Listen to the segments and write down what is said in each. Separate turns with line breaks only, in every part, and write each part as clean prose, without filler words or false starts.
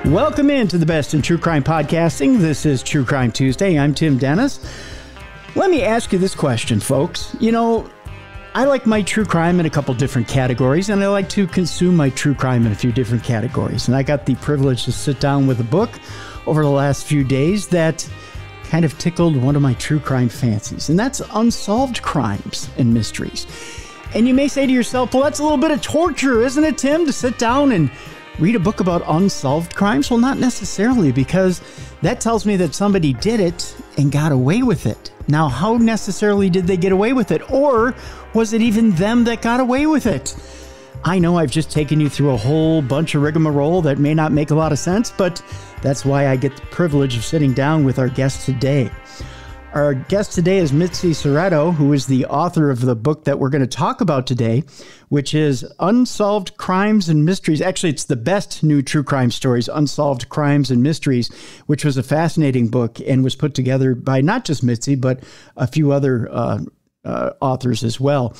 Welcome into the best in true crime podcasting. This is True Crime Tuesday. I'm Tim Dennis. Let me ask you this question, folks. You know, I like my true crime in a couple different categories, and I like to consume my true crime in a few different categories. And I got the privilege to sit down with a book over the last few days that kind of tickled one of my true crime fancies, and that's Unsolved Crimes and Mysteries. And you may say to yourself, well, that's a little bit of torture, isn't it, Tim, to sit down and read a book about unsolved crimes? Well, not necessarily, because that tells me that somebody did it and got away with it. Now, how necessarily did they get away with it? Or was it even them that got away with it? I know I've just taken you through a whole bunch of rigmarole that may not make a lot of sense, but that's why I get the privilege of sitting down with our guest today. Our guest today is Mitzi Szereto, who is the author of the book that we're going to talk about today, which is Unsolved Crimes and Mysteries. Actually, it's the best new true crime stories, Unsolved Crimes and Mysteries, which was a fascinating book and was put together by not just Mitzi, but a few other authors as well.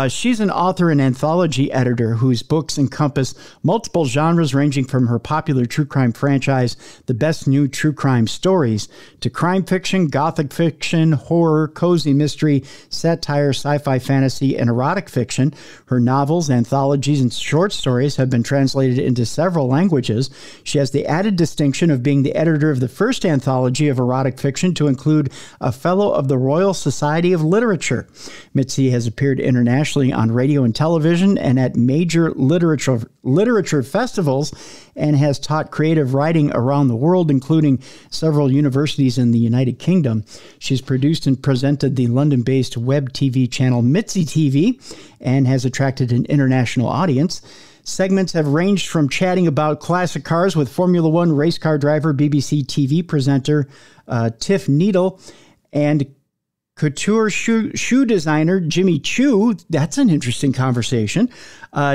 She's an author and anthology editor whose books encompass multiple genres ranging from her popular true crime franchise, The Best New True Crime Stories, to crime fiction, gothic fiction, horror, cozy mystery, satire, sci-fi, fantasy, and erotic fiction. Her novels, anthologies, and short stories have been translated into several languages. She has the added distinction of being the editor of the first anthology of erotic fiction to include a Fellow of the Royal Society of Literature. Mitzi has appeared internationally on radio and television and at major literature festivals, and has taught creative writing around the world, including several universities in the United Kingdom. She's produced and presented the London-based web TV channel Mitzi TV and has attracted an international audience. Segments have ranged from chatting about classic cars with Formula One race car driver, BBC TV presenter Tiff Needle, and couture shoe designer Jimmy Choo. That's an interesting conversation.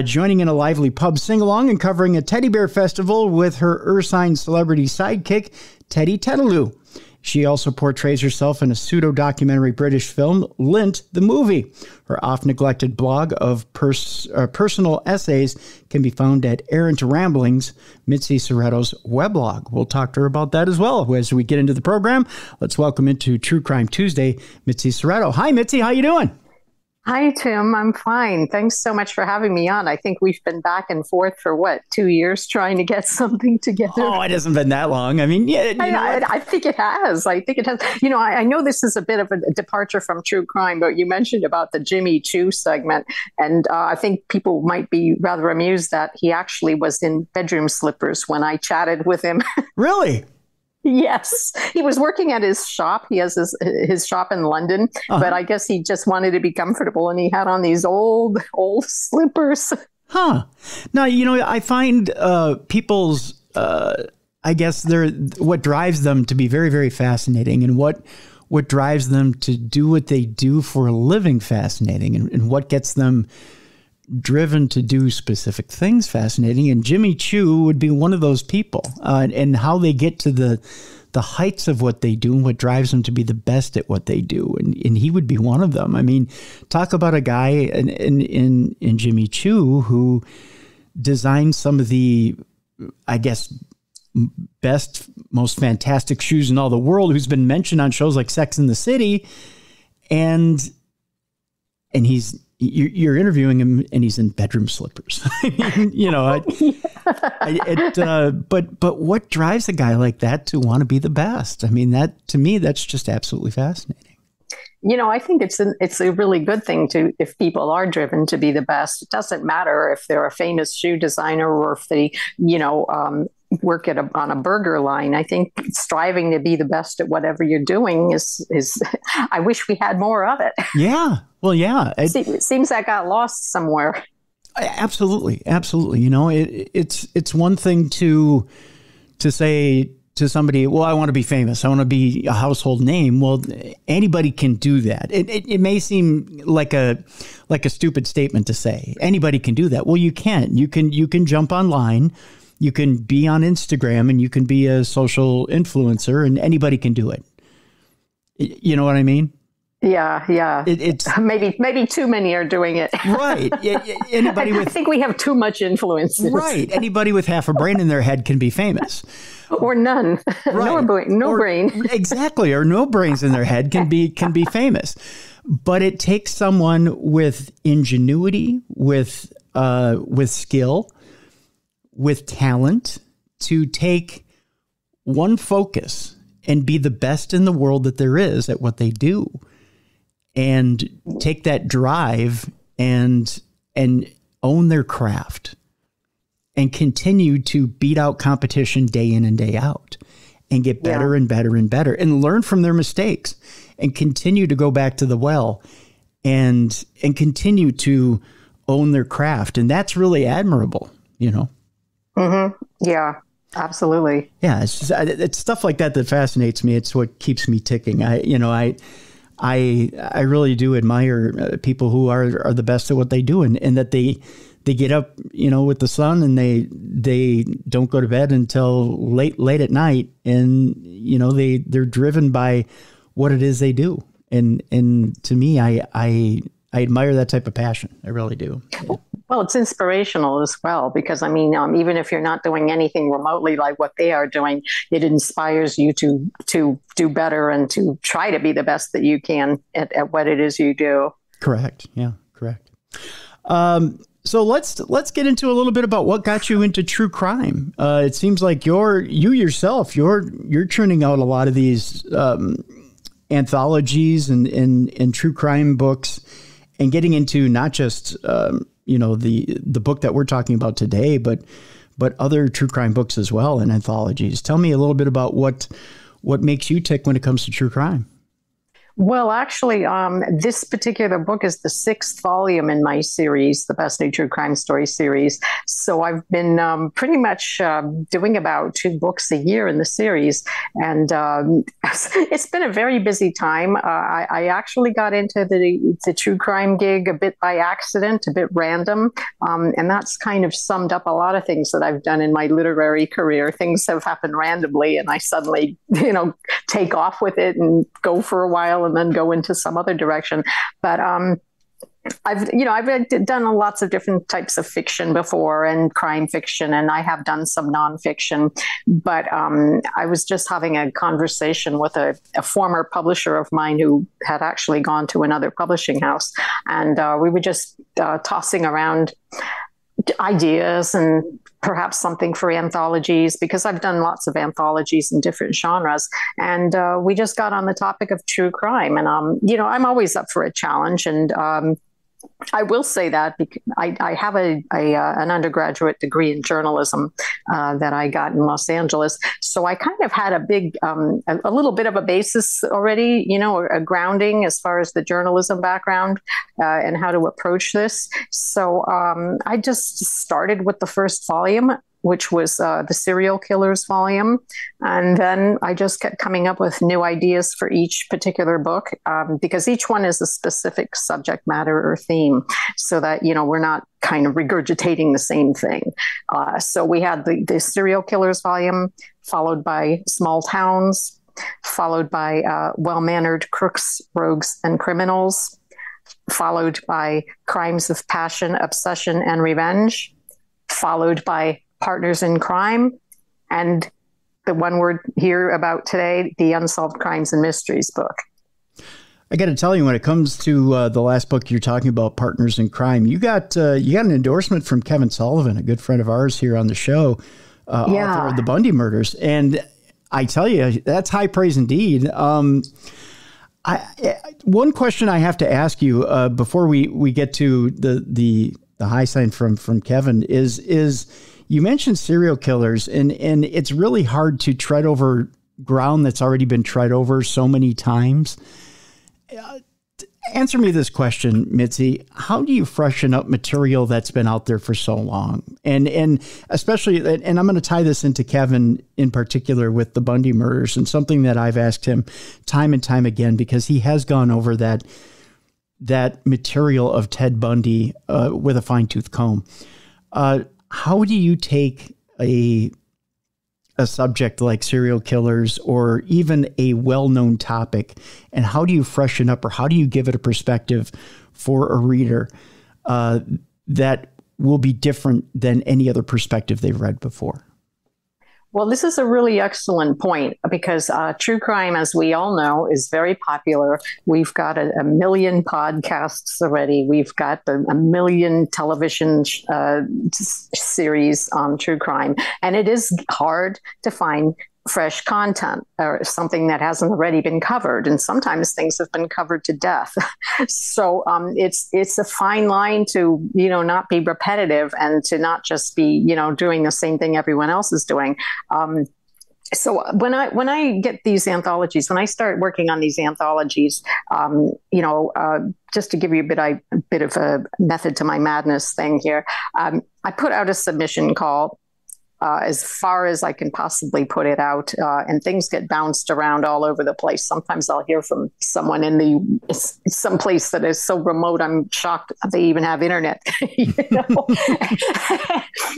Joining in a lively pub sing-along and covering a teddy bear festival with her Ursine celebrity sidekick, Teddy Teddaloo. She also portrays herself in a pseudo-documentary British film, Lint, the Movie. Her oft-neglected blog of personal essays can be found at Errant Ramblings, Mitzi Sereto's weblog. We'll talk to her about that as well as we get into the program. Let's welcome into True Crime Tuesday, Mitzi Szereto. Hi, Mitzi. How you doing?
Hi, Tim. I'm fine. Thanks so much for having me on. I think we've been back and forth for, 2 years trying to get something together.
Oh, it hasn't been that long. I mean, yeah.
I think it has. You know, I know this is a bit of a departure from true crime, but you mentioned about the Jimmy Choo segment. And I think people might be rather amused that he actually was in bedroom slippers when I chatted with him.
Really?
Yes, he was working at his shop. He has his shop in London, but I guess he just wanted to be comfortable, and he had on these old slippers.
Huh. Now, you know, I find people's, I guess what drives them to be very, very fascinating, and what drives them to do what they do for a living fascinating, and what gets them driven to do specific things fascinating. And Jimmy Choo would be one of those people, and how they get to the heights of what they do and what drives them to be the best at what they do. And he would be one of them. I mean, talk about a guy in Jimmy Choo who designed some of the, I guess, best, most fantastic shoes in all the world, who's been mentioned on shows like Sex and the City. And you're interviewing him and he's in bedroom slippers. You know, but what drives a guy like that to want to be the best? I mean, that to me, that's just absolutely fascinating.
You know, I think it's a really good thing if people are driven to be the best. It doesn't matter if they're a famous shoe designer or if they, work on a burger line. I think striving to be the best at whatever you're doing is I wish we had more of it.
Yeah. Well, yeah.
It seems that got lost somewhere.
Absolutely. Absolutely. You know, it's one thing to say to somebody, well, I want to be famous. I want to be a household name. Well, anybody can do that. It may seem like a stupid statement to say. Anybody can do that. Well, you can. You can jump online. You can be on Instagram, and you can be a social influencer, and anybody can do it. You know what I mean?
Yeah.
It's
maybe too many are doing it.
Right. Anybody with
I think we have too much influence.
Right. Anybody with half a brain in their head can be famous.
Or none.
Right.
No brain.
Exactly. Or no brains in their head can be famous. But it takes someone with ingenuity, with skill, with talent to take one focus and be the best in the world that there is at what they do, and take that drive and own their craft and continue to beat out competition day in and day out and get better and better and better and learn from their mistakes and continue to go back to the well and continue to own their craft. And that's really admirable, you know?
Mm-hmm. Yeah, absolutely.
Yeah. It's stuff like that fascinates me. It's what keeps me ticking. I really do admire people who are the best at what they do, and that they get up, with the sun, and they don't go to bed until late at night, and they're driven by what it is they do. And to me, I admire that type of passion. I really do. Yeah.
Well, it's inspirational as well, because even if you're not doing anything remotely like what they are doing, it inspires you to do better and to try to be the best that you can at what it is you do.
Correct. Yeah, correct. So let's get into a little bit about what got you into true crime. It seems like you're churning out a lot of these anthologies and true crime books, and getting into not just the book that we're talking about today, but other true crime books as well, and anthologies. Tell me a little bit about what makes you tick when it comes to true crime.
Well, actually, this particular book is the 6th volume in my series, the Best New True Crime Story series. So I've been pretty much doing about 2 books a year in the series. And it's been a very busy time. I actually got into the true crime gig a bit by accident, a bit random. And that's kind of summed up a lot of things that I've done in my literary career. Things have happened randomly, and I suddenly, take off with it and go for a while and then go into some other direction. But I've done lots of different types of fiction before, and crime fiction, and I have done some nonfiction. But I was just having a conversation with a former publisher of mine who had actually gone to another publishing house, and we were just tossing around ideas and perhaps something for anthologies, because I've done lots of anthologies in different genres. And we just got on the topic of true crime. And, I'm always up for a challenge. And I will say that I have an undergraduate degree in journalism that I got in Los Angeles. So I kind of had a little bit of a basis already, a grounding as far as the journalism background and how to approach this. So I just started with the first volume, which was the serial killers volume. And then I just kept coming up with new ideas for each particular book, because each one is a specific subject matter or theme, so that, we're not kind of regurgitating the same thing. So we had the serial killers volume, followed by small towns, followed by well-mannered crooks, rogues, and criminals, followed by crimes of passion, obsession, and revenge, followed by partners in crime, and the one we're here about today, the Unsolved Crimes and Mysteries book.
I got to tell you, when it comes to the last book you're talking about, Partners in Crime, you got an endorsement from Kevin Sullivan, a good friend of ours here on the show, author of the Bundy murders, and I tell you, that's high praise indeed. One question I have to ask you before we get to the high sign from Kevin is you mentioned serial killers, and it's really hard to tread over ground that's already been tread over so many times. Answer me this question, Mitzi. How do you freshen up material that's been out there for so long? And especially, and I'm going to tie this into Kevin in particular with the Bundy murders, and something that I've asked him time and time again, because he has gone over that material of Ted Bundy with a fine-tooth comb. How do you take a a subject like serial killers or even a well-known topic? And how do you freshen up, or how do you give it a perspective for a reader that will be different than any other perspective they've read before?
Well, this is a really excellent point, because true crime, as we all know, is very popular. We've got a million podcasts already. We've got a million television series on true crime. And it is hard to find fresh content or something that hasn't already been covered. And sometimes things have been covered to death. So it's a fine line to, not be repetitive and to not just be, doing the same thing everyone else is doing. So when I get these anthologies, when I start working on these anthologies, just to give you a bit of a method to my madness thing here, I put out a submission call as far as I can possibly put it out, and things get bounced around all over the place. Sometimes I'll hear from someone in some place that is so remote, I'm shocked they even have internet.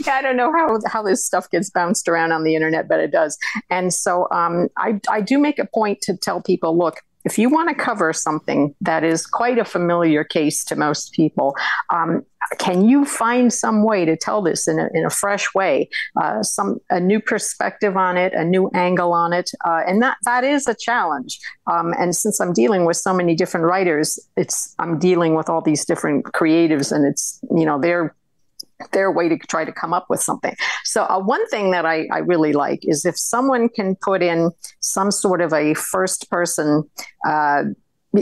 I don't know how this stuff gets bounced around on the internet, but it does. And so I do make a point to tell people, look, if you want to cover something that is quite a familiar case to most people, can you find some way to tell this in a fresh way, a new perspective on it, a new angle on it? And that is a challenge. And since I'm dealing with so many different writers, I'm dealing with all these different creatives, and it's, their way to try to come up with something. So one thing that I really like is if someone can put in some sort of a first person,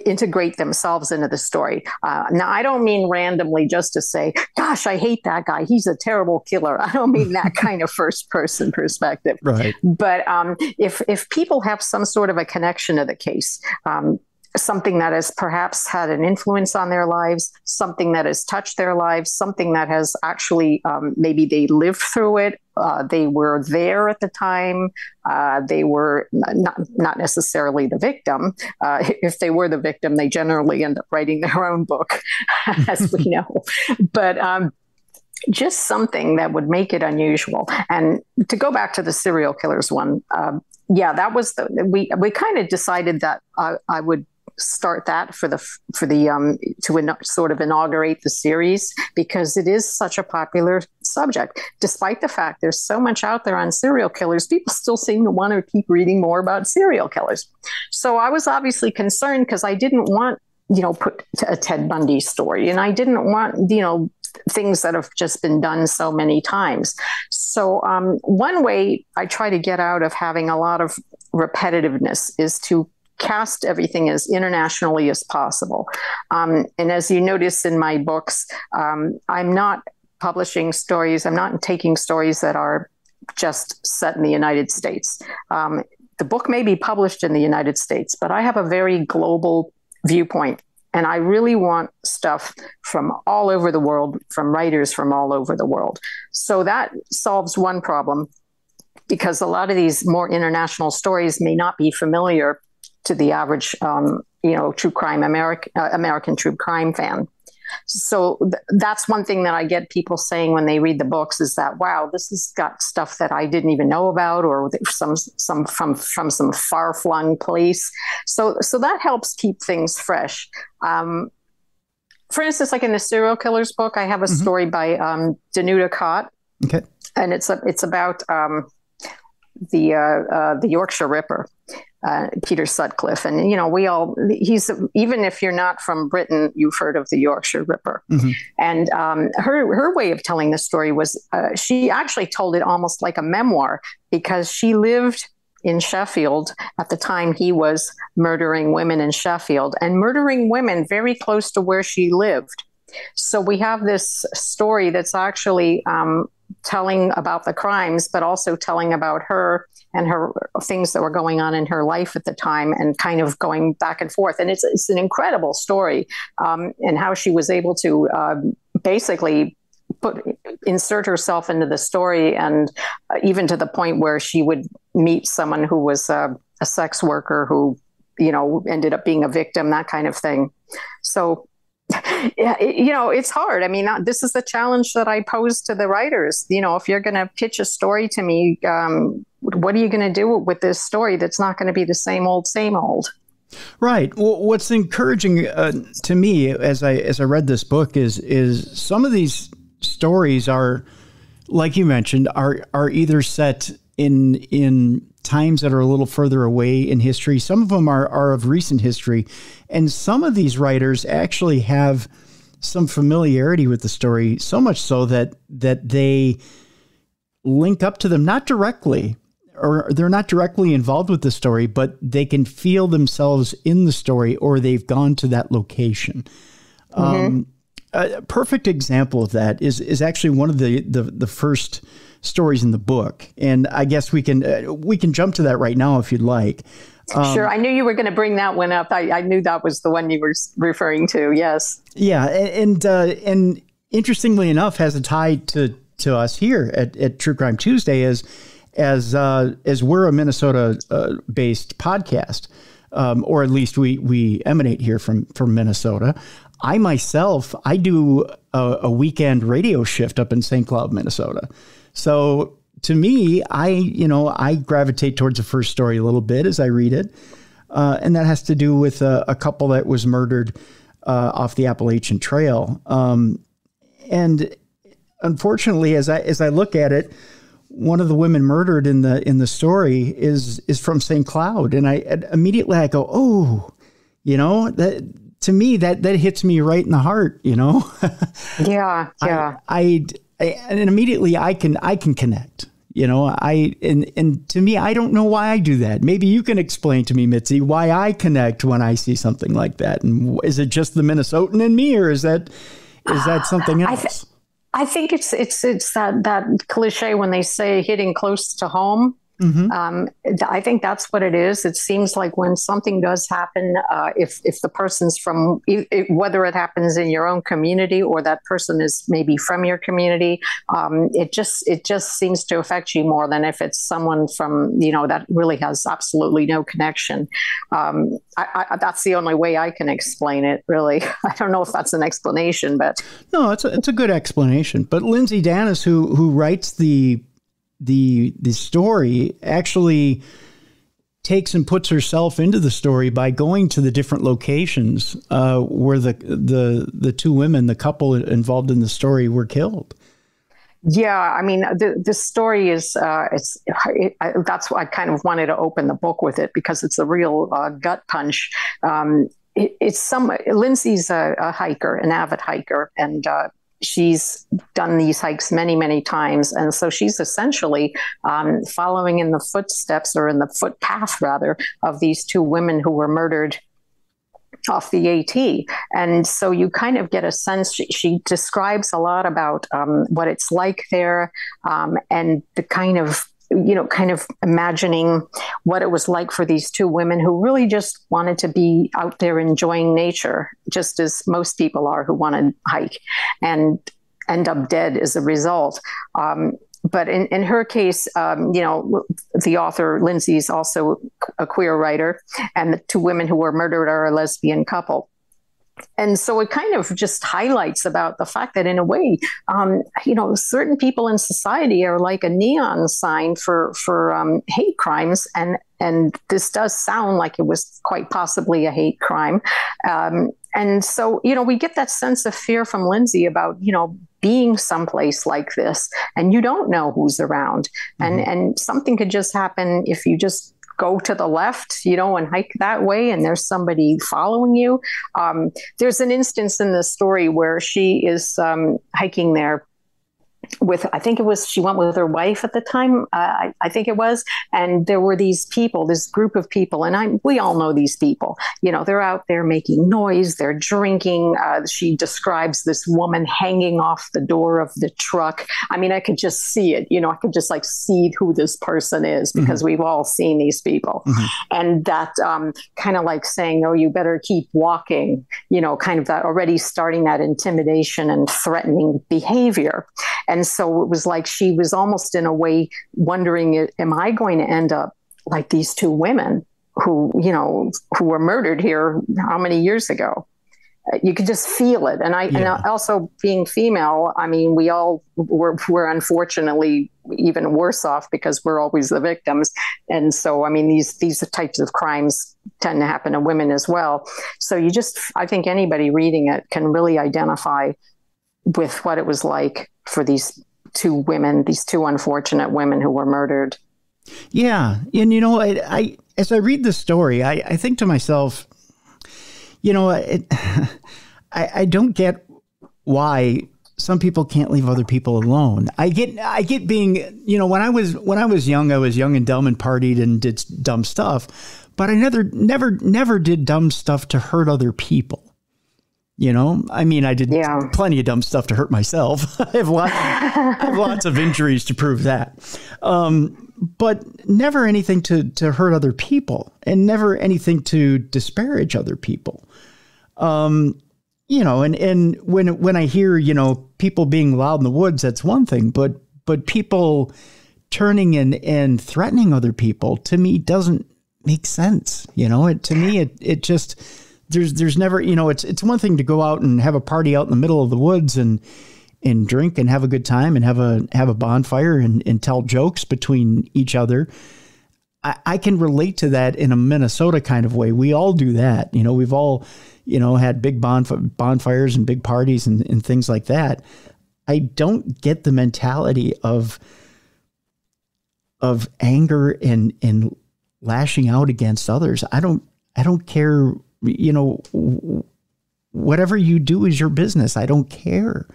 integrate themselves into the story. Now, I don't mean randomly just to say, gosh, I hate that guy, he's a terrible killer. I don't mean that kind of first person perspective.
Right.
But if people have some sort of a connection to the case, something that has perhaps had an influence on their lives, something that has touched their lives, something that has actually, maybe they lived through it, they were there at the time, they were not necessarily the victim. If they were the victim, they generally end up writing their own book, as we know. But just something that would make it unusual. And to go back to the serial killers one, that was we kind of decided that I would start that to sort of inaugurate the series, because it is such a popular subject. Despite the fact there's so much out there on serial killers, people still seem to want to keep reading more about serial killers. So I was obviously concerned, because I didn't want, put a Ted Bundy story, and I didn't want, things that have just been done so many times. So one way I try to get out of having a lot of repetitiveness is to cast everything as internationally as possible. And as you notice in my books, I'm not publishing stories. I'm not taking stories that are just set in the United States. The book may be published in the United States, but I have a very global viewpoint. And I really want stuff from all over the world, from writers from all over the world. So that solves one problem, because a lot of these more international stories may not be familiar to the average, true crime American true crime fan. So that's one thing that I get people saying when they read the books is that, wow, this has got stuff that I didn't even know about, or some from some far flung place. So that helps keep things fresh. For instance, like in the serial killers book, I have a story by Danuta Cott.
Okay.
And it's about the Yorkshire Ripper. Peter Sutcliffe. And, even if you're not from Britain, you've heard of the Yorkshire Ripper. Mm-hmm. And her way of telling the story was, she actually told it almost like a memoir, because she lived in Sheffield at the time he was murdering women in Sheffield, and murdering women very close to where she lived. So we have this story that's actually telling about the crimes, but also telling about her and her things that were going on in her life at the time, and kind of going back and forth. And it's an incredible story, and how she was able to basically insert herself into the story, and even to the point where she would meet someone who was a sex worker who, ended up being a victim, that kind of thing. So yeah, it's hard. I mean, this is the challenge that I pose to the writers. If you're going to pitch a story to me, what are you going to do with this story that's not going to be the same old, same old?
Right. Well, what's encouraging to me as I read this book is some of these stories are, like you mentioned, are either set in times that are a little further away in history. Some of them are of recent history, and some of these writers actually have some familiarity with the story, so much so that they link up to them, not directly, or they're not directly involved with the story, but they can feel themselves in the story, or they've gone to that location. A perfect example of that is actually one of the first stories in the book, and I guess we can jump to that right now if you'd like.
Sure, I knew you were going to bring that one up. I knew that was the one you were referring to. Yes. Yeah,
and interestingly enough, has a tie to us here at True Crime Tuesday as we're a Minnesota based podcast, or at least we emanate here from Minnesota. I myself, I do a weekend radio shift up in St. Cloud, Minnesota. So to me, I gravitate towards the first story a little bit as I read it. And that has to do with a couple that was murdered off the Appalachian Trail. And unfortunately, as I look at it, one of the women murdered in the story is from St. Cloud. And immediately I go, oh, that to me, that hits me right in the heart,
Yeah.
And immediately I can connect, and to me, I don't know why I do that. Maybe you can explain to me, Mitzi, why I connect when I see something like that. And is it just the Minnesotan in me, or is that something else?
I think it's that cliche when they say hitting close to home. I think that's what it is. It seems like when something does happen, if the person's from, whether it happens in your own community or that person is maybe from your community, it just seems to affect you more than if it's someone from, that really has absolutely no connection. That's the only way I can explain it, really. I don't know if that's an explanation, but
no, it's a good explanation. But Lindsay Danis, who writes the story, actually takes and puts herself into the story by going to the different locations where the two women, the couple involved in the story, were killed.
Yeah, I mean, the story is that's why I kind of wanted to open the book with it, because it's a real gut punch. Lindsay's a hiker, an avid hiker, and she's done these hikes many, many times. And so she's essentially following in the footsteps, or in the footpath rather, of these two women who were murdered off the AT. And so you kind of get a sense, she describes a lot about what it's like there, and the kind of imagining what it was like for these two women who really just wanted to be out there enjoying nature, just as most people are who want to hike, and end up dead as a result. But in her case, the author, Lindsay, is also a queer writer, and the two women who were murdered are a lesbian couple. And so it kind of just highlights about the fact that, in a way, certain people in society are like a neon sign for hate crimes. And this does sound like it was quite possibly a hate crime. And so, we get that sense of fear from Lindsay about, being someplace like this, and you don't know who's around. And something could just happen if you just go to the left, and hike that way, and there's somebody following you. There's an instance in the story where she is hiking there with, I think it was, she went with her wife at the time, I think it was, and there were these people, this group of people, and we all know these people, they're out there making noise, they're drinking. She describes this woman hanging off the door of the truck. I mean, I could just see it, I could just see who this person is, because we've all seen these people. And that kind of like saying, oh, you better keep walking, kind of that already starting that intimidation and threatening behavior. And so it was like she was almost in a way wondering, am I going to end up like these two women who were murdered here how many years ago? you could just feel it. And also being female, I mean, we're unfortunately even worse off because we're always the victims. And so, I mean, these types of crimes tend to happen to women as well. So I think anybody reading it can really identify with what it was like for these two women, these two unfortunate women who were murdered.
Yeah. And, I as I read the story, I think to myself, I don't get why some people can't leave other people alone. I get being, when I was young and dumb and partied and did dumb stuff, but I never did dumb stuff to hurt other people. I mean, I did plenty of dumb stuff to hurt myself. I have lots of injuries to prove that. But never anything to hurt other people, and never anything to disparage other people. And when I hear, people being loud in the woods, that's one thing, but people turning and threatening other people, to me, doesn't make sense. To me, it just, there's never, it's one thing to go out and have a party out in the middle of the woods and drink and have a good time and have a bonfire and tell jokes between each other. I can relate to that in a Minnesota kind of way. We all do that. We've all, had big bonfires and big parties and things like that. I don't get the mentality of anger and lashing out against others. I don't care, whatever you do is your business. I don't care.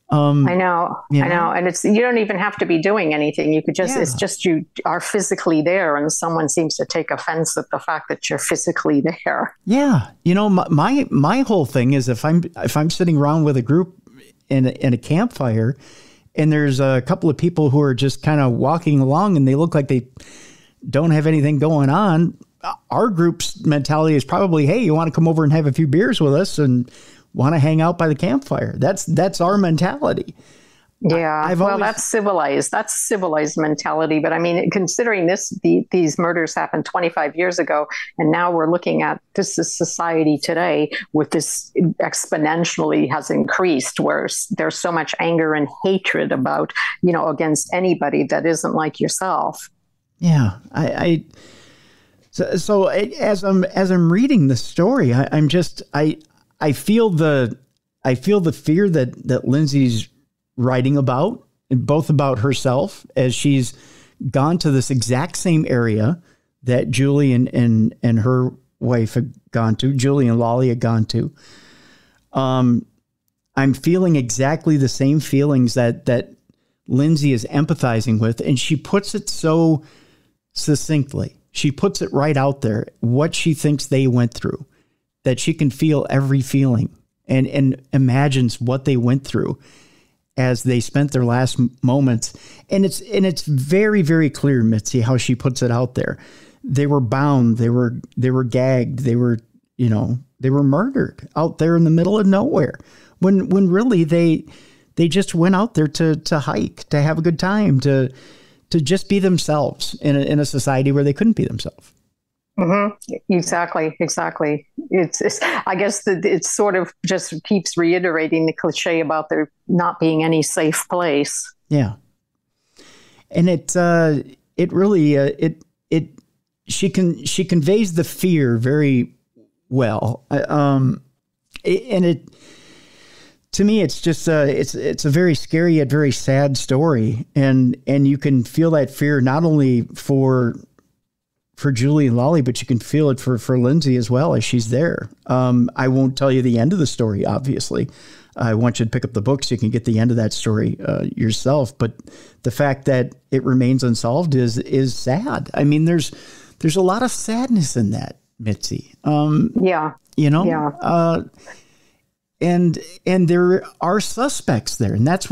I know. And you don't even have to be doing anything. You could just, it's just, you are physically there and someone seems to take offense at the fact that you're physically there.
Yeah. My whole thing is if I'm sitting around with a group in a campfire and there's a couple of people who are just kind of walking along and they look like they don't have anything going on, our group's mentality is probably, hey, you want to come over and have a few beers with us and want to hang out by the campfire. That's our mentality.
Yeah. That's civilized. That's civilized mentality. But I mean, considering these murders happened 25 years ago, and now we're looking at this is society today with this exponentially has increased where there's so much anger and hatred about, against anybody that isn't like yourself.
Yeah. So as I'm reading the story, I feel the fear that Lindsay's writing about, both about herself as she's gone to this exact same area that Julie and her wife had gone to, Julie and Lolly had gone to. I'm feeling exactly the same feelings that Lindsay is empathizing with, and she puts it so succinctly. She puts it right out there, what she thinks they went through, that she can feel every feeling and imagines what they went through as they spent their last moments. And it's very, very clear, Mitzi, how she puts it out there. They were bound. They were gagged. They were murdered out there in the middle of nowhere when really they just went out there to hike, to have a good time, to just be themselves in a society where they couldn't be themselves.
Mm-hmm. Exactly. It's I guess it sort of just keeps reiterating the cliche about there not being any safe place.
Yeah. And it really, she conveys the fear very well. To me, it's just it's a very scary yet very sad story, and you can feel that fear not only for Julie and Lolly, but you can feel it for Lindsay as well as she's there. I won't tell you the end of the story, obviously. I want you to pick up the book so you can get the end of that story yourself. But the fact that it remains unsolved is sad. I mean, there's a lot of sadness in that, Mitzi.
Yeah.
Yeah. And there are suspects there. And that's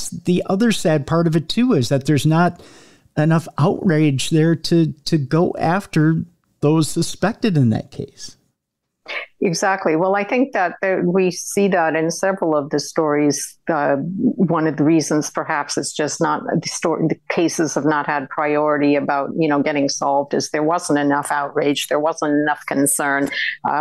the other sad part of it too, is that there's not enough outrage there to go after those suspected in that case.
Exactly. Well, I think that we see that in several of the stories. One of the reasons, perhaps, it's just not the cases have not had priority about getting solved is there wasn't enough outrage, there wasn't enough concern.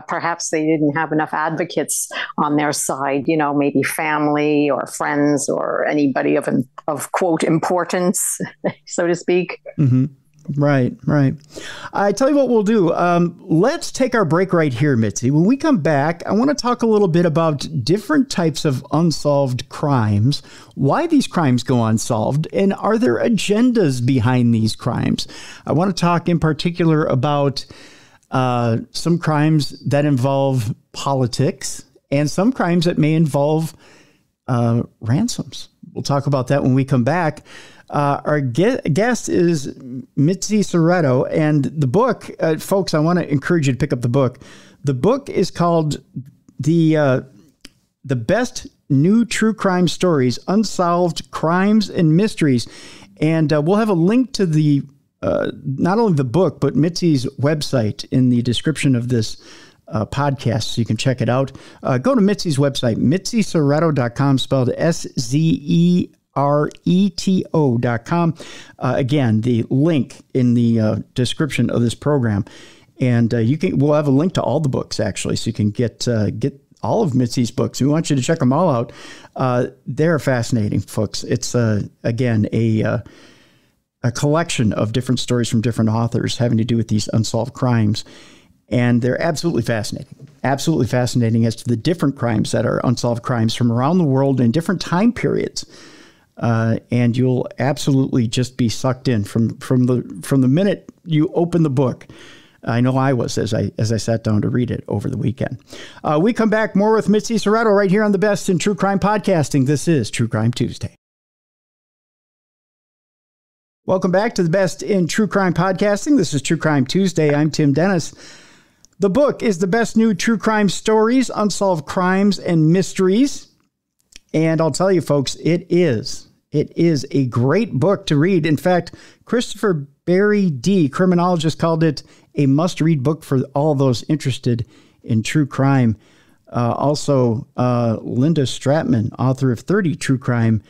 Perhaps they didn't have enough advocates on their side. Maybe family or friends or anybody of quote importance, so to speak.
Mm-hmm. Right. I tell you what we'll do. Let's take our break right here, Mitzi. When we come back, I want to talk a little bit about different types of unsolved crimes, why these crimes go unsolved, and are there agendas behind these crimes? I want to talk in particular about some crimes that involve politics and some crimes that may involve ransoms. We'll talk about that when we come back. Our guest is Mitzi Szereto, and the book, folks, I want to encourage you to pick up the book. The book is called The Best New True Crime Stories, Unsolved Crimes and Mysteries. And we'll have a link to the not only the book, but Mitzi's website in the description of this podcast, so you can check it out. Go to Mitzi's website, MitziSereto.com, spelled SZERETO.com. Again, the link in the description of this program. And we'll have a link to all the books, actually, so you can get all of Mitzi's books. We want you to check them all out. They're fascinating, folks. It's, again, a collection of different stories from different authors having to do with these unsolved crimes. And they're absolutely fascinating as to the different crimes that are unsolved crimes from around the world in different time periods. And you'll absolutely just be sucked in from the minute you open the book. I know I was as I sat down to read it over the weekend. We come back more with Mitzi Szereto right here on the Best in True Crime Podcasting. This is True Crime Tuesday. Welcome back to the Best in True Crime Podcasting. This is True Crime Tuesday. I'm Tim Dennis. The book is The Best New True Crime Stories, Unsolved Crimes and Mysteries. And I'll tell you, folks, it is a great book to read. In fact, Christopher Barry D., criminologist, called it a must-read book for all those interested in true crime. Also, Linda Stratman, author of 30 true crime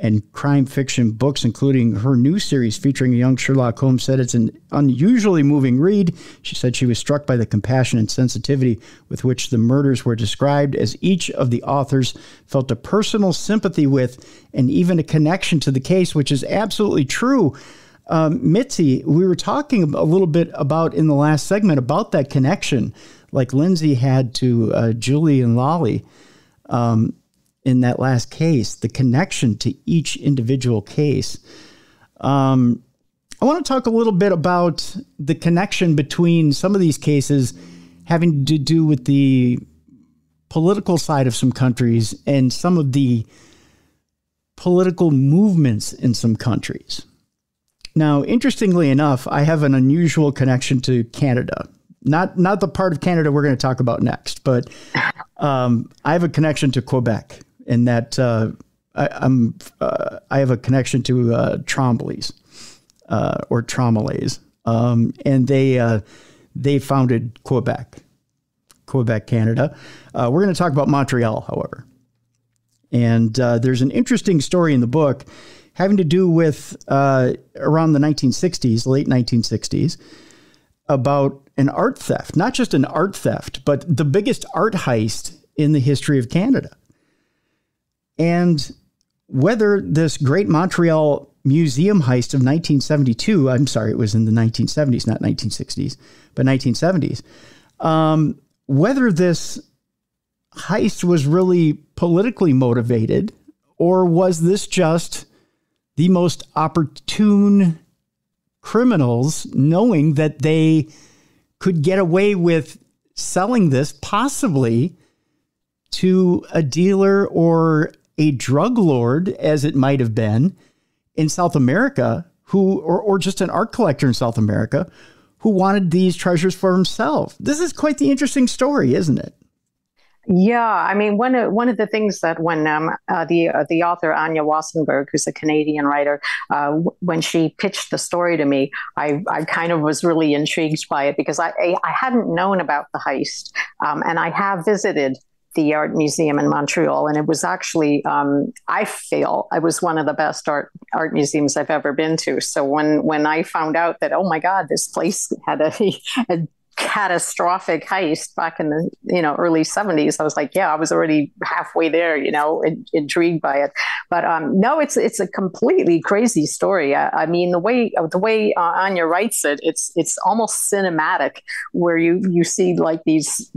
and crime fiction books, including her new series featuring a young Sherlock Holmes, said it's an unusually moving read. She said she was struck by the compassion and sensitivity with which the murders were described, as each of the authors felt a personal sympathy with and even a connection to the case, which is absolutely true. Mitzi, we were talking a little bit about in the last segment about that connection, like Lindsay had to Julie and Lolly. In that last case, the connection to each individual case. I want to talk a little bit about the connection between some of these cases having to do with the political side of some countries and some of the political movements in some countries. Now, interestingly enough, I have an unusual connection to Canada. Not the part of Canada we're going to talk about next, but I have a connection to Quebec. In that I have a connection to Tremblays or Tromblés, and they founded Quebec, Canada. We're going to talk about Montreal, however, and there's an interesting story in the book having to do with around the 1960s, late 1960s, about an art theft. Not just an art theft, but the biggest art heist in the history of Canada. And whether this great Montreal museum heist of 1972, I'm sorry, it was in the 1970s, not 1960s, but 1970s, whether this heist was really politically motivated, or was this just the most opportune criminals knowing that they could get away with selling this possibly to a dealer or a drug lord, as it might have been in South America, or just an art collector in South America who wanted these treasures for himself. This is quite the interesting story, isn't it?
Yeah, I mean, one of the things that when the author Anya Wassenberg, who's a Canadian writer, when she pitched the story to me, I kind of was really intrigued by it because I hadn't known about the heist, and I have visited the art museum in Montreal, and it was actually I feel it was one of the best art museums I've ever been to. So when I found out that, oh my God, this place had a catastrophic heist back in the early 70s, I was like, yeah, I was already halfway there, intrigued by it. But no, it's a completely crazy story. I mean, the way Anya writes it, it's almost cinematic, where you see like this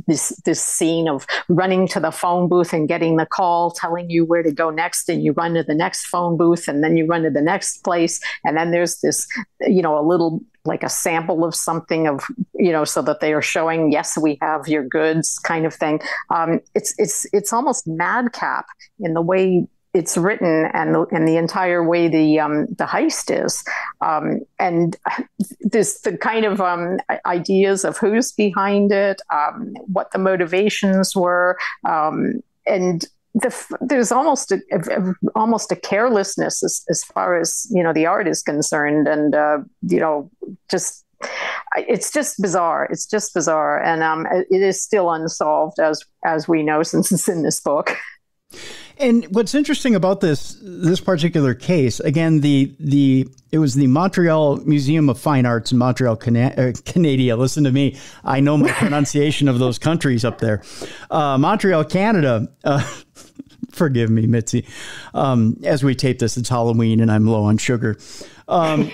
scene of running to the phone booth and getting the call telling you where to go next, and you run to the next phone booth, and then you run to the next place, and then there's this a little like a sample of something of, so that they are showing, yes, we have your goods kind of thing. It's almost madcap in the way it's written and the entire way the heist is. And this, the kind of ideas of who's behind it, what the motivations were, and there's almost a carelessness as far as the art is concerned, and just it's just bizarre. It's just bizarre, and it is still unsolved as we know, since it's in this book.
And what's interesting about this particular case, again, it was the Montreal Museum of Fine Arts in Montreal, Canada. Listen to me. I know my pronunciation of those countries up there. Montreal, Canada. Forgive me, Mitzi. As we tape this, it's Halloween and I'm low on sugar. And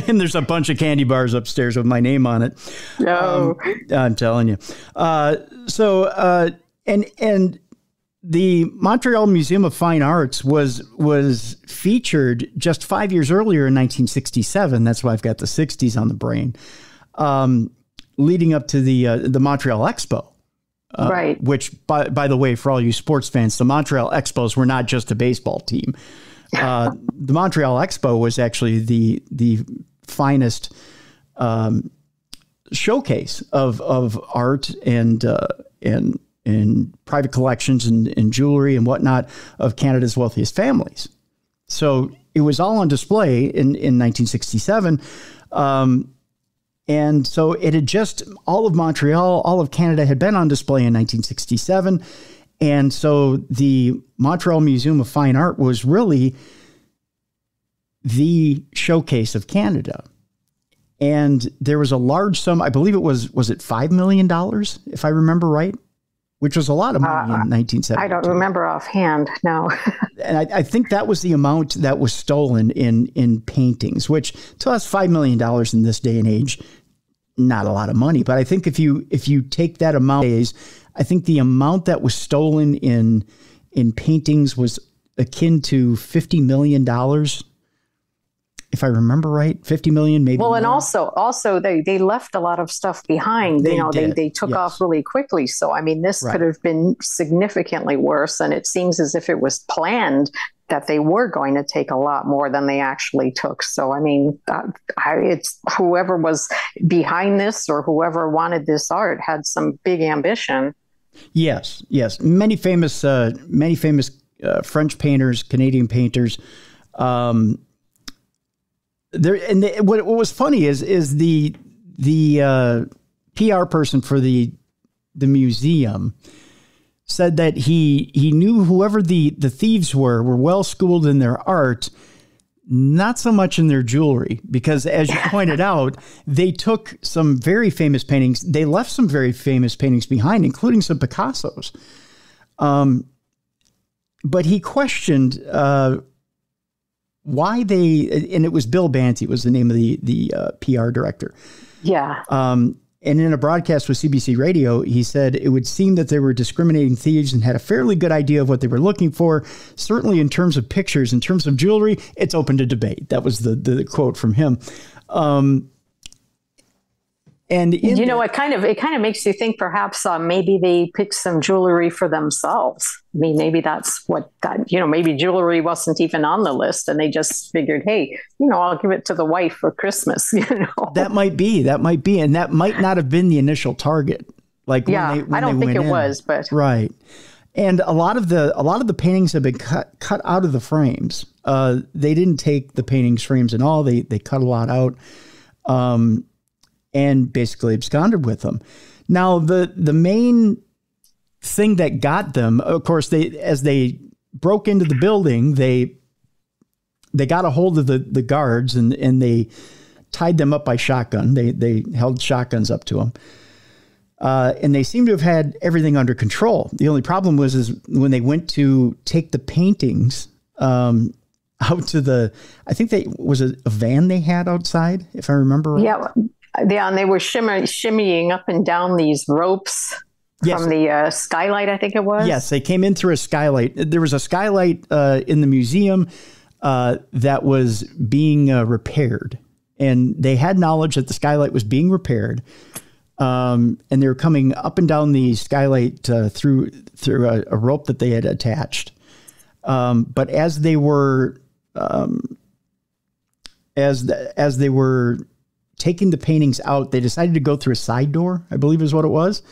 there's a bunch of candy bars upstairs with my name on it.
No.
I'm telling you. And the Montreal Museum of Fine Arts was featured just 5 years earlier in 1967. That's why I've got the 60s on the brain, leading up to the Montreal Expo.
Right.
Which, by the way, for all you sports fans, the Montreal Expos were not just a baseball team. The Montreal Expo was actually the finest showcase of art and private collections and jewelry and whatnot of Canada's wealthiest families. So it was all on display in 1967. And so it had just, all of Montreal, all of Canada had been on display in 1967. And so the Montreal Museum of Fine Art was really the showcase of Canada. And there was a large sum, I believe it was it $5 million, if I remember right? Which was a lot of money in 1970.
I don't remember offhand, no.
And I think that was the amount that was stolen in paintings, which to us, $5 million in this day and age, not a lot of money. But I think if you take that amount, I think the amount that was stolen in paintings was akin to $50 million. If I remember right, 50 million, maybe.
Well,
more.
And also they left a lot of stuff behind. They took off really quickly. So, I mean, this could have been significantly worse. And it seems as if it was planned that they were going to take a lot more than they actually took. So, I mean, it's whoever was behind this or whoever wanted this art had some big ambition.
Yes. Many famous French painters, Canadian painters. What was funny is the PR person for the museum said that he knew whoever the thieves were well schooled in their art, not so much in their jewelry, because as you pointed out, they took some very famous paintings. They left some very famous paintings behind, including some Picassos. But he questioned why they, and it was Bill Banty was the name of the PR director.
Yeah.
And in a broadcast with CBC Radio, he said it would seem that they were discriminating thieves and had a fairly good idea of what they were looking for. Certainly in terms of pictures, in terms of jewelry, it's open to debate. That was the quote from him. And
it kind of makes you think perhaps maybe they picked some jewelry for themselves. I mean, maybe that's what that, maybe jewelry wasn't even on the list and they just figured, hey, I'll give it to the wife for Christmas,
That might be. And that might not have been the initial target. Like
yeah,
when
I don't think it
in.
was, but
right. And a lot of the paintings have been cut out of the frames. They didn't take the paintings frames and all. They cut a lot out, and basically absconded with them. Now the main thing that got them, of course, as they broke into the building, they got a hold of the guards and they tied them up by shotgun. They held shotguns up to them. And they seem to have had everything under control. The only problem was when they went to take the paintings out to I think was a van they had outside, if I remember right.
Yeah, and they were shimmying up and down these ropes. Yes. From the skylight, I think it was.
Yes, they came in through a skylight. There was a skylight in the museum that was being repaired. And they had knowledge that the skylight was being repaired. And they were coming up and down the skylight through a rope that they had attached. But as they were as they were taking the paintings out, they decided to go through a side door, I believe is what it was,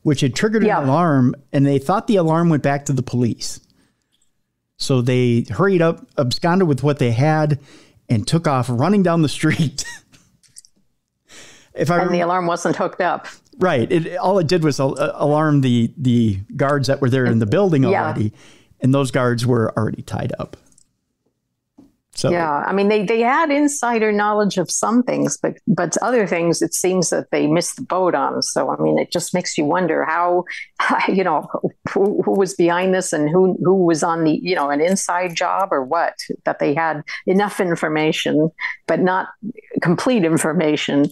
which had triggered an alarm, and they thought the alarm went back to the police. So they hurried up, absconded with what they had, and took off running down the street.
The alarm wasn't hooked up.
Right. All it did was alarm the guards that were there in the building already, and those guards were already tied up. So yeah, I mean, they had insider knowledge of some things, but other things it seems that they missed the boat on. So I mean, it just makes you wonder how who was behind this and who was on the an inside job or what, that they had enough information but not complete information.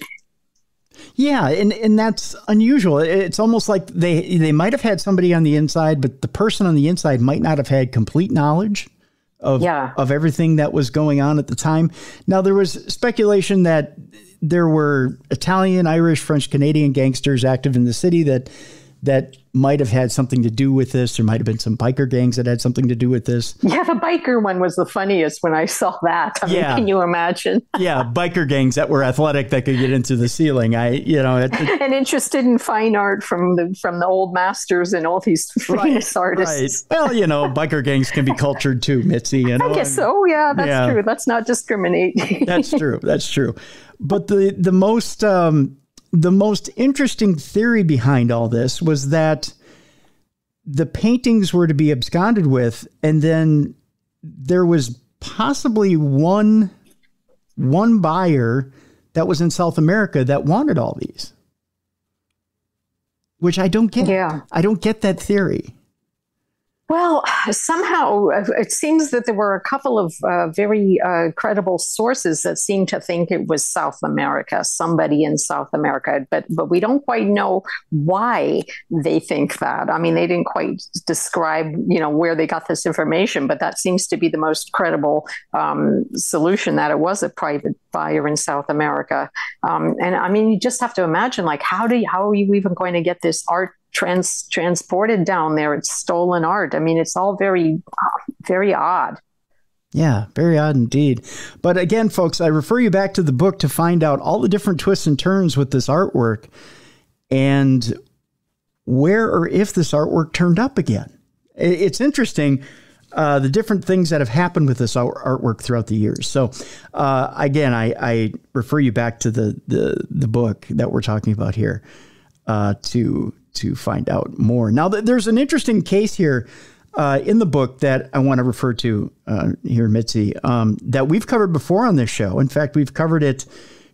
Yeah, and that's unusual. It's almost like they might have had somebody on the inside, but the person on the inside might not have had complete knowledge of everything that was going on at the time. Now, there was speculation that there were Italian, Irish, French, Canadian gangsters active in the city that might have had something to do with this. There might have been some biker gangs that had something to do with this. Yeah,
the biker one was the funniest when I saw that. I mean, can you imagine?
Yeah, biker gangs that were athletic that could get into the ceiling. And
interested in fine art from the old masters and all these famous artists.
Right. Well, biker gangs can be cultured too, Mitzi.
I guess so. Yeah, that's true. Let's not discriminate.
That's true. That's true. But the most interesting theory behind all this was that the paintings were to be absconded with, and then there was possibly one buyer that was in South America that wanted all these, which I don't get. Yeah. I don't get that theory.
Well, somehow it seems that there were a couple of very credible sources that seemed to think it was South America, somebody in South America, but we don't quite know why they think that. I mean, they didn't quite describe, where they got this information, but that seems to be the most credible solution, that it was a private buyer in South America. And I mean, you just have to imagine, like, how are you even going to get this art transported down there? It's stolen art. I mean, it's all very, very odd.
Yeah, very odd indeed. But again, folks, I refer you back to the book to find out all the different twists and turns with this artwork and where or if this artwork turned up again. It's interesting, the different things that have happened with this artwork throughout the years. So again, I refer you back to the book that we're talking about here to find out more. Now, there's an interesting case here in the book that I want to refer to here, Mitzi, that we've covered before on this show. In fact, we've covered it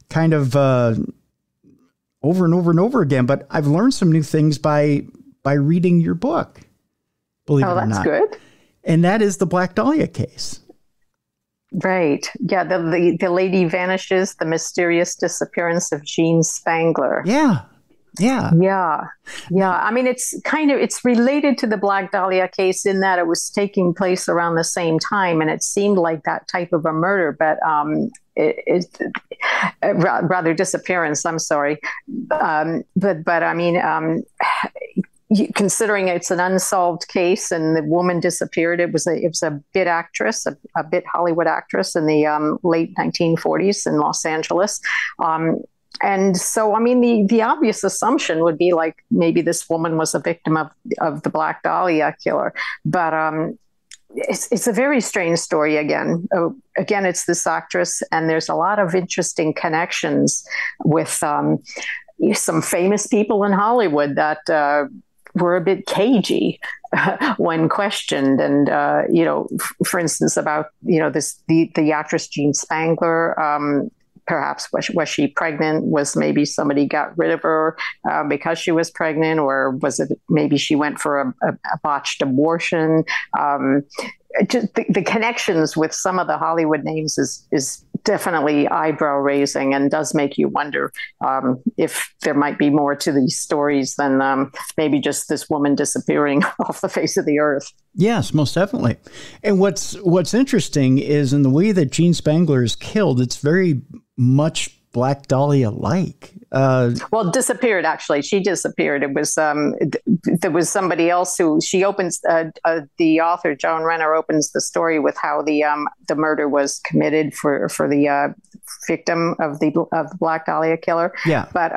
kind of over and over and over again, but I've learned some new things by reading your book, believe it or not.
Oh, that's good.
And that is the Black Dahlia case.
Right. Yeah, the lady vanishes, the mysterious disappearance of Jean Spangler.
Yeah.
I mean, it's related to the Black Dahlia case in that it was taking place around the same time, and it seemed like that type of a murder, but rather disappearance. I'm sorry, but I mean, considering it's an unsolved case and the woman disappeared, it was a bit actress, a bit Hollywood actress in the late 1940s in Los Angeles. And so, I mean, the obvious assumption would be like maybe this woman was a victim of the Black Dahlia killer. But it's a very strange story again. Again, it's this actress, and there's a lot of interesting connections with some famous people in Hollywood that were a bit cagey when questioned. And, for instance, about, the actress Jean Spangler. Perhaps was she pregnant? Was maybe somebody got rid of her because she was pregnant, or was it maybe she went for a botched abortion? Just the connections with some of the Hollywood names is definitely eyebrow raising, and does make you wonder if there might be more to these stories than maybe just this woman disappearing off the face of the earth.
Yes, most definitely. And what's interesting is in the way that Jean Spangler is killed, it's very much Black Dahlia like.
Well, disappeared, actually. She disappeared. It was there was somebody else who she opens the author Joan Renner opens the story with how the murder was committed for the victim of the Black Dahlia killer.
Yeah.
But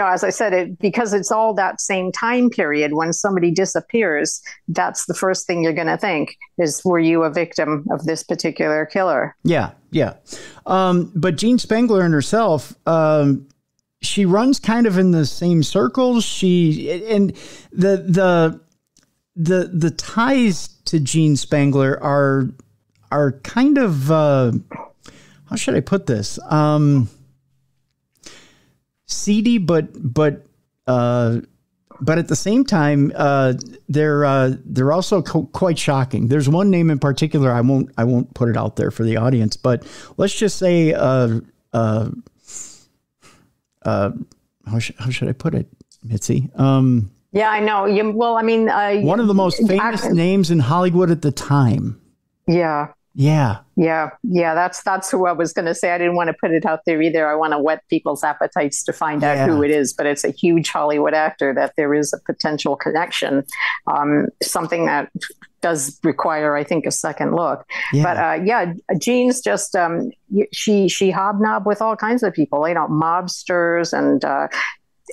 as I said, because it's all that same time period, when somebody disappears, that's the first thing you're going to think is, were you a victim of this particular killer?
Yeah, yeah. But Jean Spangler and herself, she runs kind of in the same circles. And the ties to Jean Spangler are kind of how should I put this? Seedy, but at the same time, they're also quite shocking. There's one name in particular. I won't put it out there for the audience, but let's just say, how should I put it, Mitzi?
Yeah, I know.
One of the most famous names in Hollywood at the time.
Yeah.
Yeah.
Yeah. Yeah. That's who I was going to say. I didn't want to put it out there either. I want to whet people's appetites to find out who it is, but it's a huge Hollywood actor that there is a potential connection, something that does require, I think, a second look. Yeah. But Jean's just, she hobnobbed with all kinds of people, mobsters and,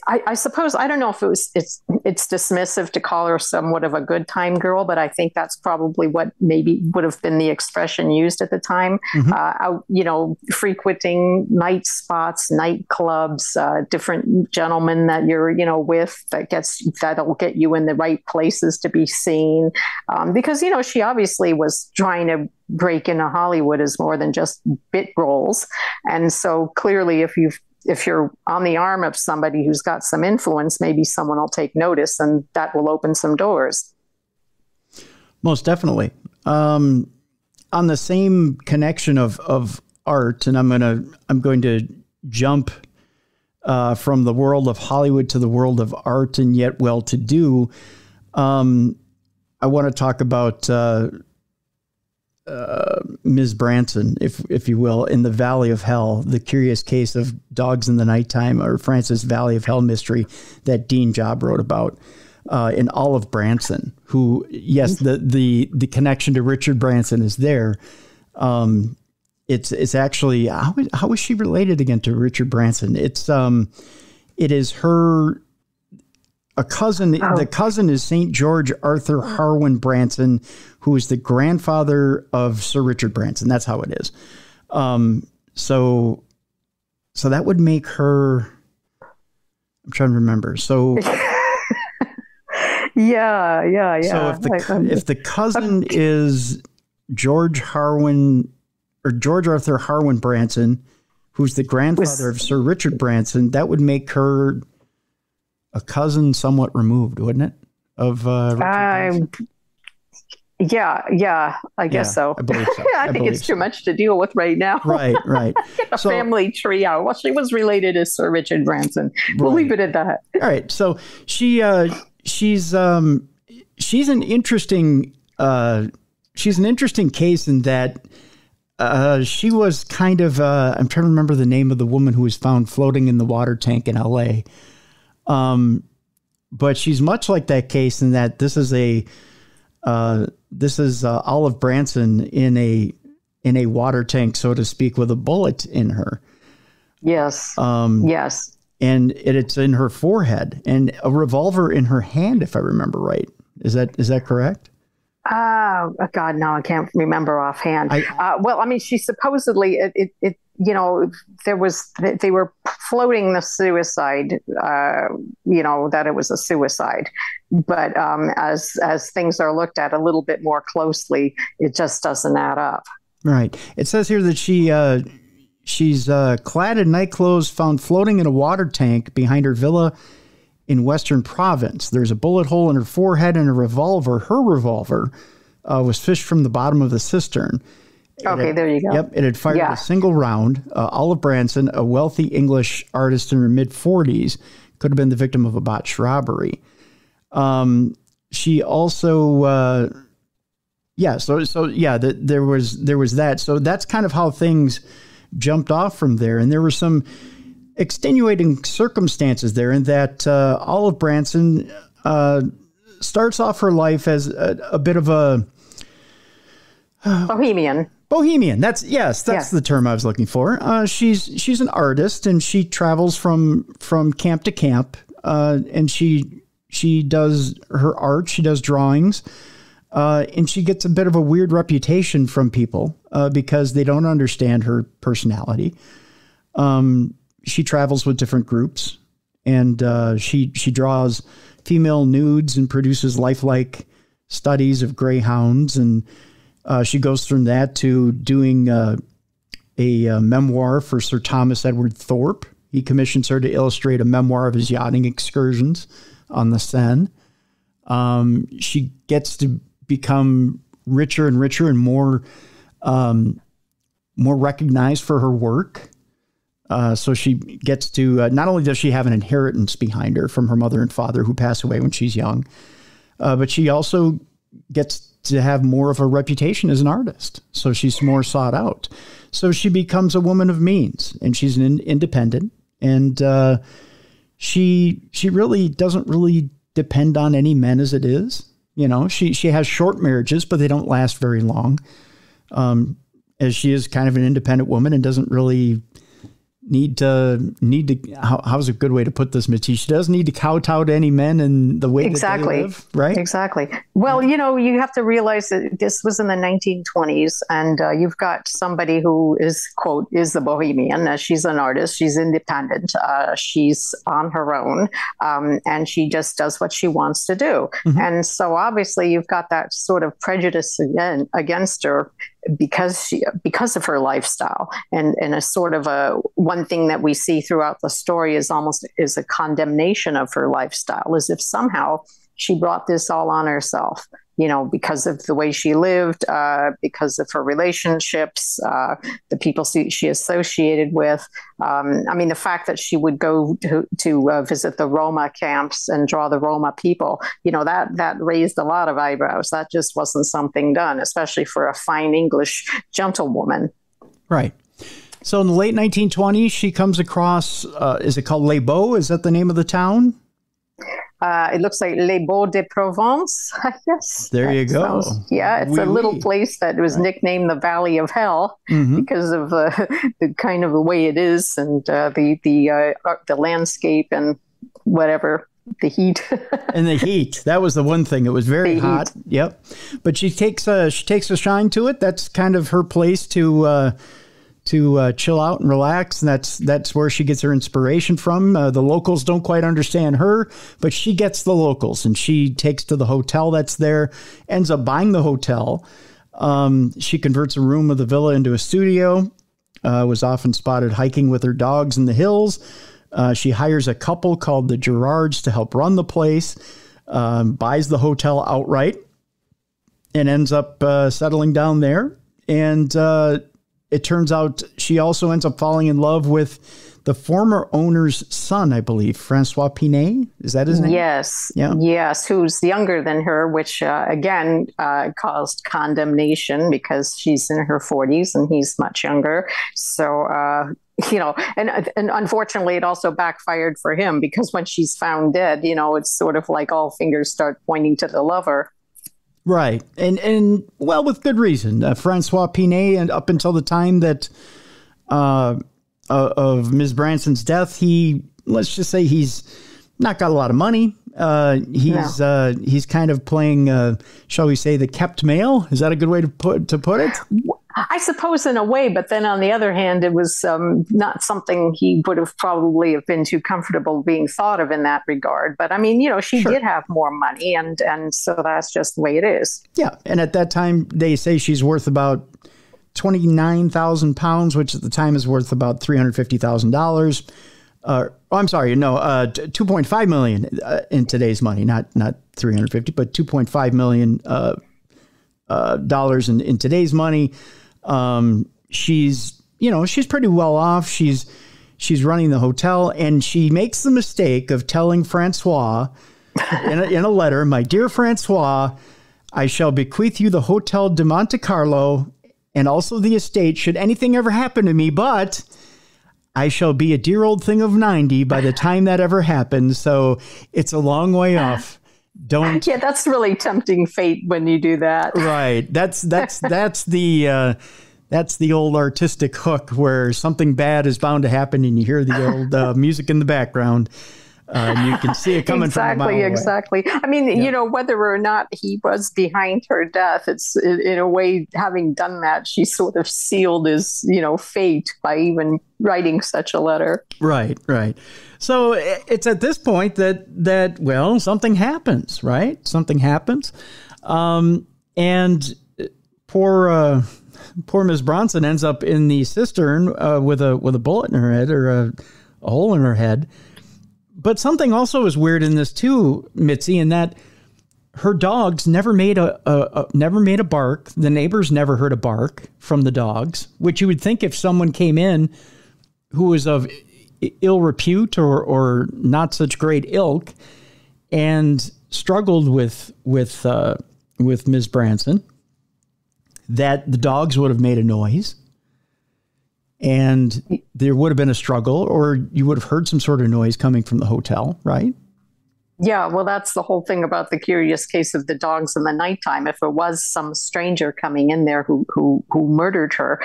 I suppose, I don't know if it's dismissive to call her somewhat of a good time girl, but I think that's probably what maybe would have been the expression used at the time. Mm-hmm. Frequenting night spots, nightclubs, different gentlemen that you're, with that'll get you in the right places to be seen. Because, she obviously was trying to break into Hollywood as more than just bit roles. And so clearly, if you're on the arm of somebody who's got some influence, maybe someone will take notice, and that will open some doors.
Most definitely. On the same connection of art, and I'm going to jump from the world of Hollywood to the world of art and yet well-to-do. I want to talk about Ms. Branson, if you will, in the Valley of Hell, the curious case of dogs in the nighttime, or Francis Valley of Hell mystery that Dean Job wrote about, in Olive Branson, who, yes, the connection to Richard Branson is there. It's actually, how is she related again to Richard Branson? It is her, a cousin. Oh. The cousin is St. George Arthur Harwin Branson, who is the grandfather of Sir Richard Branson. That's how it is. So that would make her, I'm trying to remember. So
yeah.
So if the cousin is George Harwin, or George Arthur Harwin Branson, who's the grandfather of Sir Richard Branson, that would make her a cousin somewhat removed, wouldn't it? Of Richard Branson?
Yeah, I guess so.
I believe so.
I think it's too much to deal with right now.
Right.
Get the family tree out. Well, she was related to Sir Richard Branson. We'll leave it at that.
All right. So she's an interesting case in that she was kind of I'm trying to remember the name of the woman who was found floating in the water tank in L.A. But she's much like that case in that this is Olive Branson in a water tank, so to speak, with a bullet in her.
Yes. Yes.
And it's in her forehead and a revolver in her hand, if I remember right. Is that correct?
Oh, God, no, I can't remember offhand. Well, I mean, she supposedly, they were floating the suicide, that it was a suicide. But as things are looked at a little bit more closely, it just doesn't add up.
Right. It says here that she's clad in night clothes found floating in a water tank behind her villa in Western Province. There's a bullet hole in her forehead and a revolver. Her revolver was fished from the bottom of the cistern.
There you go.
Yep, it had fired a single round. Olive Branson, a wealthy English artist in her mid-40s, could have been the victim of a botched robbery. She also, there was that. So that's kind of how things jumped off from there. And there were some extenuating circumstances there in that Olive Branson starts off her life as a bit of a
bohemian.
That's the term I was looking for. She's an artist and she travels from camp to camp, and she does her art. She does drawings, and she gets a bit of a weird reputation from people because they don't understand her personality. She travels with different groups, and she draws female nudes and produces lifelike studies of greyhounds, and she goes from that to doing a memoir for Sir Thomas Edward Thorpe. He commissions her to illustrate a memoir of his yachting excursions on the Seine. She gets to become richer and richer and more recognized for her work. So she gets to, not only does she have an inheritance behind her from her mother and father who pass away when she's young, but she also gets to have more of a reputation as an artist. So she's more sought out. So she becomes a woman of means, and she's an independent, and she really doesn't really depend on any men as it is. You know, she has short marriages, but they don't last very long, as she is kind of an independent woman and doesn't really need to how's a good way to put this, Mitzi? She doesn't need to kowtow to any men in the way that they live, right?
Exactly. Well, you have to realize that this was in the 1920s, and you've got somebody who is, quote, is the bohemian. She's an artist. She's independent. She's on her own, and she just does what she wants to do. Mm-hmm. And so obviously you've got that sort of prejudice against her because of her lifestyle, and a sort of one thing that we see throughout the story is a condemnation of her lifestyle, as if somehow she brought this all on herself, because of the way she lived, because of her relationships, the people she associated with. The fact that she would go to visit the Roma camps and draw the Roma people, that raised a lot of eyebrows. That just wasn't something done, especially for a fine English gentlewoman.
Right. So in the late 1920s, she comes across, is it called Les Baux? Is that the name of the town?
It looks like Les Baux de Provence, I guess.
There you go.
It's a little place that was nicknamed the Valley of Hell, mm-hmm. because of the kind of the way it is, and the landscape and whatever. The heat.
And the heat. That was the one thing. It was very hot. Heat. Yep. But she takes a shine to it. That's kind of her place to chill out and relax. And that's where she gets her inspiration from. The locals don't quite understand her, but she gets the locals, and she takes to the hotel that's there, ends up buying the hotel. She converts a room of the villa into a studio, was often spotted hiking with her dogs in the hills. She hires a couple called the Gerards to help run the place, buys the hotel outright, and ends up settling down there. And it turns out she also ends up falling in love with the former owner's son, I believe, Francois Pinet. Is that his name?
Yes. Yeah. Yes, who's younger than her, which again caused condemnation because she's in her 40s and he's much younger. So, and unfortunately, it also backfired for him, because when she's found dead, it's sort of like all fingers start pointing to the lover.
Right. And well, with good reason. Francois Pinet, and up until the time that Ms. Branson's death, let's just say he's not got a lot of money. He's kind of playing, shall we say, the kept male. Is that a good way to put it?
I suppose in a way, but then on the other hand, it was not something he would have probably have been too comfortable being thought of in that regard. But I mean, she did have more money, and so that's just the way it is.
Yeah, and at that time, they say she's worth about £29,000, which at the time is worth about $350,000. I'm sorry, no, $2.5 million in today's money, not 350, but $2.5 million dollars in today's money. She's pretty well off. She's running the hotel, and she makes the mistake of telling Francois in a letter, "My dear Francois, I shall bequeath you the Hotel de Monte Carlo and also the estate should anything ever happen to me, but I shall be a dear old thing of 90 by the time that ever happens. So it's a long way off. Don't."
Yeah, that's really tempting fate when you do that.
Right. That's the old artistic hook where something bad is bound to happen, and you hear the old music in the background. And you can see it coming from a mile away.
Exactly. I mean, whether or not he was behind her death, it's in a way, having done that, she sort of sealed his, fate by even writing such a letter. Right.
So it's at this point that well, something happens, right? Something happens. And poor Ms. Bronson ends up in the cistern with a bullet in her head, or a hole in her head. But something also is weird in this too, Mitzi, in that her dogs never made a bark. The neighbors never heard a bark from the dogs, which you would think if someone came in who was of ill repute or not such great ilk and struggled with Ms. Branson, that the dogs would have made a noise. And there would have been a struggle, or you would have heard some sort of noise coming from the hotel, right?
Yeah, well, that's the whole thing about the curious case of the dogs in the nighttime. If it was some stranger coming in there who murdered her,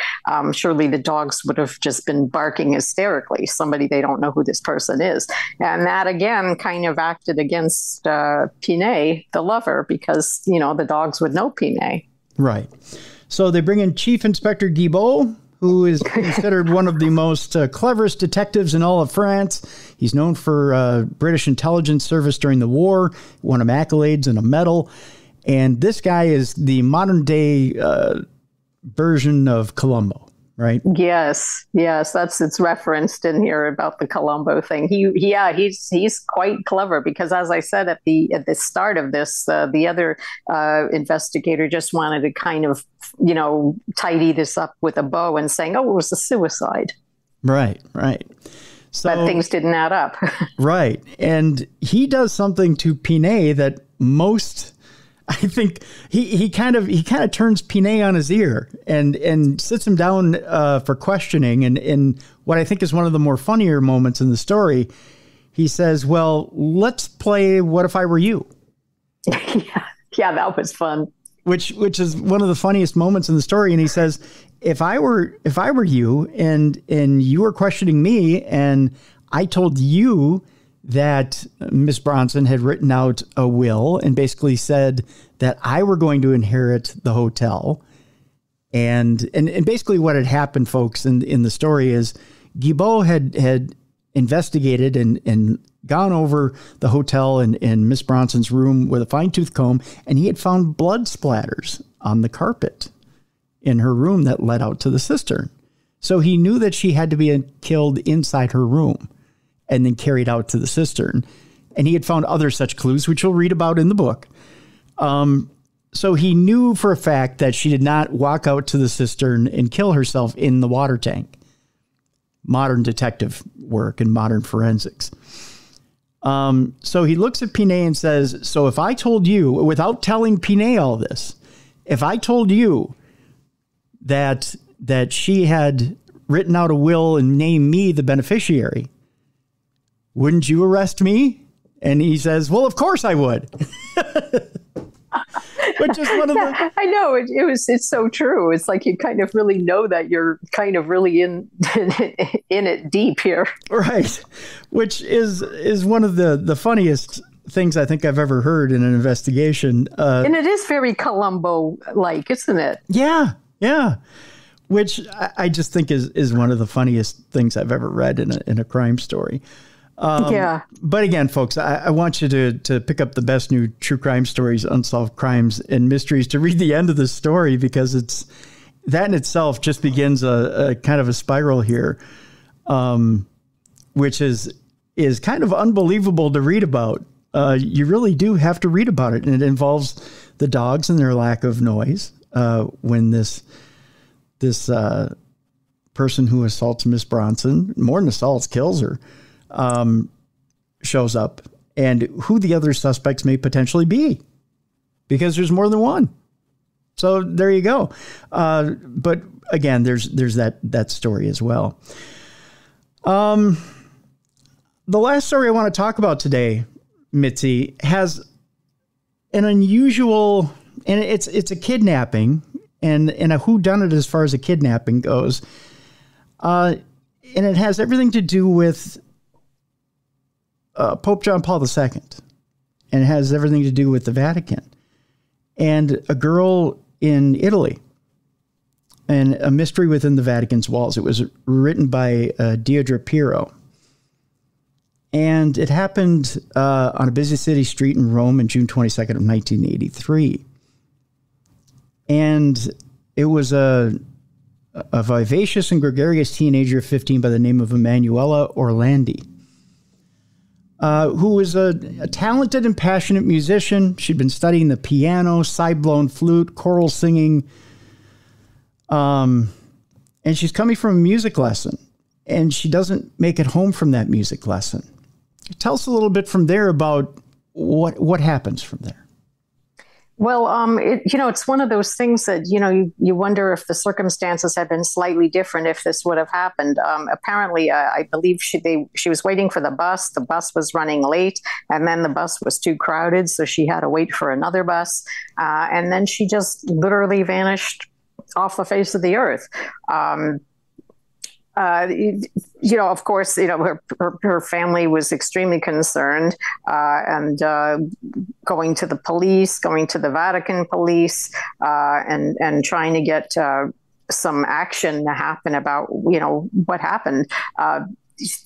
surely the dogs would have just been barking hysterically. Somebody, they don't know who this person is. And that, again, kind of acted against Pinet, the lover, because, the dogs would know Pinet.
Right. So they bring in Chief Inspector Guibault, who is considered one of the most cleverest detectives in all of France. He's known for British intelligence service during the war, won him accolades and a medal. And this guy is the modern day version of Columbo, right?
Yes, it's referenced in here about the Columbo thing. He's quite clever, because, as I said at the start of this, the other investigator just wanted to kind of tidy this up with a bow and saying, "Oh, it was a suicide." Right. So, but things didn't add up.
Right, and he does something to Pinet that most. I think he kind of turns Pinet on his ear and sits him down for questioning. And what I think is one of the more funnier moments in the story, he says, "Well, let's play What If I Were You?"
Yeah, that was fun.
Which is one of the funniest moments in the story. And he says, if I were you and you were questioning me, and I told you that Miss Bronson had written out a will and basically said that I were going to inherit the hotel. And basically what had happened, folks, in the story is Guibault had investigated and gone over the hotel and Miss Bronson's room with a fine-tooth comb, and he had found blood splatters on the carpet in her room that led out to the cistern. So he knew that she had to be killed inside her room and then carried out to the cistern. And he had found other such clues, which you'll read about in the book. So he knew for a fact that she did not walk out to the cistern and kill herself in the water tank. Modern detective work and modern forensics. So he looks at Pinet and says, so if I told you, without telling Pinet all this, if I told you that she had written out a will and named me the beneficiary, wouldn't you arrest me? And he says, well, of course I would. Which is one of the...
I know it's so true. It's like you kind of really know that you're kind of really in it deep here.
Right. Which is one of the funniest things I think I've ever heard in an investigation.
And it is very Columbo-like, isn't it?
Yeah. Yeah. Which I just think is one of the funniest things I've ever read in a crime story.
Yeah.
But again, folks, I want you to pick up the best new true crime stories, Unsolved Crimes and Mysteries, to read the end of the story, because that in itself just begins a kind of a spiral here, which is kind of unbelievable to read about. You really do have to read about it. And it involves the dogs and their lack of noise when this person who assaults Miss Bronson, more than assaults, kills her, shows up, and who the other suspects may potentially be, because there's more than one. So there you go. But again, there's that story as well. The last story I want to talk about today, Mitzi, has an unusual, and it's a kidnapping, and a whodunit as far as a kidnapping goes. And it has everything to do with Pope John Paul II, and it has everything to do with the Vatican and a girl in Italy, and a mystery within the Vatican's walls. It was written by Deirdre Pirro, and it happened on a busy city street in Rome on June 22nd of 1983. And it was a vivacious and gregarious teenager of 15 by the name of Emanuela Orlandi, who was a talented and passionate musician. She'd been studying the piano, side-blown flute, choral singing, and she's coming from a music lesson, and she doesn't make it home from that music lesson. Tell us a little bit from there about what happens from there.
Well, it's one of those things that, you wonder if the circumstances had been slightly different, if this would have happened. Apparently, I believe she was waiting for the bus. The bus was running late, and then the bus was too crowded, so she had to wait for another bus. And then she just literally vanished off the face of the earth. Of course, her family was extremely concerned, and going to the police, going to the Vatican police, and trying to get some action to happen about, what happened.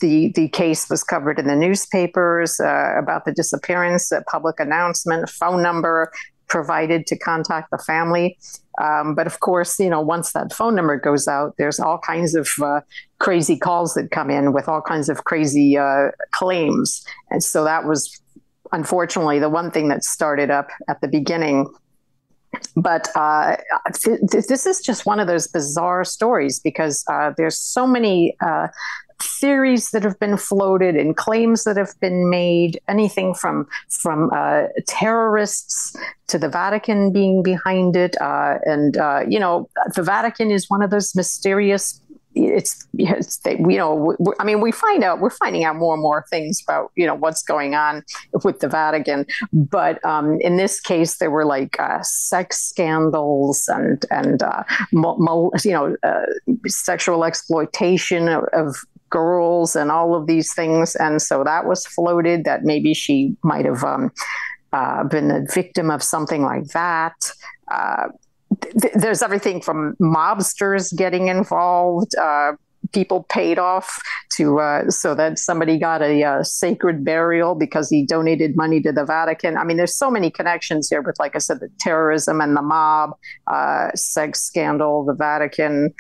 The case was covered in the newspapers about the disappearance, a public announcement, phone number provided to contact the family. But of course, once that phone number goes out, there's all kinds of crazy calls that come in with all kinds of crazy claims. And so that was, unfortunately, the one thing that started up at the beginning. But this is just one of those bizarre stories, because there's so many theories that have been floated and claims that have been made, anything from terrorists to the Vatican being behind it. The Vatican is one of those mysterious. We're finding out more and more things about, what's going on with the Vatican. But in this case, there were like sex scandals and sexual exploitation of girls and all of these things. And so that was floated, that maybe she might have been a victim of something like that. There's everything from mobsters getting involved, people paid off so that somebody got a sacred burial because he donated money to the Vatican. I mean, there's so many connections here with, like I said, the terrorism and the mob, sex scandal, the Vatican,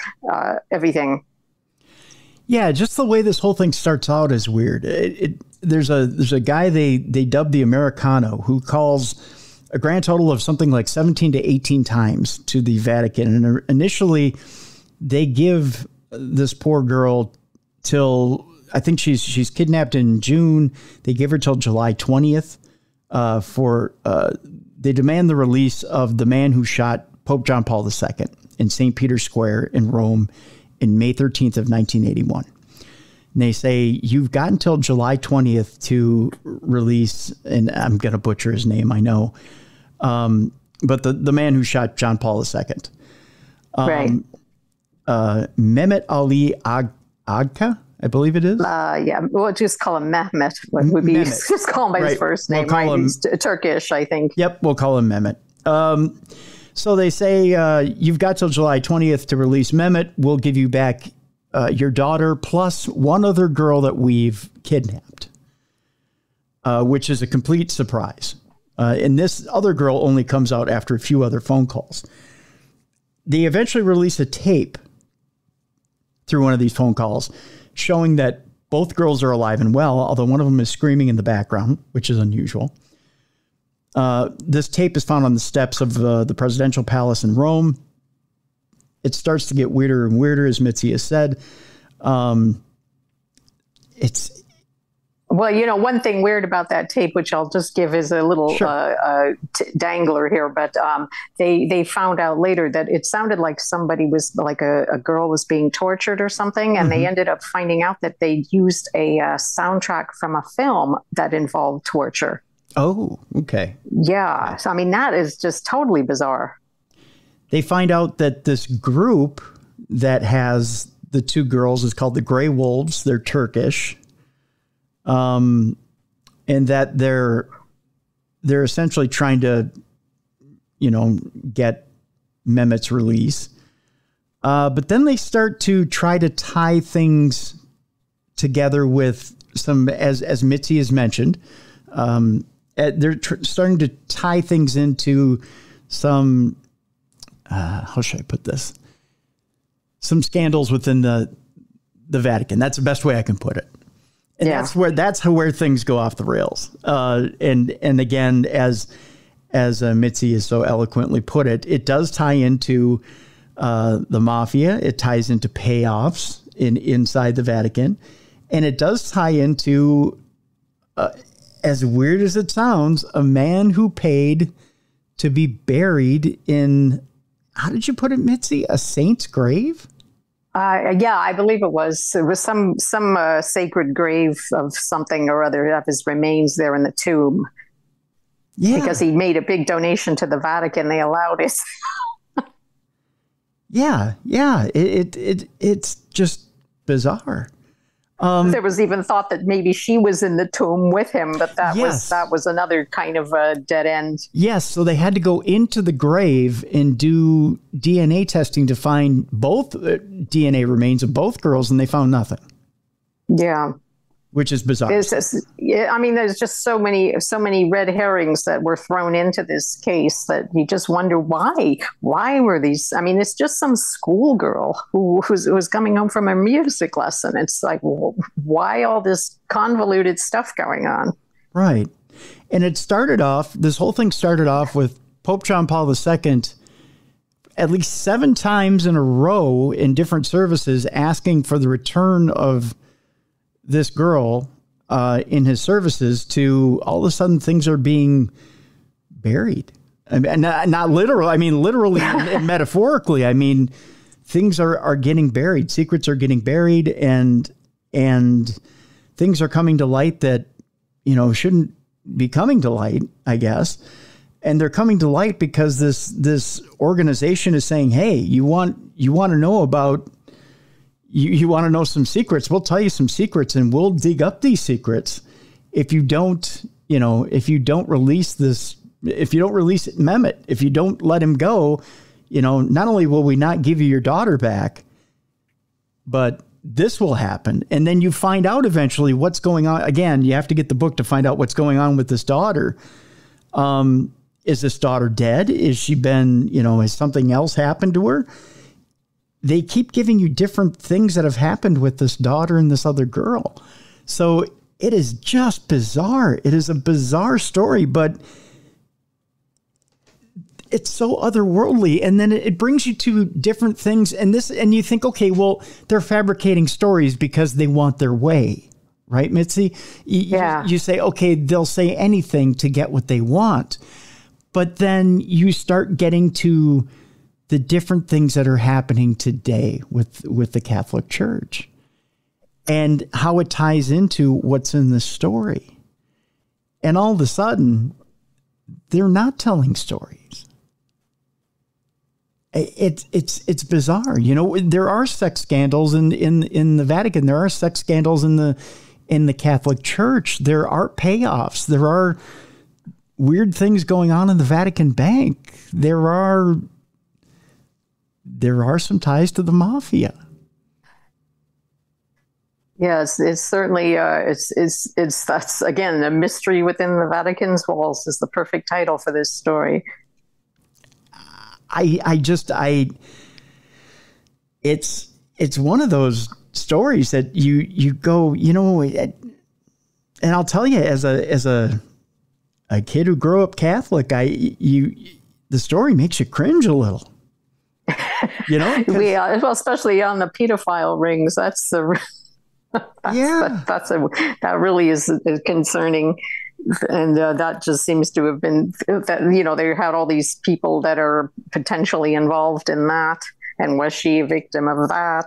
everything.
Yeah, just the way this whole thing starts out is weird. There's a guy they dubbed the Americano, who calls a grand total of something like 17 to 18 times to the Vatican. And initially, they give this poor girl till, I think she's kidnapped in June. They give her till July 20th they demand the release of the man who shot Pope John Paul II in St. Peter's Square in Rome in May 13th of 1981. And they say, you've got until July 20th to release, and I'm going to butcher his name, I know, But the man who shot John Paul II.
Right.
Mehmet Ali Agca, I believe it is.
Yeah, we'll just call him Mehmet. What would be
Mehmet.
just call him by his first name, right? He's Turkish, I think.
Yep, we'll call him Mehmet. So they say you've got till July 20th to release Mehmet. We'll give you back your daughter plus one other girl that we've kidnapped, which is a complete surprise. And this other girl only comes out after a few other phone calls. They eventually release a tape through one of these phone calls showing that both girls are alive and well, although one of them is screaming in the background, which is unusual. This tape is found on the steps of the presidential palace in Rome. It starts to get weirder and weirder, as Mitzi has said.
Well, you know, one thing weird about that tape, which I'll just give as a little dangler here, but they found out later that it sounded like somebody was like a girl was being tortured or something. And they ended up finding out that they used a soundtrack from a film that involved torture.
Oh, okay.
Yeah. So, I mean, that is just totally bizarre.
They find out that this group that has the two girls is called the Grey Wolves. They're Turkish. And that they're essentially trying to, get Mehmet's release. But then they start to try to tie things together with some, as Mitzi has mentioned, they're starting to tie things into some, how should I put this? Some scandals within the Vatican. That's the best way I can put it. And that's where things go off the rails. And again, as Mitzi has so eloquently put it, it does tie into the mafia. It ties into payoffs inside the Vatican, and it does tie into, as weird as it sounds, a man who paid to be buried in, how did you put it, Mitzi? A saint's grave?
Yeah, I believe it was some sacred grave of something or other of his remains there in the tomb. Yeah, because he made a big donation to the Vatican. They allowed it. Yeah. It's just bizarre. There was even thought that maybe she was in the tomb with him, but that was another kind of a dead end.
Yes, so they had to go into the grave and do DNA testing to find both DNA remains of both girls, and they found nothing.
Yeah.
Which is bizarre.
There's just so many red herrings that were thrown into this case that you just wonder why. Why were these? I mean, it's just some schoolgirl who was coming home from a music lesson. It's like, well, why all this convoluted stuff going on?
Right. And this whole thing started off with Pope John Paul II at least 7 times in a row in different services asking for the return of this girl in his services. To all of a sudden things are being buried. I mean, not literal. I mean, literally and metaphorically. I mean, things are getting buried. Secrets are getting buried, and things are coming to light that, shouldn't be coming to light, I guess. And they're coming to light because this organization is saying, hey, you want to know about, you want to know some secrets, we'll tell you some secrets, and we'll dig up these secrets if you don't release this, if you don't release Mehmet, if you don't let him go, not only will we not give you your daughter back, but this will happen. And then you find out eventually what's going on. Again, you have to get the book to find out what's going on with this daughter. Is this daughter dead? Is she been, has something else happened to her? They keep giving you different things that have happened with this daughter and this other girl. So it is just bizarre. It is a bizarre story, but it's so otherworldly. And then it brings you to different things. And you think, okay, well, they're fabricating stories because they want their way. Right, Mitzi? You say, okay, they'll say anything to get what they want. But then you start getting to the different things that are happening today with the Catholic Church and how it ties into what's in the story. And all of a sudden, they're not telling stories. It's bizarre. You know, there are sex scandals in the Vatican. There are sex scandals in the Catholic Church. There are payoffs. There are weird things going on in the Vatican Bank. There are some ties to the mafia.
Yes, it's certainly that's again, a mystery within the Vatican's walls is the perfect title for this story.
It's one of those stories that you go, you know, and I'll tell you, as a kid who grew up Catholic, the story makes you cringe a little. You know,
well, especially on the pedophile rings. That's the that really is concerning. And that just seems to have been that, you know, they had all these people that are potentially involved in that. And was she a victim of that?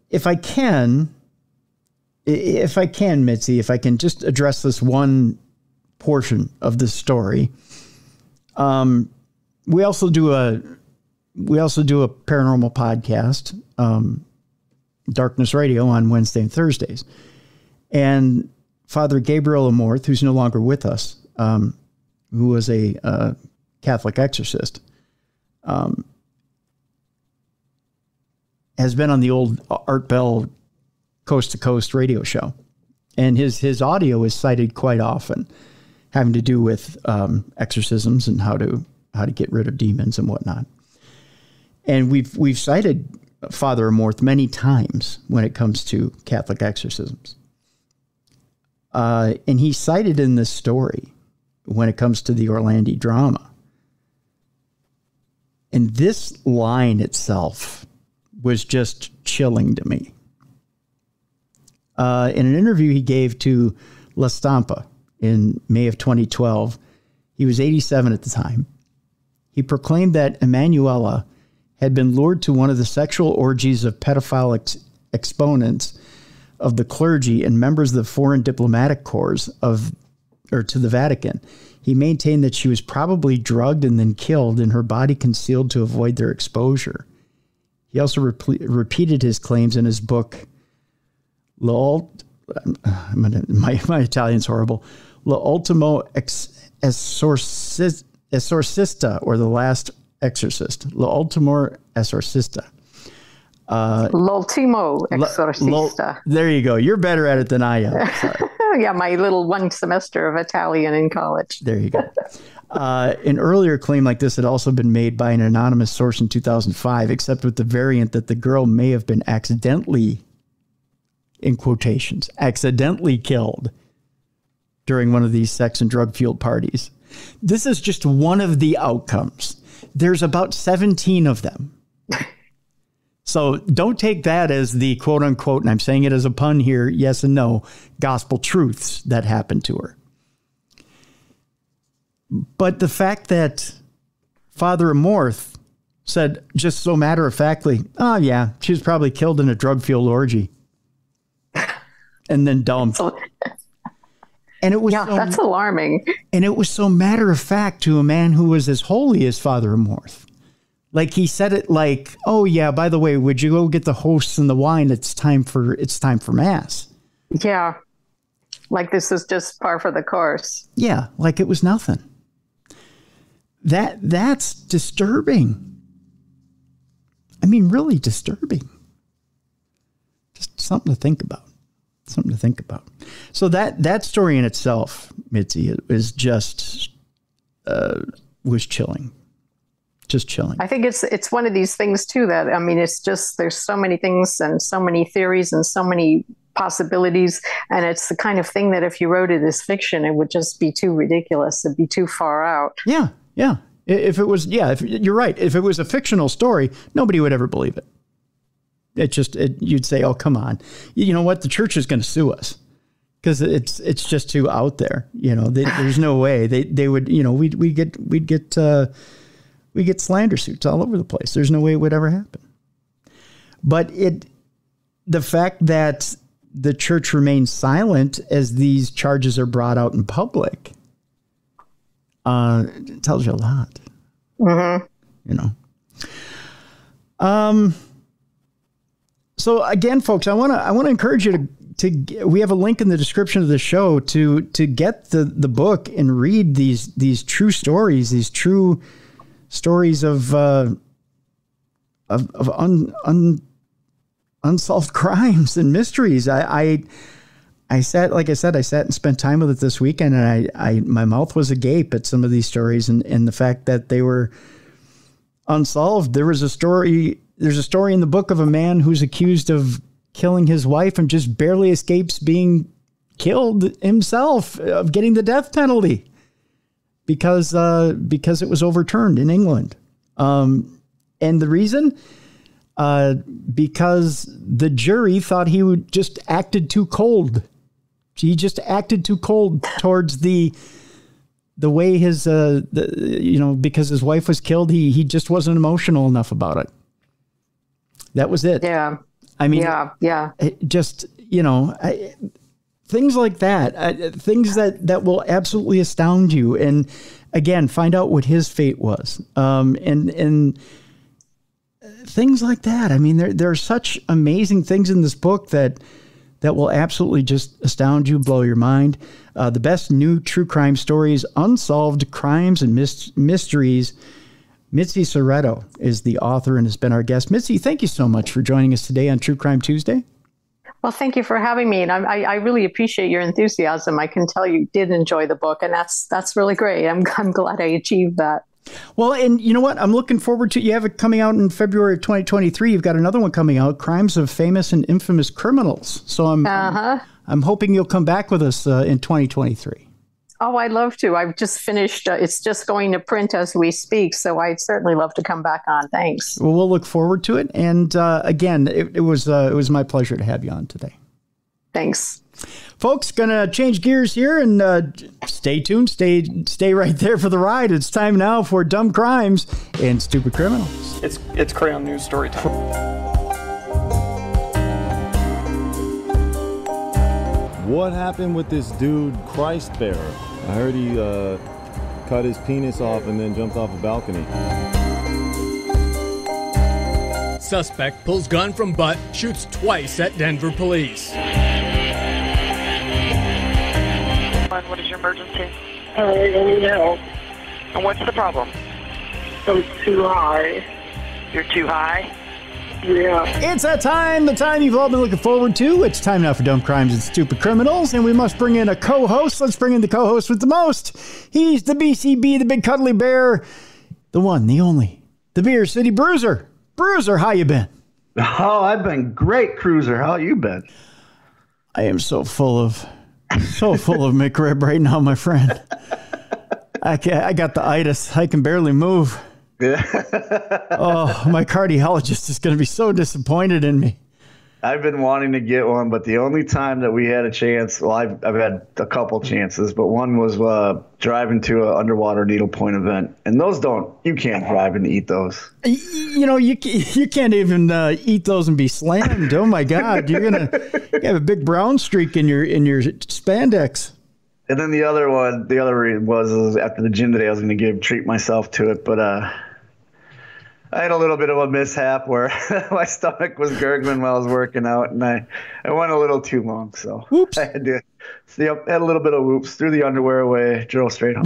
If I can, Mitzi, if I can just address this one portion of the story. We also do a paranormal podcast, Darkness Radio, on Wednesday and Thursdays. And Father Gabriel Amorth, who's no longer with us, who was a Catholic exorcist, has been on the old Art Bell Coast to Coast radio show. And his audio is cited quite often, having to do with exorcisms and how to get rid of demons and whatnot. And we've cited Father Amorth many times when it comes to Catholic exorcisms. And he's cited in this story when it comes to the Orlandi drama. And this line itself was just chilling to me. In an interview he gave to La Stampa in May of 2012, he was 87 at the time. He proclaimed that Emanuela had been lured to one of the sexual orgies of pedophile exponents of the clergy and members of the foreign diplomatic corps to the Vatican. He maintained that she was probably drugged and then killed and her body concealed to avoid their exposure. He also repeated his claims in his book, my Italian's horrible, L'ultimo esorcista, or the last exorcist. L'ultimo esorcista.
L'ultimo exorcista.
There you go. You're better at it than I am. Sorry.
Yeah, my little one semester of Italian in college.
There you go. An earlier claim like this had also been made by an anonymous source in 2005, except with the variant that the girl may have been accidentally, in quotations, accidentally killed during one of these sex and drug-fueled parties. This is just one of the outcomes. There's about 17 of them. So don't take that as the quote unquote, and I'm saying it as a pun here, yes and no, gospel truths that happened to her. But the fact that Father Amorth said just so matter-of-factly, oh yeah, she was probably killed in a drug-fueled orgy. And then dumped. And it was
that's alarming.
And it was so matter-of-fact to a man who was as holy as Father Amorth. Like he said it like, oh yeah, by the way, would you go get the hosts and the wine? It's time for Mass.
Yeah. Like this is just par for the course.
Yeah. Like it was nothing. That's disturbing. I mean, really disturbing. Just something to think about. So that story in itself, Mitzi, is just, was chilling. Just chilling.
I think it's one of these things too that, I mean, it's just, there's so many things and so many theories and so many possibilities. And it's the kind of thing that if you wrote it as fiction, it would just be too ridiculous. It'd be too far out.
Yeah. Yeah. If it was, you're right. If it was a fictional story, nobody would ever believe it. You'd say, oh, come on. You know what? The church is going to sue us because it's just too out there. You know, there's no way they would, you know, we'd get slander suits all over the place. There's no way it would ever happen. But the fact that the church remains silent as these charges are brought out in public It tells you a lot.
Mm-hmm.
You know. So again, folks, I want to encourage you to we have a link in the description of the show to get the book and read these true stories, these true stories of unsolved crimes and mysteries. I sat and spent time with it this weekend, and my mouth was agape at some of these stories and the fact that they were unsolved. There's a story in the book of a man who's accused of killing his wife and just barely escapes being killed himself, of getting the death penalty because it was overturned in England. And the reason, because the jury thought he would just acted too cold. He just acted too cold towards the way because his wife was killed. He just wasn't emotional enough about it. That was it.
Yeah.
I mean,
yeah.
Just, things like that, things that will absolutely astound you. And again, find out what his fate was. And things like that. I mean, there are such amazing things in this book that will absolutely just astound you, blow your mind. The best new true crime stories, Unsolved Crimes and Mysteries. Mitzi Szereto is the author and has been our guest. Mitzi, thank you so much for joining us today on True Crime Tuesday.
Well, thank you for having me. And I really appreciate your enthusiasm. I can tell you did enjoy the book, and that's really great. I'm glad I achieved that.
Well, and you know what? I'm looking forward to, you have it coming out in February of 2023. You've got another one coming out, Crimes of Famous and Infamous Criminals. So I'm hoping you'll come back with us in 2023.
Oh, I'd love to. I've just finished. It's just going to print as we speak. So I'd certainly love to come back on. Thanks.
Well, we'll look forward to it. And again, it was my pleasure to have you on today.
Thanks.
Folks, gonna change gears here and stay tuned. Stay right there for the ride. It's time now for Dumb Crimes and Stupid Criminals.
It's Crayon News story time.
What happened with this dude, Christ Bearer? I heard he cut his penis off and then jumped off a balcony.
Suspect pulls gun from butt, shoots twice at Denver police.
What is your emergency?
I need help.
And what's the problem?
I'm too high.
You're too high?
Yeah.
It's that time, the time you've all been looking forward to. It's time now for Dumb Crimes and Stupid Criminals, and we must bring in a co-host. Let's bring in the co-host with the most. He's the BCB, the big cuddly bear, the one, the only, the Beer City Bruiser. Bruiser, how you been?
Oh, I've been great, Cruiser. How you been?
I am so full of McRib right now, my friend. I got the itis. I can barely move. Oh, my cardiologist is going to be so disappointed in me.
I've been wanting to get one, but the only time that we had a chance, well, I've had a couple chances, but one was driving to an underwater needlepoint event, and you can't drive and eat those.
You can't even eat those and be slammed. Oh my God, you have a big brown streak in your spandex.
And then the other was after the gym today, I was going to treat myself to it, but I had a little bit of a mishap where my stomach was gurgling while I was working out, and I went a little too long, so
whoops.
I had a little bit of whoops, threw the underwear away, drove straight home.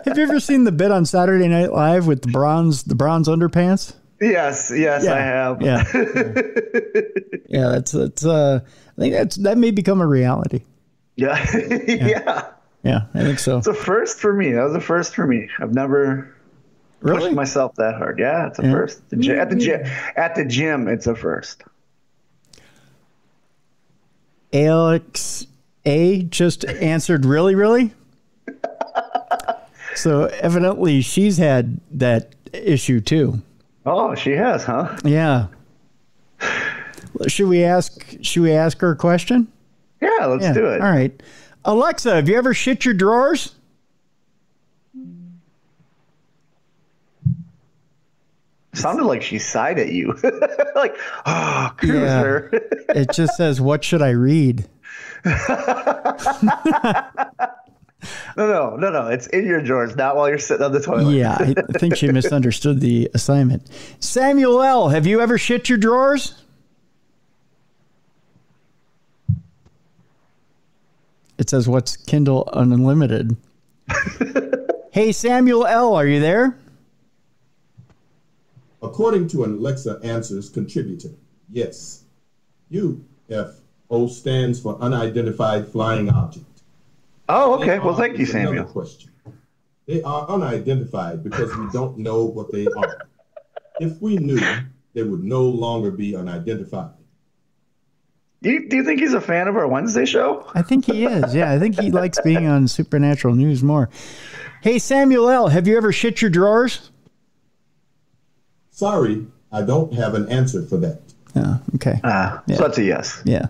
Have you ever seen the bit on Saturday Night Live with the bronze underpants?
Yes, yeah. I have.
Yeah, yeah. That's. I think that may become a reality.
Yeah.
Yeah, I think so.
It's a first for me. That was a first for me. I've never pushed myself that hard. Yeah, it's a first. At the gym, it's a first.
Alex A just answered, really? So evidently she's had that issue too.
Oh, she has, huh?
Yeah. Should we ask her a question?
Yeah, let's do it.
All right. Alexa, have you ever shit your drawers?
Sounded like she sighed at you. Like, oh, Cruiser.
Yeah. It just says, what should I read?
No. It's in your drawers, not while you're sitting on the toilet.
Yeah, I think she misunderstood the assignment. Samuel L., have you ever shit your drawers? It says, what's Kindle Unlimited? Hey, Samuel L., are you there?
According to an Alexa Answers contributor, yes. UFO stands for Unidentified Flying Object.
Oh, okay. Well, thank you, Samuel.
Another question. They are unidentified because we don't know what they are. If we knew, they would no longer be unidentified.
Do you think he's a fan of our Wednesday show?
I think he is. Yeah, I think he likes being on Supernatural News more. Hey, Samuel L., have you ever shit your drawers?
Sorry, I don't have an answer for that.
Oh, okay.
So that's a yes.
Yeah.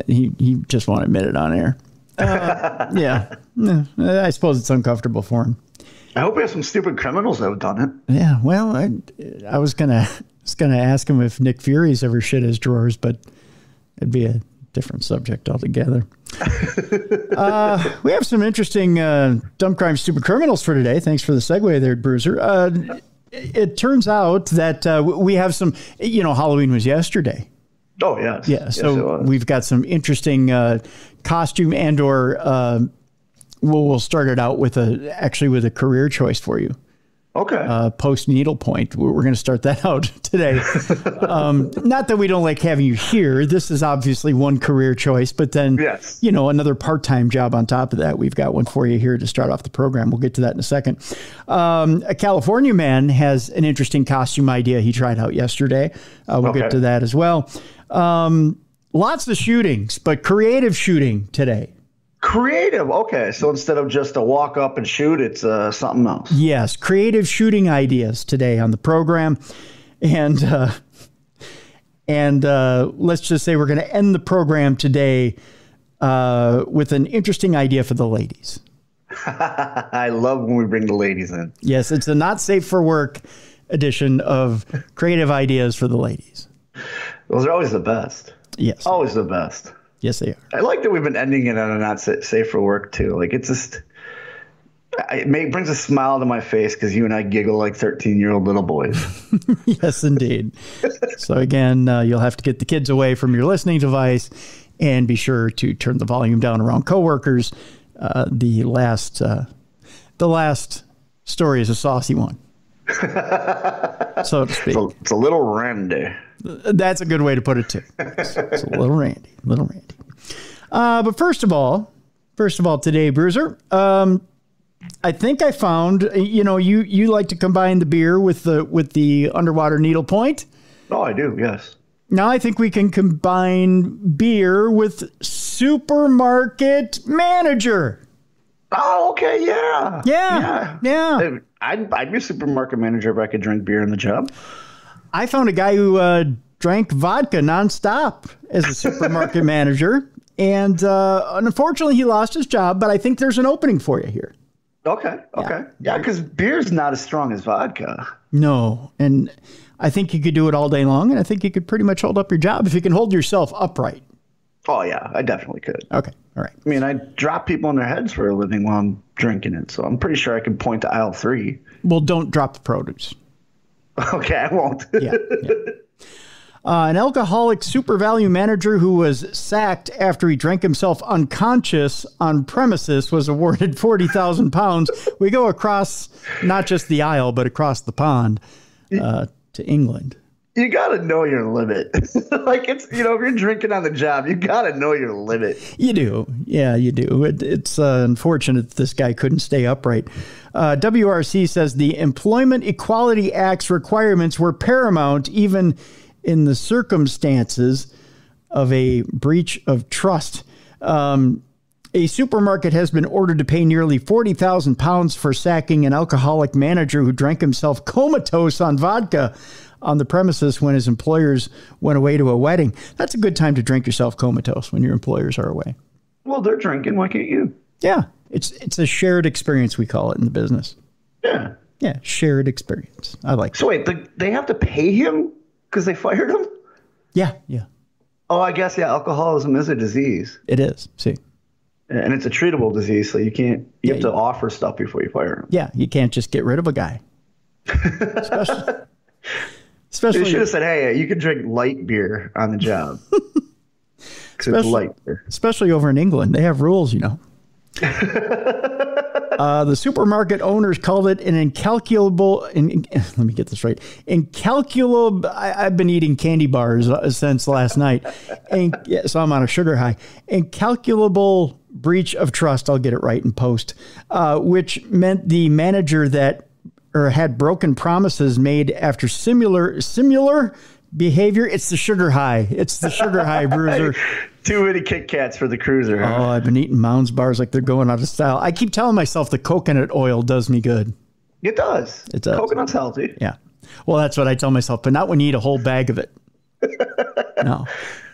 He just won't admit it on air. Yeah. I suppose it's uncomfortable for him.
I hope we have some stupid criminals that have done it.
Yeah, well, I was gonna ask him if Nick Fury's ever shit his drawers, but it'd be a different subject altogether. We have some interesting dumb crime, stupid criminals for today. Thanks for the segue there, Bruiser. It turns out that we have some, Halloween was yesterday.
Oh, yes.
Yeah, so we've got some interesting costume and or we'll start it out with a career choice for you.
Okay.
Post needlepoint. We're going to start that out today. Not that we don't like having you here. This is obviously one career choice, but then,
yes,
another part-time job on top of that. We've got one for you here to start off the program. We'll get to that in a second. A California man has an interesting costume idea he tried out yesterday. We'll get to that as well. Lots of shootings, but creative shooting today.
Creative. Okay. So instead of just a walk up and shoot, it's something else.
Yes. Creative shooting ideas today on the program. And let's just say we're going to end the program today with an interesting idea for the ladies.
I love when we bring the ladies in.
Yes. It's a not safe for work edition of creative ideas for the ladies.
Those are always the best.
Yes.
Always the best.
Yes, they are.
I like that we've been ending it on a not safe for work, too. Like, it's just, it brings a smile to my face because you and I giggle like 13-year-old little boys.
Yes, indeed. So, again, you'll have to get the kids away from your listening device and be sure to turn the volume down around coworkers. The last story is a saucy one, so to speak.
It's a little randy.
That's a good way to put it, too. It's a little randy. But first of all today, Bruiser, I think I found, you like to combine the beer with the underwater needlepoint.
Oh, I do. Yes.
Now I think we can combine beer with supermarket manager.
Oh, okay.
Yeah.
I'd be a supermarket manager if I could drink beer in the job.
I found a guy who drank vodka nonstop as a supermarket manager. And unfortunately, he lost his job, but I think there's an opening for you here.
Okay. Yeah, because beer's not as strong as vodka.
No, and I think you could do it all day long, and I think you could pretty much hold up your job if you can hold yourself upright.
Oh, yeah, I definitely could.
Okay, all right.
I mean, I drop people on their heads for a living while I'm drinking it, so I'm pretty sure I can point to aisle 3.
Well, don't drop the produce.
Okay, I won't.
Yeah. An alcoholic super value manager who was sacked after he drank himself unconscious on premises was awarded 40,000 pounds. We go across not just the aisle, but across the pond to England.
You got to know your limit. Like, it's, if you're drinking on the job, you got to know your limit.
You do. Yeah, you do. It's unfortunate that this guy couldn't stay upright. WRC says the Employment Equality Act's requirements were paramount even in the circumstances of a breach of trust. A supermarket has been ordered to pay nearly 40,000 pounds for sacking an alcoholic manager who drank himself comatose on vodka on the premises when his employers went away to a wedding. That's a good time to drink yourself comatose when your employers are away.
Well, they're drinking. Why can't you?
Yeah. It's a shared experience, we call it in the business.
Yeah.
Yeah, shared experience. I like
So wait, they have to pay him because they fired him?
Yeah.
Oh, I guess, yeah, alcoholism is a disease.
It is. See.
And it's a treatable disease, so you have to offer stuff before you fire him.
Yeah, you can't just get rid of a guy. Especially
they should have said, "Hey, you can drink light beer on the job." Because it's light beer.
Especially over in England, they have rules, you know. The supermarket owners called it an incalculable. Let me get this right. Incalculable. I've been eating candy bars since last night, so I'm on a sugar high. Incalculable breach of trust. I'll get it right in post, which meant the manager had broken promises made after similar behavior. It's the sugar high. It's the sugar high bruiser.
Too many Kit Kats for the cruiser. Huh?
Oh, I've been eating Mounds bars like they're going out of style. I keep telling myself the coconut oil does me good.
It does.
It does.
Coconut's healthy.
Yeah. Well, that's what I tell myself, but not when you eat a whole bag of it. No.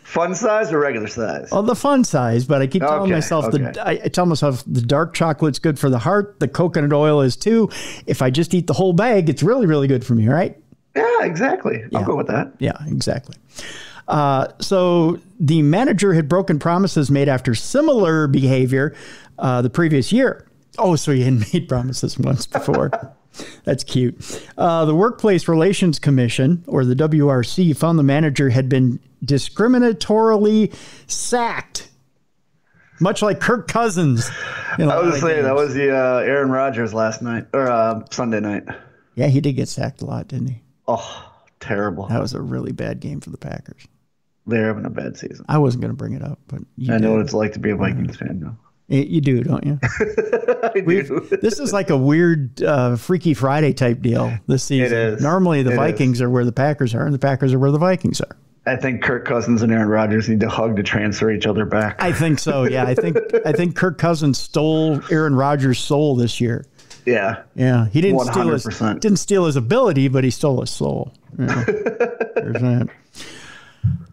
Fun size or regular size?
Oh, the fun size, but I keep telling myself I tell myself the dark chocolate's good for the heart. The coconut oil is too. If I just eat the whole bag, it's really, really good for me, right?
Yeah, exactly. I'll go with that.
Yeah, exactly. So the manager had broken promises made after similar behavior the previous year. Oh, so he hadn't made promises once before. That's cute. The Workplace Relations Commission, or the WRC, found the manager had been discriminatorily sacked, much like Kirk Cousins.
I was saying that was the Aaron Rodgers last night or Sunday night.
Yeah, he did get sacked a lot, didn't he?
Oh, terrible.
That was a really bad game for the Packers.
They're having a bad season.
I wasn't going to bring it up, but
I know what it's like to be a Vikings fan now.
You do, don't you?
I do.
This is like a weird Freaky Friday type deal this season.
It is.
Normally the Vikings are where the Packers are, and the Packers are where the Vikings are.
I think Kirk Cousins and Aaron Rodgers need to hug to transfer each other back.
I think so, yeah. I think Kirk Cousins stole Aaron Rodgers' soul this year.
Yeah.
Yeah. He didn't
100%.
didn't steal his ability, but he stole his soul. You know? There's that.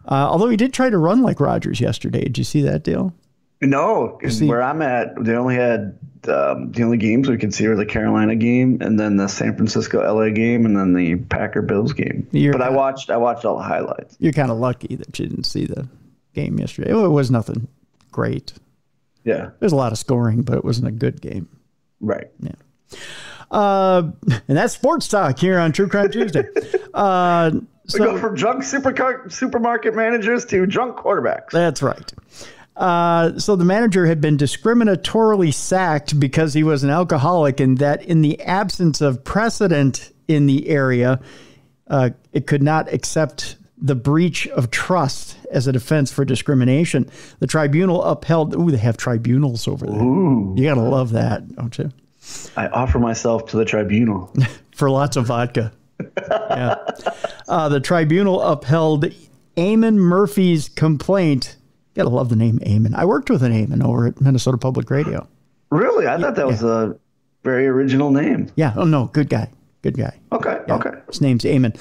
Although he did try to run like Rodgers yesterday. Did you see that deal?
No, where I'm at, they only had the only games we could see were the Carolina game, and then the San Francisco LA game, and then the Packer Bills game. I watched all the highlights.
You're kind of lucky that you didn't see the game yesterday. It was nothing great.
Yeah,
there's a lot of scoring, but it wasn't a good game.
Right.
Yeah. And that's sports talk here on True Crime Tuesday.
We go from drunk supermarket managers to drunk quarterbacks.
That's right. So the manager had been discriminatorily sacked because he was an alcoholic, and that in the absence of precedent in the area, it could not accept the breach of trust as a defense for discrimination. The tribunal upheld. Ooh, they have tribunals over there.
Ooh.
You got to love that, don't you?
I offer myself to the tribunal.
For lots of vodka. Yeah. The tribunal upheld Eamon Murphy's complaint. You got to love the name Eamon. I worked with an Eamon over at Minnesota Public Radio.
Really? I thought that was a very original name.
Yeah. Oh, no. Good guy. Good guy.
Okay.
Yeah.
Okay.
His name's Eamon.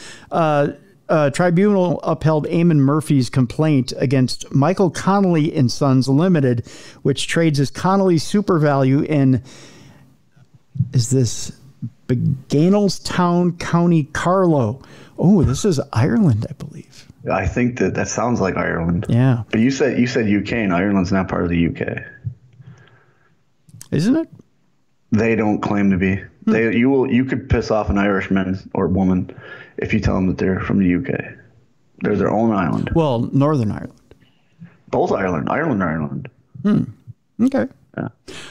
Tribunal upheld Eamon Murphy's complaint against Michael Connolly and Sons Limited, which trades as Connolly Super Value in, is this Bagenalstown, County Carlow? Oh, this is Ireland, I believe.
I think that sounds like Ireland.
Yeah.
But you said UK, and Ireland's not part of the UK.
Isn't it?
They don't claim to be. You could piss off an Irishman or woman if you tell them that they're from the UK. They're their own island.
Well, Northern Ireland.
Both Ireland. Ireland.
Okay.
Yeah.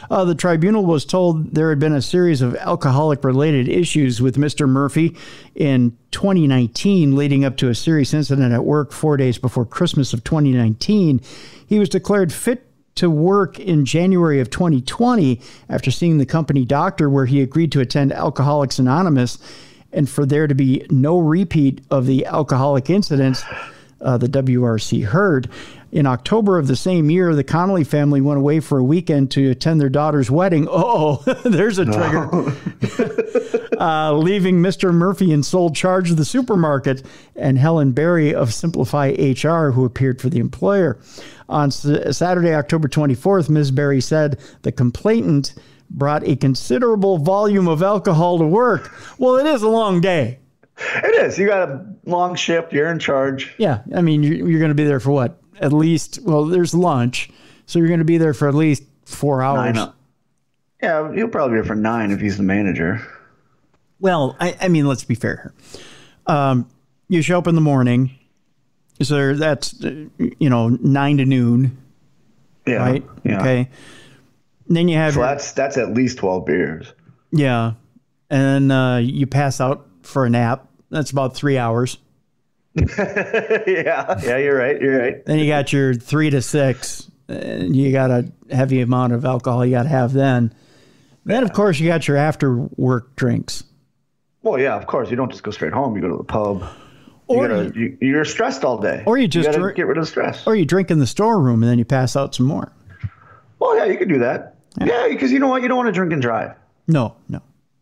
The tribunal was told there had been a series of alcoholic-related issues with Mr. Murphy in 2019, leading up to a serious incident at work 4 days before Christmas of 2019. He was declared fit to work in January of 2020 after seeing the company doctor, where he agreed to attend Alcoholics Anonymous, and for there to be no repeat of the alcoholic incidents the WRC heard. In October of the same year, the Connolly family went away for a weekend to attend their daughter's wedding. Oh, there's a trigger. Leaving Mr. Murphy in sole charge of the supermarket, and Helen Berry of Simplify HR, who appeared for the employer. On Saturday, October 24th, Ms. Berry said the complainant brought a considerable volume of alcohol to work. Well, it is a long day.
It is. You got a long shift. You're in charge.
Yeah. I mean, you're going to be there for what? At least, well, there's lunch. So you're going to be there for at least 4 hours.
Yeah, he'll probably be here for 9 if he's the manager.
Well, I mean, let's be fair here. You show up in the morning. So that's, 9 to noon.
Yeah.
Right?
Yeah.
Okay. And then you have...
So that's at least 12 beers.
Yeah. And you pass out for a nap. That's about 3 hours.
Yeah, you're right.
Then you got your 3 to 6. And you got a heavy amount of alcohol you got to have then. Then, of course, you got your after work drinks.
Well, yeah, of course. You don't just go straight home. You go to the pub.
Or
you're stressed all day.
Or you just
get rid of the stress.
Or you drink in the storeroom and then you pass out some more.
Well, yeah, you could do that. Yeah, because you know what? You don't want to drink and drive.
No.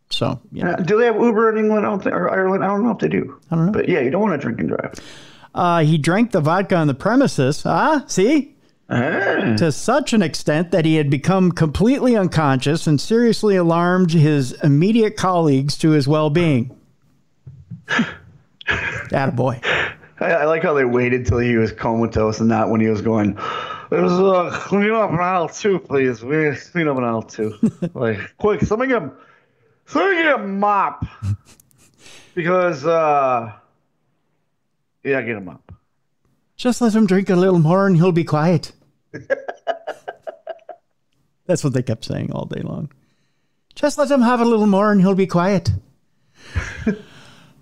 So,
do they have Uber in England? I don't think, or Ireland? I don't know if they do.
I don't know.
But yeah, you don't want to drink and drive.
He drank the vodka on the premises. See? To such an extent that he had become completely unconscious and seriously alarmed his immediate colleagues to his well-being. Attaboy.
I like how they waited till he was comatose and not when he was going, clean up an aisle 2, please. Clean up an aisle 2. Like, quick, somebody get a mop. Because, get a mop.
Just let him drink a little more and he'll be quiet. That's what they kept saying all day long. Just let him have a little more and he'll be quiet.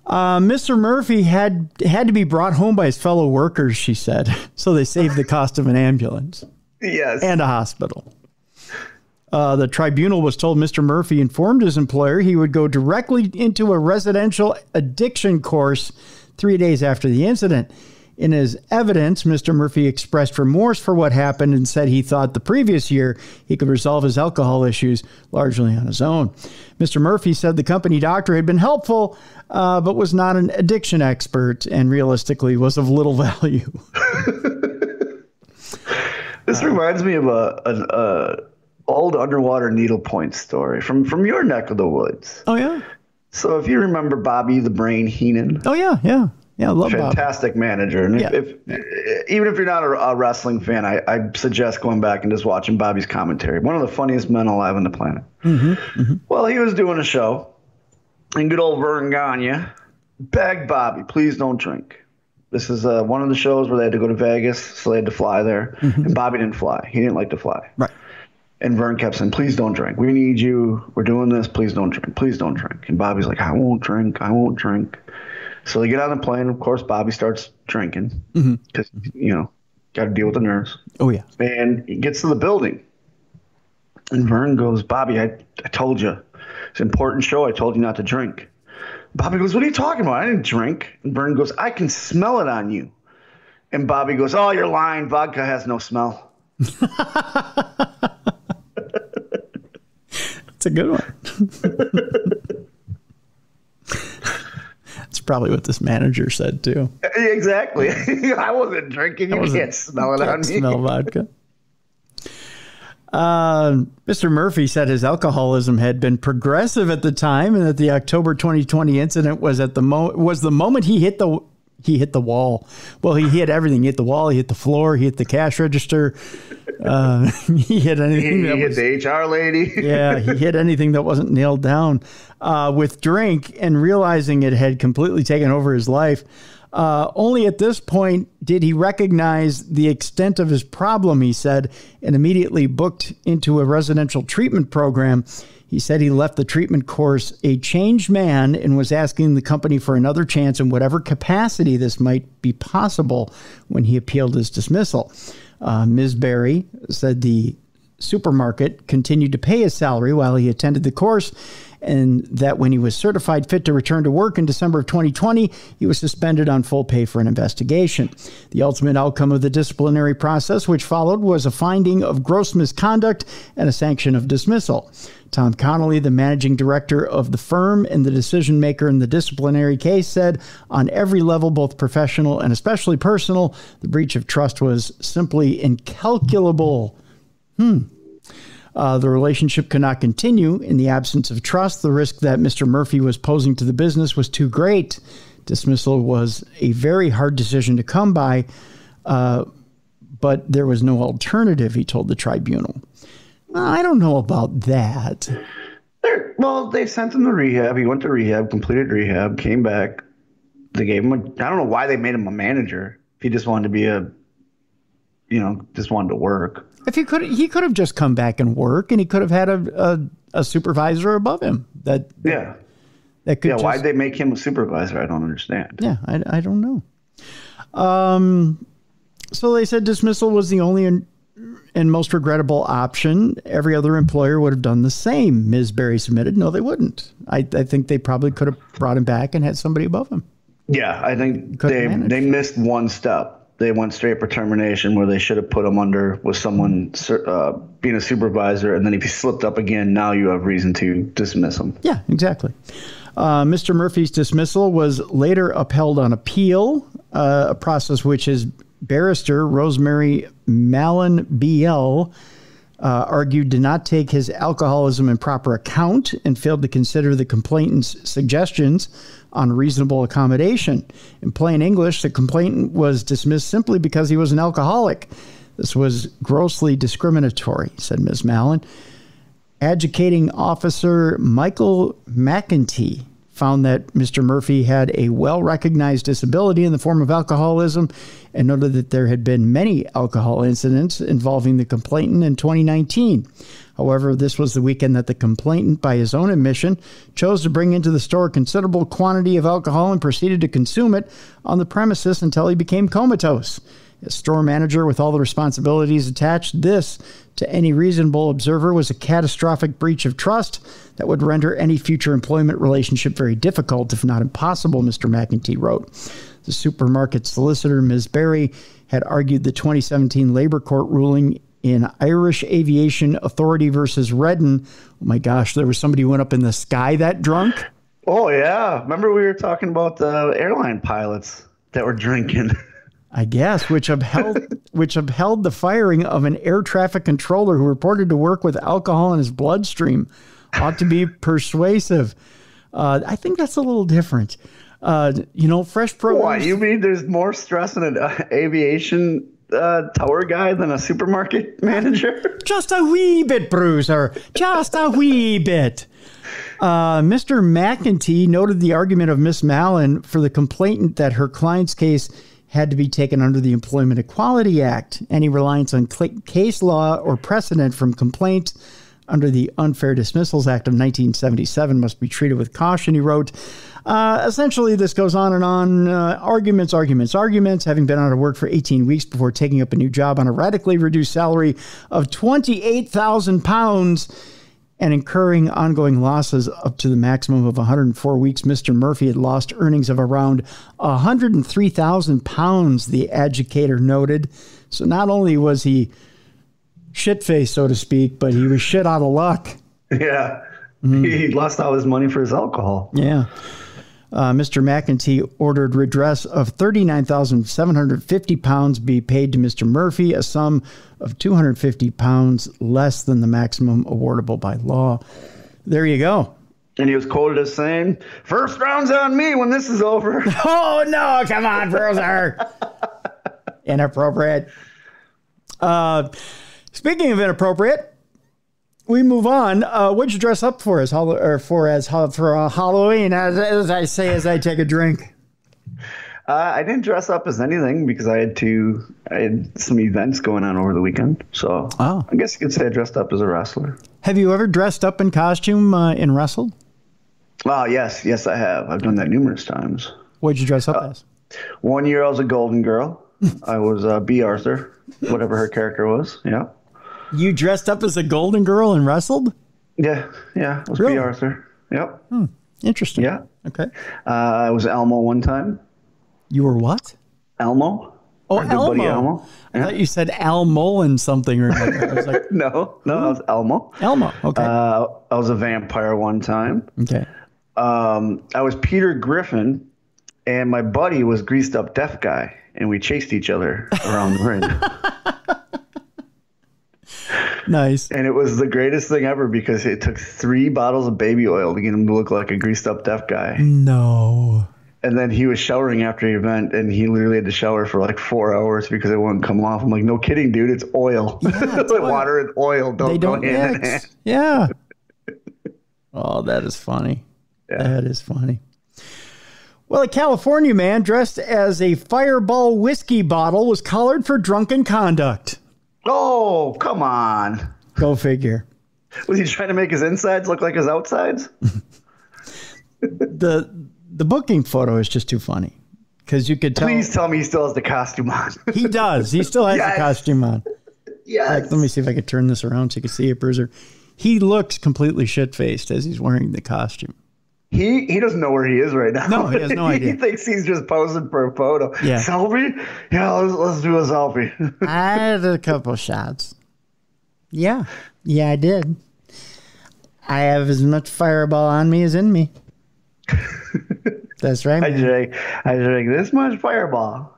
Mr. Murphy had to be brought home by his fellow workers, she said. So they saved the cost of an ambulance.
Yes.
And a hospital. The tribunal was told Mr. Murphy informed his employer he would go directly into a residential addiction course 3 days after the incident. In his evidence, Mr. Murphy expressed remorse for what happened and said he thought the previous year he could resolve his alcohol issues largely on his own. Mr. Murphy said the company doctor had been helpful, but was not an addiction expert and realistically was of little value.
This reminds me of an old underwater needlepoint story from your neck of the woods.
Oh, yeah?
So if you remember Bobby the Brain Heenan.
Oh, yeah. Yeah, I love
fantastic manager. And even if you're not a wrestling fan, I suggest going back and just watching Bobby's commentary. One of the funniest men alive on the planet.
Mm-hmm.
Well, he was doing a show, and good old Vern Gagne begged Bobby, please don't drink. This is one of the shows where they had to go to Vegas, so they had to fly there. Mm-hmm. And Bobby didn't fly. He didn't like to fly.
Right.
And Vern kept saying, please don't drink. We need you. We're doing this. Please don't drink. Please don't drink. And Bobby's like, I won't drink. So they get on the plane. Of course, Bobby starts drinking because, got to deal with the nerves.
Oh, yeah.
And he gets to the building. And Vern goes, Bobby, I told you. It's an important show. I told you not to drink. Bobby goes, what are you talking about? I didn't drink. And Vern goes, I can smell it on you. And Bobby goes, oh, you're lying. Vodka has no smell.
That's a good one. That's probably what this manager said, too.
Exactly. I wasn't drinking. You can't smell it on me.
Smell vodka. Mr. Murphy said his alcoholism had been progressive at the time and that the October 2020 incident was the moment he hit the wall. Well, he hit everything. He hit the wall. He hit the floor. He hit the cash register. He hit anything.
He hit the HR lady.
Yeah, he hit anything that wasn't nailed down. With drink and realizing it had completely taken over his life, only at this point did he recognize the extent of his problem, he said, and immediately booked into a residential treatment program. He said he left the treatment course a changed man and was asking the company for another chance in whatever capacity this might be possible when he appealed his dismissal. Ms. Berry said the supermarket continued to pay his salary while he attended the course, and that when he was certified fit to return to work in December of 2020, he was suspended on full pay for an investigation. The ultimate outcome of the disciplinary process, which followed, was a finding of gross misconduct and a sanction of dismissal. Tom Connolly, the managing director of the firm and the decision maker in the disciplinary case, said, on every level, both professional and especially personal, the breach of trust was simply incalculable. The relationship could not continue. In the absence of trust, the risk that Mr. Murphy was posing to the business was too great. Dismissal was a very hard decision to come by, but there was no alternative, he told the tribunal. I don't know about that.
Well, they sent him to rehab. He went to rehab, completed rehab, came back. They gave him I don't know why they made him a manager. If he just wanted to be just wanted to work.
If he could have just come back and work, and he could have had a supervisor above him. That could
why'd they make him a supervisor? I don't understand.
Yeah, I don't know. So they said dismissal was the only and most regrettable option. Every other employer would have done the same. Ms. Berry submitted. No, they wouldn't. I think they probably could have brought him back and had somebody above him.
Yeah, I think they missed one step. They went straight for termination, where they should have put him under with someone being a supervisor. And then if he slipped up again, now you have reason to dismiss him.
Yeah, exactly. Mr. Murphy's dismissal was later upheld on appeal, a process which his barrister, Rosemary Mallon BL, argued did not take his alcoholism in proper account and failed to consider the complainant's suggestions on reasonable accommodation. In plain English, the complainant was dismissed simply because he was an alcoholic. This was grossly discriminatory, said Ms. Mallon. Adjudicating officer Michael McEntee found that Mr. Murphy had a well-recognized disability in the form of alcoholism and noted that there had been many alcohol incidents involving the complainant in 2019. However, this was the weekend that the complainant, by his own admission, chose to bring into the store a considerable quantity of alcohol and proceeded to consume it on the premises until he became comatose. As store manager with all the responsibilities attached, this, to any reasonable observer, was a catastrophic breach of trust that would render any future employment relationship very difficult, if not impossible, Mr. McEntee wrote. The supermarket solicitor, Ms. Berry, had argued the 2017 labor court ruling in Irish Aviation Authority versus Redden. Oh my gosh, there was somebody who went up in the sky that drunk?
Oh, yeah. Remember we were talking about the airline pilots that were drinking?
I guess, which upheld the firing of an air traffic controller who reported to work with alcohol in his bloodstream. Ought to be persuasive. I think that's a little different. Fresh produce.
What, you mean there's more stress in an aviation tower guy than a supermarket manager?
Just a wee bit, Bruiser. Just a wee bit. Mr. McEntee noted the argument of Miss Mallon for the complainant that her client's case had to be taken under the Employment Equality Act. Any reliance on case law or precedent from complaints under the Unfair Dismissals Act of 1977 must be treated with caution, he wrote. Essentially, this goes on and on. Arguments. Having been out of work for 18 weeks before taking up a new job on a radically reduced salary of £28,000 and incurring ongoing losses up to the maximum of 104 weeks, Mr. Murphy had lost earnings of around £103,000, the adjudicator noted. So not only was he shit-faced, so to speak, but he was shit out of luck.
Yeah. Mm-hmm. He lost all his money for his alcohol.
Yeah. Mr. McEntee ordered redress of £39,750 be paid to Mr. Murphy, a sum of £250 less than the maximum awardable by law. There you go.
And he was quoted as saying, "First round's on me when this is over."
Oh, no, come on, Bruiser. Inappropriate. Speaking of inappropriate, we move on. What'd you dress up for for Halloween? As I say, as I take a drink.
I didn't dress up as anything because I had some events going on over the weekend. So I guess you could say I dressed up as a wrestler.
Have you ever dressed up in costume and wrestled?
Oh, yes, I have. I've done that numerous times.
What'd you dress up as?
1 year I was a Golden Girl. I was B. Arthur, whatever her character was. Yeah.
You dressed up as a Golden Girl and wrestled?
Yeah. I was
really?
B. Arthur. Yep.
Interesting.
Yeah.
Okay.
I was Elmo one time.
You were what?
Elmo.
Oh, Elmo. I thought you said Al Mullen something or another. I was like,
no, I was Elmo.
Elmo. Okay.
I was a vampire one time.
Okay.
I was Peter Griffin, and my buddy was Greased Up Deaf Guy, and we chased each other around the ring.
Nice.
And it was the greatest thing ever because it took 3 bottles of baby oil to get him to look like a greased up deaf guy.
No.
And then he was showering after the event, and he literally had to shower for like 4 hours because it wouldn't come off. I'm like, no kidding, dude. It's oil.
Yeah, it's
like
oil.
water and oil don't go hand in hand.
Yeah. Oh, that is funny.
Yeah.
That is funny. Well, a California man dressed as a Fireball whiskey bottle was collared for drunken conduct.
Oh, come on.
Go figure.
Was he trying to make his insides look like his outsides?
The booking photo is just too funny because you could tell.
Please tell me he still has the costume on.
He does. He still has
Yes.
the costume on.
Yes.
Let me see if I can turn this around so you can see it, Bruiser. He looks completely shit-faced as he's wearing the costume.
He doesn't know where he is right now.
No, he has no idea.
He thinks he's just posing for a photo.
Yeah.
Selfie? Yeah, let's do a selfie.
I had a couple shots. Yeah. Yeah, I did. I have as much Fireball on me as in me. That's right,
I
man.
drank this much Fireball.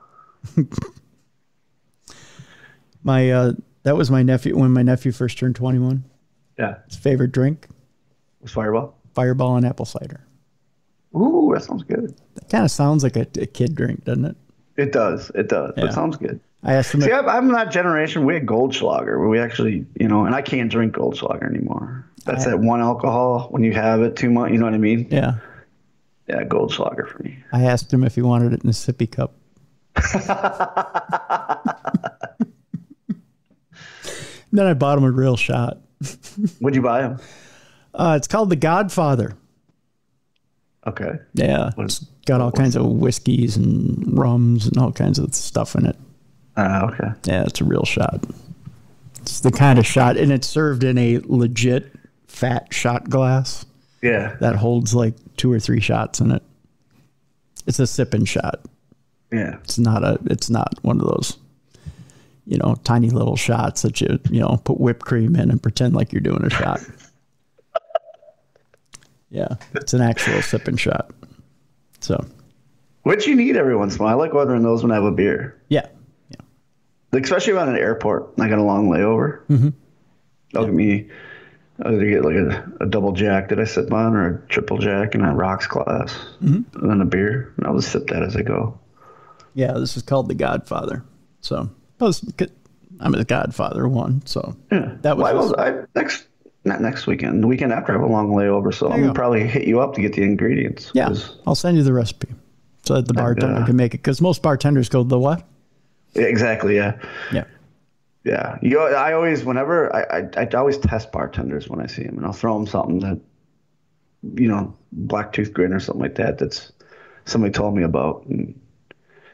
That was my nephew when my nephew first turned 21.
Yeah.
His favorite drink,
Was Fireball?
Fireball and apple cider.
Ooh, that sounds good.
That kind of sounds like a kid drink, doesn't it?
It does. It does.
Yeah.
It sounds good.
I asked him.
See, I'm that generation. We had Goldschlager, where we actually, and I can't drink Goldschlager anymore. That's that one alcohol when you have it too much. You know what I mean?
Yeah.
Yeah, Goldschlager for me.
I asked him if he wanted it in a sippy cup. Then I bought him a real shot.
What'd you buy him?
It's called The Godfather.
Okay.
Yeah. It's got all kinds of whiskeys and rums and all kinds of stuff in it.
Okay.
Yeah, it's a real shot. It's the kind of shot, and it's served in a legit fat shot glass.
Yeah.
That holds like 2 or 3 shots in it. It's a sipping shot.
Yeah.
It's not one of those, tiny little shots that you put whipped cream in and pretend like you're doing a shot. Yeah, it's an actual sipping shot. So,
Which you need every once in a while. I like ordering those when I have a beer.
yeah.
Like, especially around an airport. I got a long layover.
Mm-hmm.
I'll either get like a double jack that I sip on or a triple jack in a rocks glass.
Mm-hmm.
And then a beer. And I'll just sip that as I go.
Yeah, this is called The Godfather. So, I'm a Godfather one. So,
Yeah.
that was
not next weekend. The weekend after I have a long layover. So I'm going to probably hit you up to get the ingredients.
Yeah, I'll send you the recipe so that the bartender can make it. Because most bartenders go, the what?
Yeah, exactly, yeah.
Yeah.
Yeah. I always, whenever, I always test bartenders when I see them. And I'll throw them something that, black tooth grin or something like that that's somebody told me about. And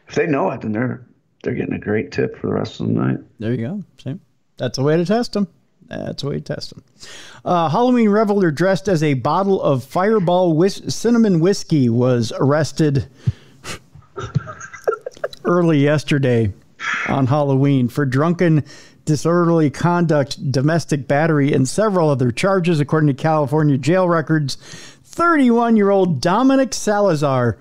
if they know it, then they're getting a great tip for the rest of the night.
There you go. See? That's a way to test them. Halloween reveler dressed as a bottle of Fireball cinnamon whiskey was arrested early yesterday on Halloween for drunken, disorderly conduct, domestic battery, and several other charges, according to California jail records. 31-year-old Dominic Salazar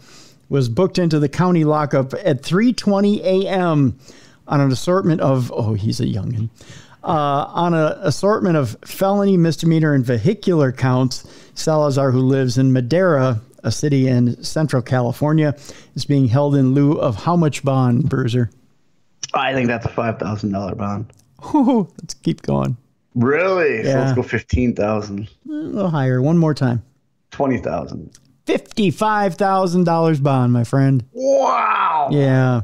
was booked into the county lockup at 3:20 a.m. on an assortment of, he's a youngin', on an assortment of felony, misdemeanor, and vehicular counts. Salazar, who lives in Madera, a city in Central California, is being held in lieu of how much bond, Bruiser?
I think that's a $5,000 bond.
Ooh, let's keep going.
Really?
Yeah.
So let's go 15,000.
A little higher. One more time.
20,000.
$55,000 bond, my friend.
Wow.
Yeah.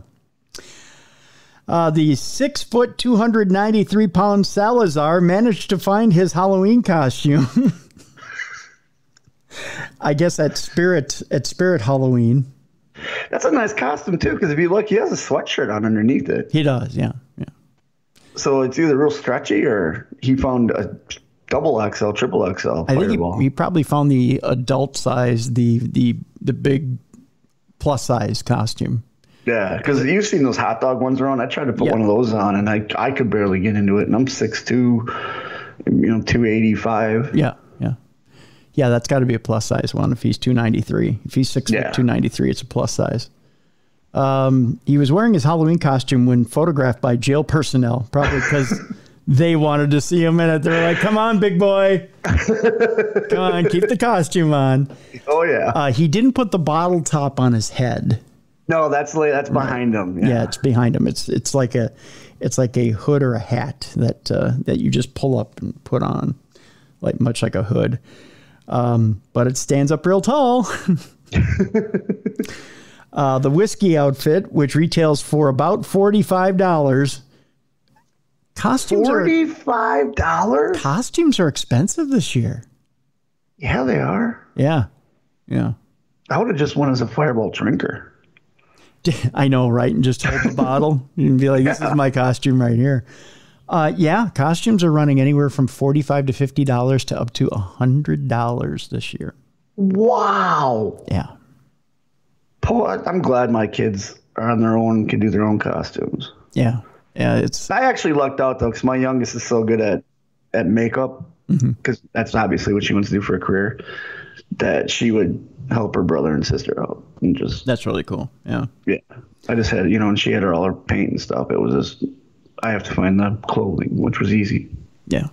The 6 foot, 293 pound Salazar managed to find his Halloween costume. I guess at Spirit Halloween.
That's a nice costume too, because if you look, he has a sweatshirt on underneath it.
He does, yeah.
So it's either real stretchy or he found a double XL, triple XL.
I think he probably found the adult size, the big plus size costume.
Yeah, because you've seen those hot dog ones around. I tried to put one of those on, and I could barely get into it. And I'm 6'2", 285.
Yeah, that's got to be a plus size one if he's 293. If he's 6 foot 293, it's a plus size. He was wearing his Halloween costume when photographed by jail personnel, probably because They wanted to see him in it. They're like, come on, big boy. Come on, keep the costume on.
Oh, yeah.
He didn't put the bottle top on his head.
No, that's behind him.
Yeah, it's behind him. It's like a hood or a hat that you just pull up and put on, much like a hood. But it stands up real tall. The whiskey outfit, which retails for about $45. Costumes
$45?
Costumes are expensive this year.
Yeah, they are.
Yeah.
I would have just went as a Fireball drinker.
I know, right? And just hold the bottle and be like, this is my costume right here. Costumes are running anywhere from $45 to $50 to up to $100 this year.
Wow.
Yeah.
I'm glad my kids are on their own, can do their own costumes.
Yeah. I
actually lucked out, though, because my youngest is so good at makeup, because that's obviously what she wants to do for a career, that she would help her brother and sister out. And
that's really cool. Yeah.
Yeah. I just had, and she had all her paint and stuff. It was just, I have to find the clothing, which was easy.
Yeah.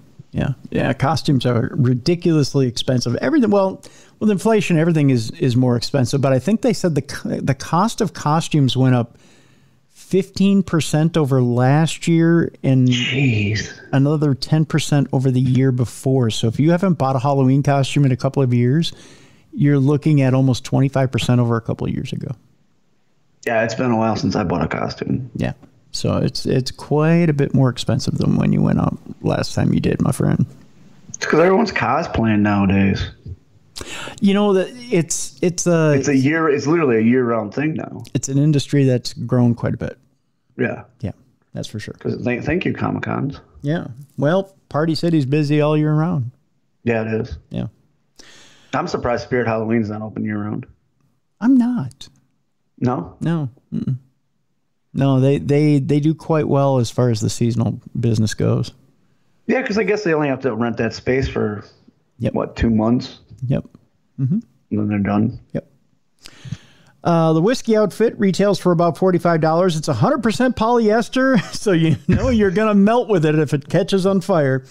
Costumes are ridiculously expensive. Everything, with inflation, everything is more expensive. But I think they said the cost of costumes went up 15% over last year and another 10% over the year before. So if you haven't bought a Halloween costume in a couple of years, you're looking at almost 25% over a couple of years ago.
Yeah, it's been a while since I bought a costume.
Yeah. So it's quite a bit more expensive than when you went out last time you did, my friend.
It's because everyone's cosplaying nowadays.
That it's
literally a year-round thing now.
It's an industry that's grown quite a bit.
Yeah.
Yeah, that's for sure.
Thank you, Comic-Cons.
Yeah. Well, Party City's busy all year round.
Yeah, it is.
Yeah.
I'm surprised Spirit Halloween's not open year-round.
I'm not.
No?
No. Mm-mm. No, they do quite well as far as the seasonal business goes.
Yeah, because I guess they only have to rent that space for, 2 months?
Yep. Mm-hmm.
And then they're done?
Yep. The whiskey outfit retails for about $45. It's 100% polyester, so you're going to melt with it if it catches on fire,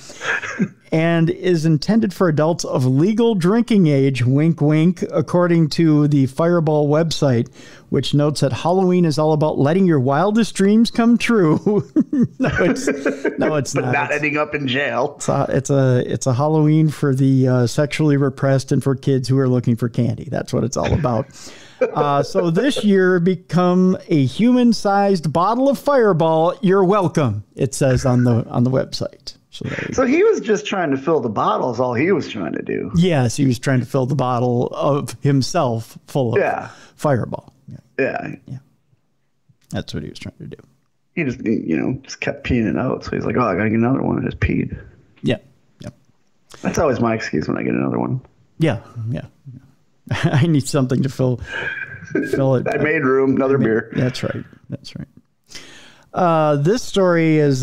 and is intended for adults of legal drinking age, wink, wink, according to the Fireball website, which notes that Halloween is all about letting your wildest dreams come true. No, it's
but
not.
Not ending up in jail.
It's a Halloween for the sexually repressed and for kids who are looking for candy. That's what it's all about. So this year, become a human-sized bottle of Fireball. You're welcome. It says on the website.
So he was just trying to fill the bottles. All he was trying to do.
Yes, he was trying to fill the bottle of himself full of Fireball.
Yeah.
That's what he was trying to do.
He just kept peeing it out. So he's like, "Oh, I gotta get another one." I just peed.
Yeah.
That's always my excuse when I get another one.
Yeah. I need something to fill it.
I made room. Another beer.
That's right. This story is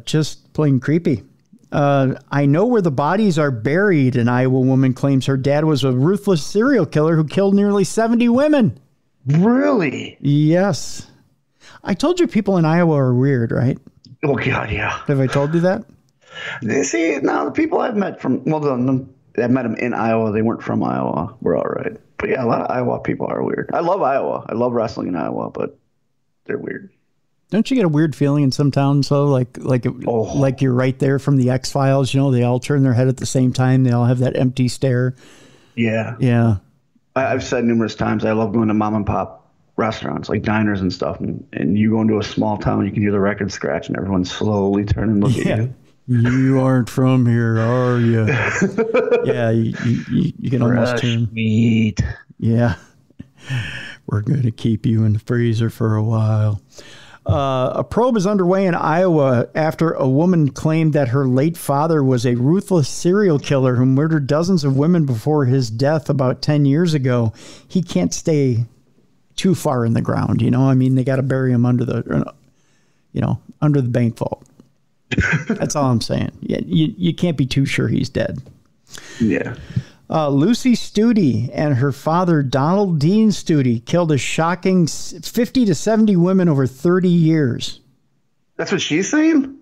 just plain creepy. I know where the bodies are buried. An Iowa woman claims her dad was a ruthless serial killer who killed nearly 70 women.
Really?
Yes. I told you people in Iowa are weird, right?
Oh, God, yeah.
Have I told you that?
See, now the people I've met I met them in Iowa. They weren't from Iowa. We're all right. But yeah, a lot of Iowa people are weird. I love Iowa. I love wrestling in Iowa, but they're weird.
Don't you get a weird feeling in some towns, though? Like you're right there from the X-Files, they all turn their head at the same time. They all have that empty stare.
Yeah.
Yeah.
I've said numerous times, I love going to mom and pop restaurants, like diners and stuff. And you go into a small town, you can hear the record scratch and everyone slowly turn and look at you.
You aren't from here, are you? Yeah, you can almost turn.
Meat.
Yeah. We're going to keep you in the freezer for a while. A probe is underway in Iowa after a woman claimed that her late father was a ruthless serial killer who murdered dozens of women before his death about 10 years ago. He can't stay too far in the ground, they got to bury him under the bank vault. That's all I'm saying. Yeah, you can't be too sure he's dead.
Yeah.
Lucy Studi and her father, Donald Dean Studi, killed a shocking 50 to 70 women over 30 years.
That's what she's saying?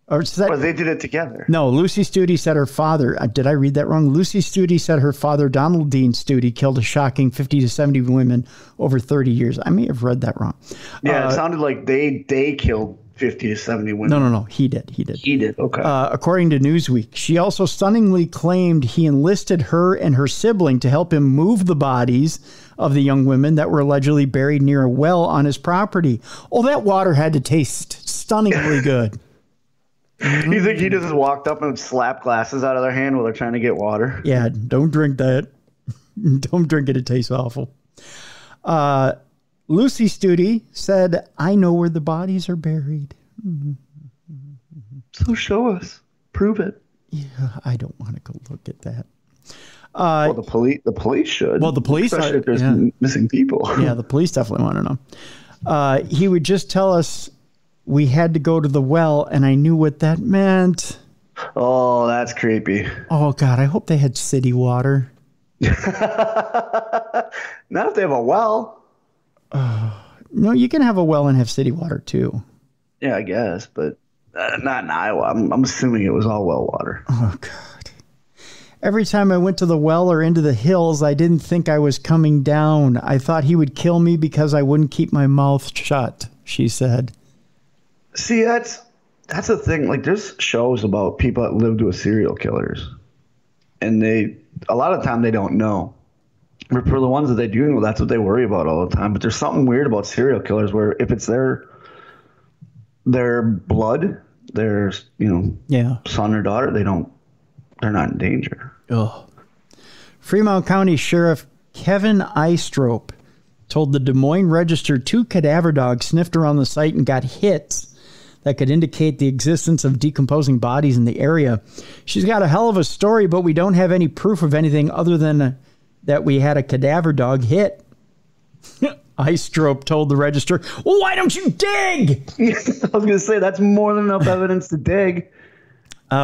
Or said,
Or they did it together.
No, Lucy Studi said her father, did I read that wrong? Lucy Studi said her father, Donald Dean Studi, killed a shocking 50 to 70 women over 30 years. I may have read that wrong.
Yeah, it sounded like they killed 50 to 70 women.
No. He did.
He did, okay.
According to Newsweek. She also stunningly claimed he enlisted her and her sibling to help him move the bodies of the young women that were allegedly buried near a well on his property. Oh, that water had to taste stunningly good.
You think he just walked up and slapped glasses out of their hand while they're trying to get water?
Yeah, don't drink that. Don't drink it. It tastes awful. Lucy Studi said, I know where the bodies are buried.
So show us. Prove it.
Yeah, I don't want to go look at that.
Well, the police should.
Well, the police,
especially if there's missing people.
Yeah, the police definitely want to know. He would just tell us we had to go to the well, and I knew what that meant.
Oh, that's creepy.
Oh, God, I hope they had city water.
Not if they have a well.
No, you can have a well and have city water, too.
Yeah, I guess, but not in Iowa. I'm assuming it was all well water.
Oh, God. Every time I went to the well or into the hills, I didn't think I was coming down. I thought he would kill me because I wouldn't keep my mouth shut, she said.
See, that's the thing. Like, there's shows about people that lived with serial killers, and a lot of the time they don't know. But for the ones that they do know, that's what they worry about all the time. But there's something weird about serial killers where if it's their blood, their son or daughter, they're not in danger.
Oh. Fremont County Sheriff Kevin Eistrop told the Des Moines Register 2 cadaver dogs sniffed around the site and got hits that could indicate the existence of decomposing bodies in the area. She's got a hell of a story, but we don't have any proof of anything other than that we had a cadaver dog hit. Eistrop told the Register, well, why don't you dig?
I was going to say, that's more than enough evidence to dig.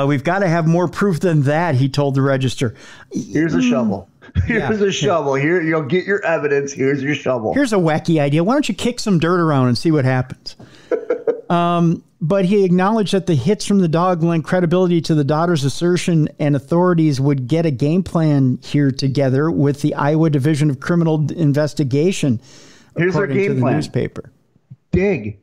We've got to have more proof than that, he told the Register.
Here's a shovel. Here's a shovel. Here, you'll get your evidence. Here's your shovel.
Here's a wacky idea. Why don't you kick some dirt around and see what happens? But he acknowledged that the hits from the dog lent credibility to the daughter's assertion, and authorities would get a game plan here together with the Iowa Division of Criminal Investigation.
Here's their game plan.
Newspaper.
Dig.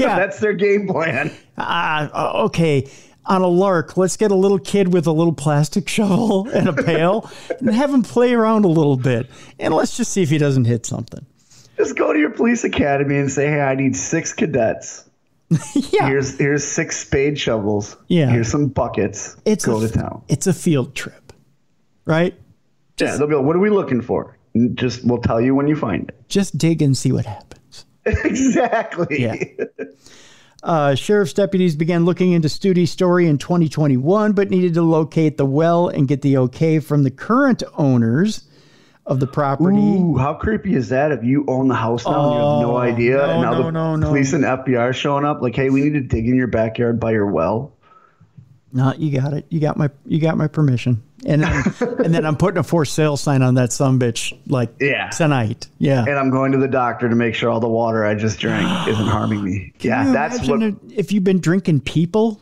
Yeah. That's their game plan.
Okay. On a lark, let's get a little kid with a little plastic shovel and a pail and have him play around a little bit. And let's just see if he doesn't hit something.
Just go to your police academy and say, hey, I need 6 cadets. Yeah. Here's 6 spade shovels.
Yeah.
Here's some buckets. Go to town.
It's a field trip, right?
Yeah, they'll be like, what are we looking for? We'll tell you when you find it.
Just dig and see what happens.
Exactly.
Yeah. Sheriff's deputies began looking into Studi's story in 2021, but needed to locate the well and get the okay from the current owners of the property.
Ooh, how creepy is that if you own the house now and you have no idea, and now the police and FBI are showing up like, hey, we need to dig in your backyard by your well?
No, you got it. You got my permission. And then I'm putting a for sale sign on that sumbitch tonight. Yeah.
And I'm going to the doctor to make sure all the water I just drank isn't harming me.
Can that's what. If you've been drinking people.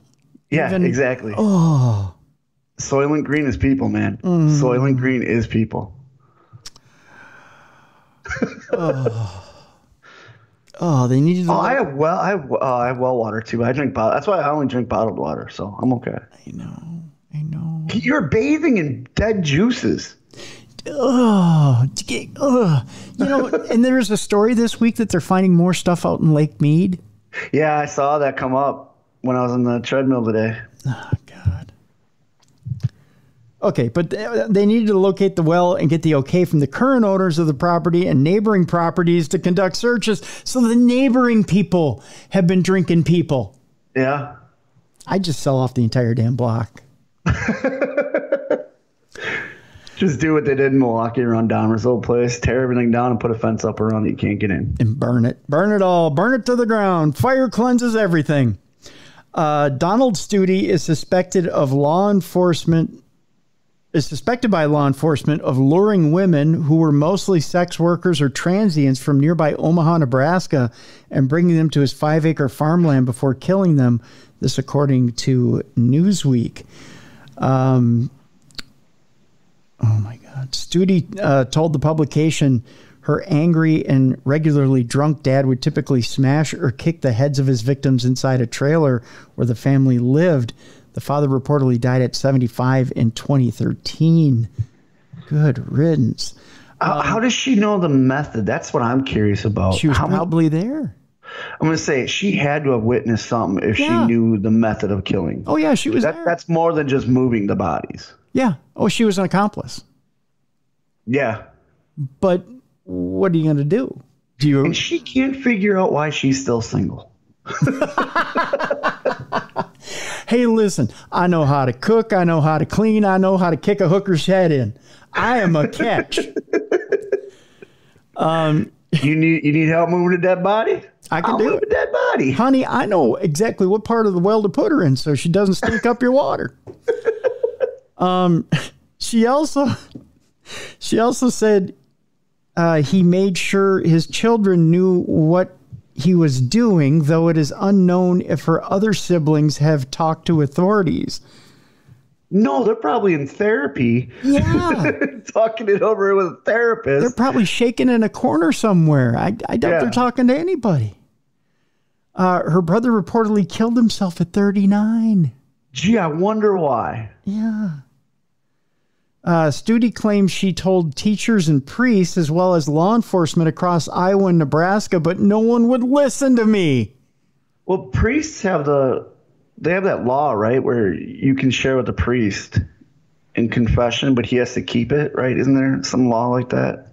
Yeah, exactly.
Oh.
Soylent Green is people, man. Soylent Green is people.
They needed to.
I have well water too. I drink bottled. That's why I only drink bottled water, so I'm okay.
I know.
You're bathing in dead juices.
And there's a story this week that they're finding more stuff out in Lake Mead.
Yeah, I saw that come up when I was on the treadmill today.
Oh, God. Okay, but they needed to locate the well and get the okay from the current owners of the property and neighboring properties to conduct searches. So the neighboring people have been drinking people.
Yeah.
I'd just sell off the entire damn block.
Just do what they did in Milwaukee around Dahmer's old place. Tear everything down and put a fence up around it. You can't get in.
And burn it. Burn it all. Burn it to the ground. Fire cleanses everything. Donald Studi is suspected of law enforcement is suspected by law enforcement of luring women who were mostly sex workers or transients from nearby Omaha, Nebraska, and bringing them to his 5-acre farmland before killing them. This according to Newsweek. Oh, my God. Studi told the publication her angry and regularly drunk dad would typically smash or kick the heads of his victims inside a trailer where the family lived. The father reportedly died at 75 in 2013. Good riddance.
How does she know the method? That's what I'm curious about.
She was probably there.
I'm going to say she had to have witnessed something if she knew the method of killing.
Oh, yeah, she was there.
That's more than just moving the bodies.
Yeah. Oh, she was an accomplice.
Yeah.
But what are you going to do?
And she can't figure out why she's still single.
Hey, listen, I know how to cook. I know how to clean. I know how to kick a hooker's head in. I am a catch.
You need help moving a dead body?
I'll
move a dead body.
Honey, I know exactly what part of the well to put her in so she doesn't stink up your water. She also said he made sure his children knew what he was doing, though it is unknown if her other siblings have talked to authorities.
No, they're probably in therapy.
Yeah.
Talking it over with a therapist.
They're probably shaking in a corner somewhere. I doubt they're talking to anybody. Her brother reportedly killed himself at 39.
Gee, I wonder why.
Yeah. Studi claims she told teachers and priests as well as law enforcement across Iowa and Nebraska, but no one would listen to me.
Well, priests have that law, right, where you can share with the priest in confession, but he has to keep it, right? Isn't there some law like that?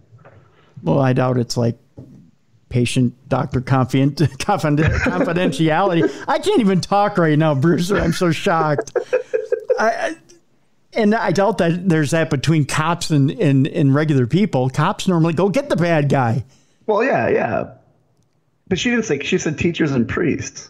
Well, I doubt it's like patient-doctor confidentiality. I can't even talk right now, Brewster. I'm so shocked. And I doubt that there's that between cops and regular people. Cops normally go get the bad guy.
Well, yeah. But she didn't say, she said teachers and priests.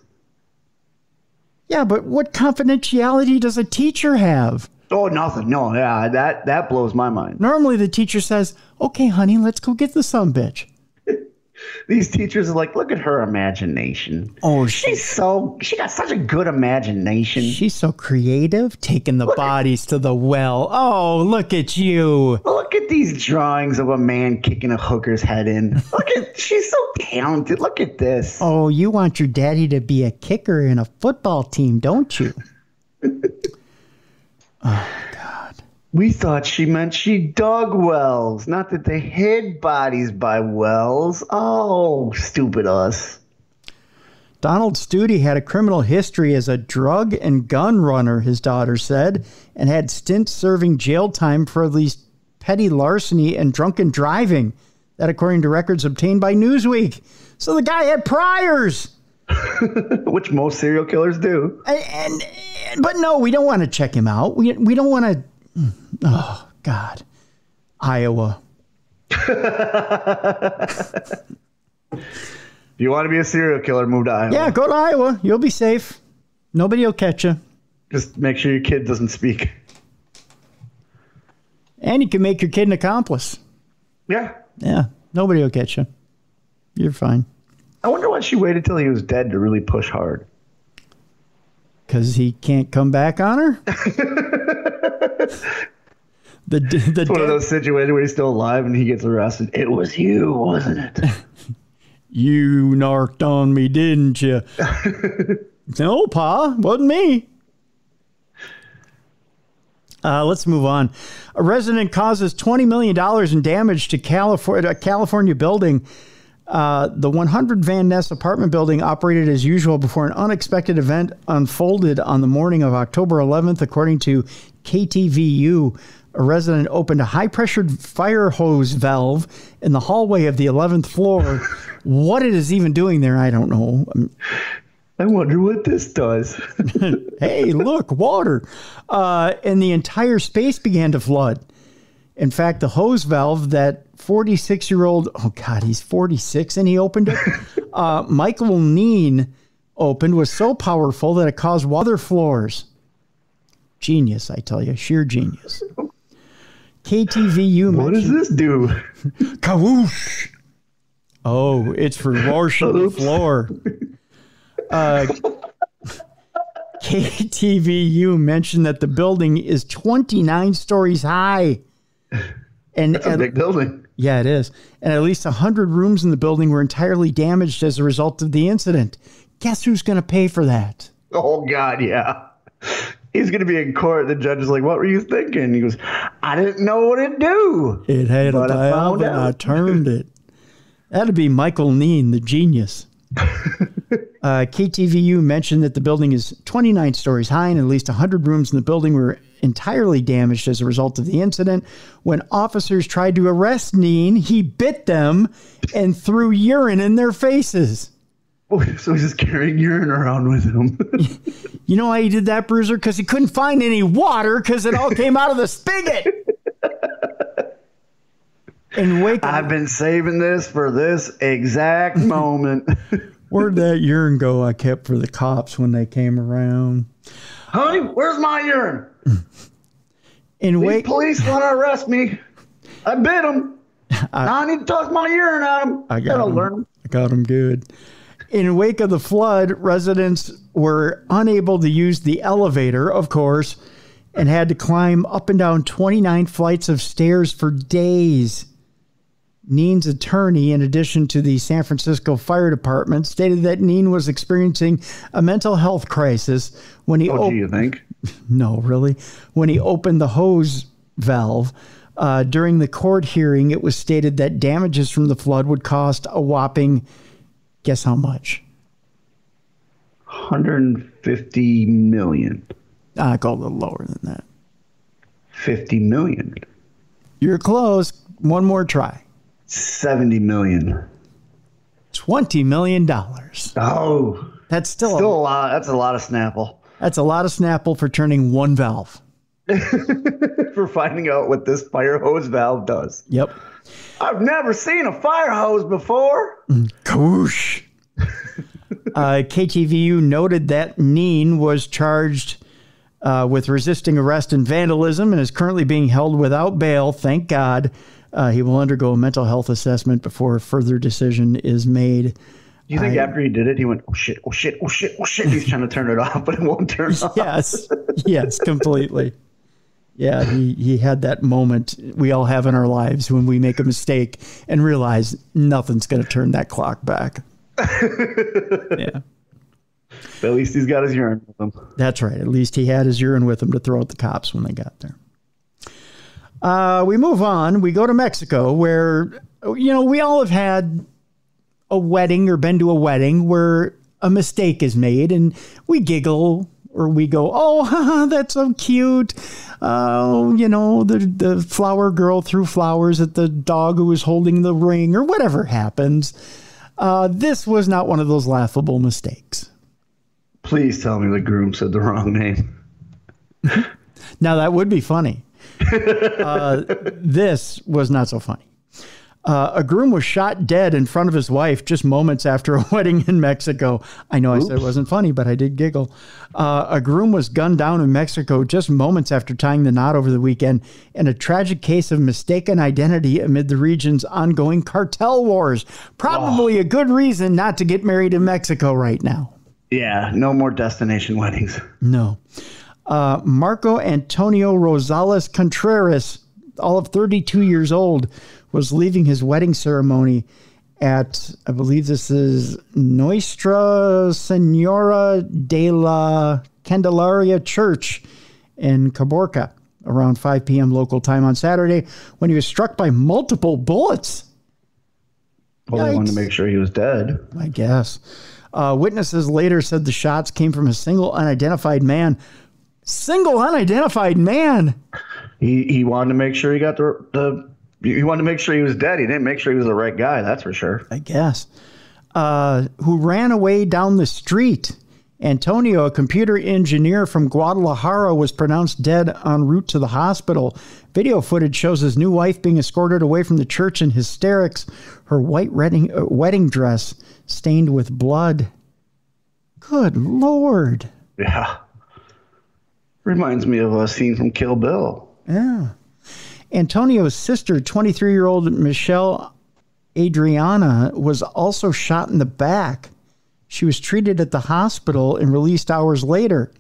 Yeah, but what confidentiality does a teacher have?
Oh, nothing. No, yeah, that blows my mind.
Normally the teacher says, okay, honey, let's go get the sumbitch.
These teachers are like, look at her imagination.
Oh,
she got such a good imagination.
She's so creative, taking the bodies to the well. Oh, look at you.
Look at these drawings of a man kicking a hooker's head in. She's so talented. Look at this.
Oh, you want your daddy to be a kicker in a football team, don't you? Oh, God.
We thought she meant she dug wells, not that they hid bodies by wells. Oh, stupid us.
Donald Studi had a criminal history as a drug and gun runner, his daughter said, and had stints serving jail time for at least petty larceny and drunken driving. That according to records obtained by Newsweek. So the guy had priors.
Which most serial killers do.
But no, we don't want to check him out. We don't want to... Oh, God. Iowa.
If you want to be a serial killer, move to Iowa.
Yeah, go to Iowa. You'll be safe. Nobody will catch you.
Just make sure your kid doesn't speak.
And you can make your kid an accomplice.
Yeah.
Yeah, nobody will catch you. You're fine.
I wonder why she waited till he was dead to really push hard.
Because he can't come back on her?
It's one of those situations where he's still alive and he gets arrested. It was you, wasn't it?
You narked on me, didn't you? No, Pa, wasn't me. Let's move on. A resident causes $20 million in damage to a California building. The 100 Van Ness apartment building operated as usual before an unexpected event unfolded on the morning of October 11th, according to KTVU. A resident opened a high-pressured fire hose valve in the hallway of the 11th floor. What it is even doing there, I don't know.
I wonder what this does.
Hey, look, water. And the entire space began to flood. In fact, the hose valve that 46-year-old, oh God, he's 46 and he opened it. Michael Neen opened was so powerful that it caused water floors. Genius, I tell you, sheer genius. KTVU
What does this do?
Kawoosh. Oh, it's for washing the floor. KTVU mentioned that the building is 29 stories high. And
that's a big building.
Yeah, it is. And at least 100 rooms in the building were entirely damaged as a result of the incident. Guess who's going to pay for that?
Oh, God, yeah. He's going to be in court. The judge is like, what were you thinking? He goes, I didn't know what it'd do.
It had a valve and I turned it. That'd be Michael Neen, the genius. KTVU mentioned that the building is 29 stories high and at least 100 rooms in the building were entirely damaged as a result of the incident. When officers tried to arrest Neen, he bit them and threw urine in their faces.
Oh, so he's just carrying urine around with him.
You know why he did that, Bruiser? Because he couldn't find any water because it all came out of the spigot. And
I've been saving this for this exact moment.
Where'd that urine go I kept for the cops when they came around?
Honey, where's my urine?
These
police want to arrest me. I bit them. I need to toss my urine at them.
I got him good. In wake of the flood, residents were unable to use the elevator, of course, and had to climb up and down 29 flights of stairs for days. Neen's attorney, in addition to the San Francisco Fire Department, stated that Neen was experiencing a mental health crisis when he
do you think?
No, really. When he opened the hose valve. During the court hearing, it was stated that damages from the flood would cost a whopping, guess how much?
$150 million.
I go a little lower than that.
$50 million.
You're close. One more try.
$70 million.
$20 million.
Oh.
That's still
a lot. That's a lot of Snapple.
That's a lot of Snapple for turning one valve.
For finding out what this fire hose valve does.
Yep.
I've never seen a fire hose before.
Koosh. KTVU noted that Neen was charged with resisting arrest and vandalism and is currently being held without bail. Thank God. He will undergo a mental health assessment before a further decision is made.
Do you think after he did it, he went, oh, shit, oh, shit, oh, shit, oh, shit. He's trying to turn it off, but it won't turn off.
Yes, completely. Yeah, he had that moment we all have in our lives when we make a mistake and realize nothing's going to turn that clock back. Yeah.
But at least he's got his urine with him.
That's right. At least he had his urine with him to throw at the cops when they got there. We move on. We go to Mexico where, we all have had a wedding or been to a wedding where a mistake is made and we giggle or we go, oh, that's so cute. Oh, the flower girl threw flowers at the dog who was holding the ring or whatever happens. This was not one of those laughable mistakes.
Please tell me the groom said the wrong name.
Now that would be funny. This was not so funny. A groom was shot dead in front of his wife just moments after a wedding in Mexico. I know I said it wasn't funny, but I did giggle. A groom was gunned down in Mexico just moments after tying the knot over the weekend in a tragic case of mistaken identity amid the region's ongoing cartel wars. Probably a good reason not to get married in Mexico right now.
Yeah, no more destination weddings.
No. Marco Antonio Rosales Contreras, all of 32 years old, was leaving his wedding ceremony at, I believe this is Nuestra Senora de la Candelaria Church in Caborca around 5 p.m. local time on Saturday when he was struck by multiple bullets.
Well, they wanted to make sure he was dead.
I guess. Witnesses later said the shots came from a single unidentified man. Single unidentified man.
He wanted to make sure he got he wanted to make sure he was dead. He didn't make sure he was the right guy. That's for sure.
I guess. Who ran away down the street. Antonio, a computer engineer from Guadalajara, was pronounced dead en route to the hospital. Video footage shows his new wife being escorted away from the church in hysterics, her white wedding dress stained with blood. Good Lord.
Yeah. Reminds me of a scene from Kill Bill.
Yeah. Antonio's sister, 23-year-old Michelle Adriana, was also shot in the back. She was treated at the hospital and released hours later.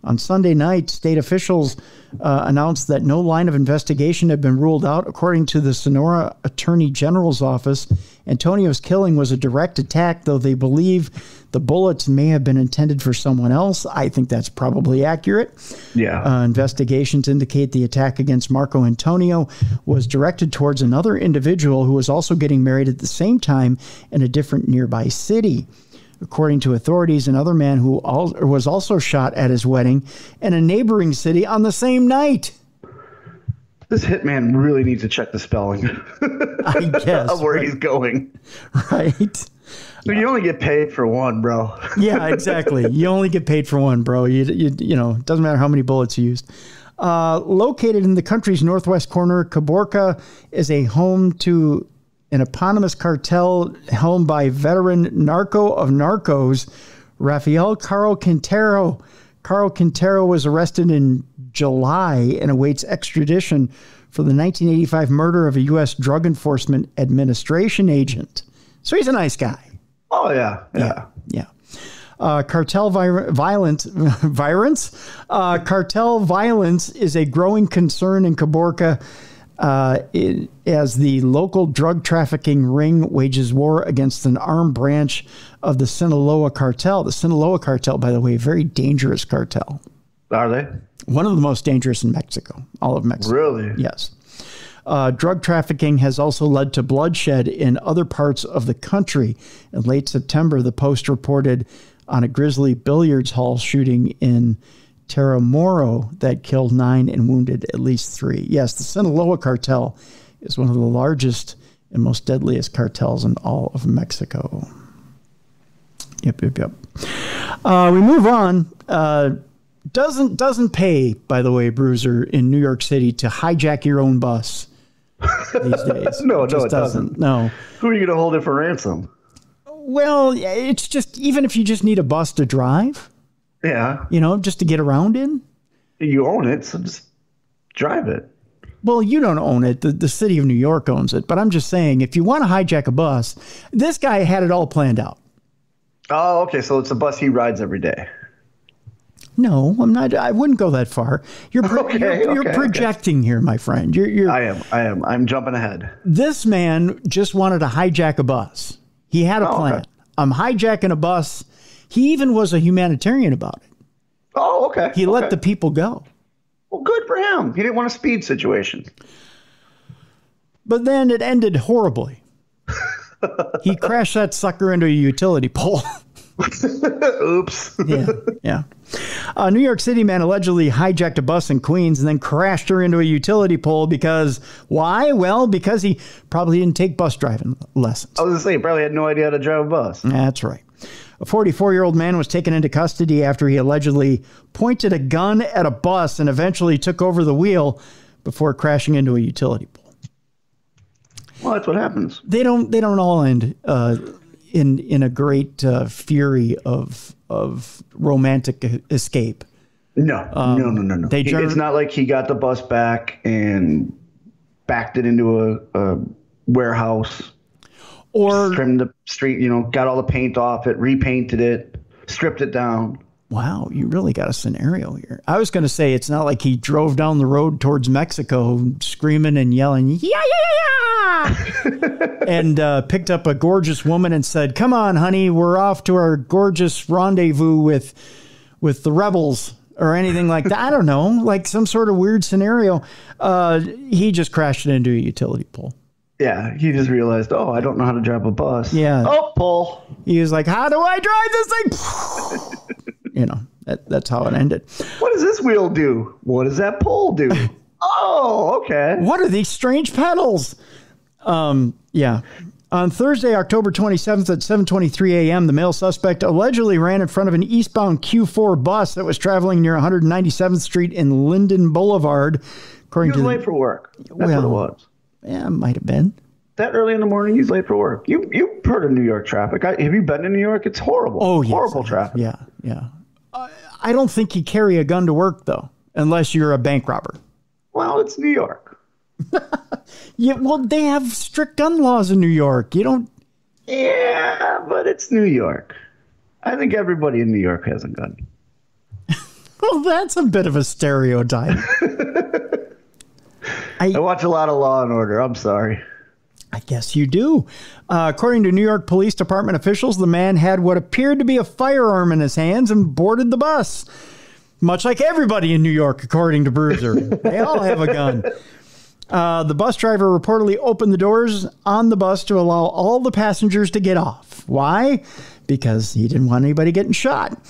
On Sunday night, state officials announced that no line of investigation had been ruled out. According to the Sonora Attorney General's office, Antonio's killing was a direct attack, though they believe the bullets may have been intended for someone else. I think that's probably accurate.
Yeah.
Investigations indicate the attack against Marco Antonio was directed towards another individual who was also getting married at the same time in a different nearby city. According to authorities, another man who was also shot at his wedding in a neighboring city on the same night.
This hitman really needs to check the spelling
I guess.
of where he's going.
Right.
You only get paid for one, bro.
Yeah, exactly. You only get paid for one, bro. You know, it doesn't matter how many bullets you used. Located in the country's northwest corner, Caborca is a home to an eponymous cartel helmed by veteran narco of narcos, Rafael Caro Quintero. Caro Quintero was arrested in July and awaits extradition for the 1985 murder of a U.S. Drug Enforcement Administration agent. So he's a nice guy.
Oh, yeah.
Yeah. Cartel violence is a growing concern in Caborca as the local drug trafficking ring wages war against an armed branch of the Sinaloa cartel. The Sinaloa cartel, by the way, a very dangerous cartel.
Are they?
One of the most dangerous in Mexico, all of Mexico.
Really?
Yes. Drug trafficking has also led to bloodshed in other parts of the country. In late September, the Post reported on a grisly billiards hall shooting in Taramoro that killed 9 and wounded at least 3. Yes, the Sinaloa cartel is one of the largest and most deadliest cartels in all of Mexico. Yep. We move on. Doesn't pay, by the way, Bruiser, in New York City to hijack your own bus these days.
No, it doesn't.
No.
Who are you going to hold it for ransom?
Well, it's just, even if you just need a bus to drive.
Yeah.
You know, just to get around in.
You own it, so just drive it.
Well, you don't own it. The city of New York owns it. But I'm just saying, if you want to hijack a bus, this guy had it all planned out.
Oh, okay. So it's a bus he rides every day.
No, I'm not. I wouldn't go that far. You're projecting here, my friend.
I am. I'm jumping ahead.
This man just wanted to hijack a bus. He had a plan. Okay. I'm hijacking a bus. He even was a humanitarian about it.
Oh, okay.
He let the people go.
Well, good for him. He didn't want a speed situation.
But then it ended horribly. He crashed that sucker into a utility pole.
Oops.
Yeah. A New York City man allegedly hijacked a bus in Queens and then crashed her into a utility pole because, why? Well, because he probably didn't take bus driving lessons.
I was going to say, he probably had no idea how to drive a bus.
That's right. A 44-year-old man was taken into custody after he allegedly pointed a gun at a bus and eventually took over the wheel before crashing into a utility pole.
Well, that's what happens.
They don't all end in a great fury of romantic escape.
No. It's not like he got the bus back and backed it into a warehouse. Or trimmed the street, got all the paint off it, repainted it, stripped it down.
Wow, you really got a scenario here. I was going to say it's not like he drove down the road towards Mexico screaming and yelling, yeah, and picked up a gorgeous woman and said, come on, honey, we're off to our gorgeous rendezvous with the rebels or anything like that. I don't know, like some sort of weird scenario. He just crashed it into a utility pole.
Yeah, he just realized, I don't know how to drive a bus.
Yeah.
Oh, pole.
He was like, how do I drive this thing? That's how it ended.
What does this wheel do? What does that pole do? Oh, okay.
What are these strange pedals? Yeah. On Thursday, October 27th at 7:23 a.m., the male suspect allegedly ran in front of an eastbound Q4 bus that was traveling near 197th Street and Linden Boulevard.
He was late for work. That's what it was.
Yeah, it might have been.
That early in the morning, he's late for work. You've heard of New York traffic. Have you been to New York? It's horrible.
Oh, yes.
Horrible traffic.
Yeah. I don't think you carry a gun to work, though, unless you're a bank robber.
Well, it's New York.
Yeah, well, they have strict gun laws in New York. You don't.
Yeah, but it's New York. I think everybody in New York has a gun.
Well, that's a bit of a stereotype.
I watch a lot of Law and Order. I'm sorry.
I guess you do. According to New York Police Department officials, the man had what appeared to be a firearm in his hands and boarded the bus. Much like everybody in New York, according to Bruiser. They all have a gun. The bus driver reportedly opened the doors on the bus to allow all the passengers to get off. Why? Because he didn't want anybody getting shot.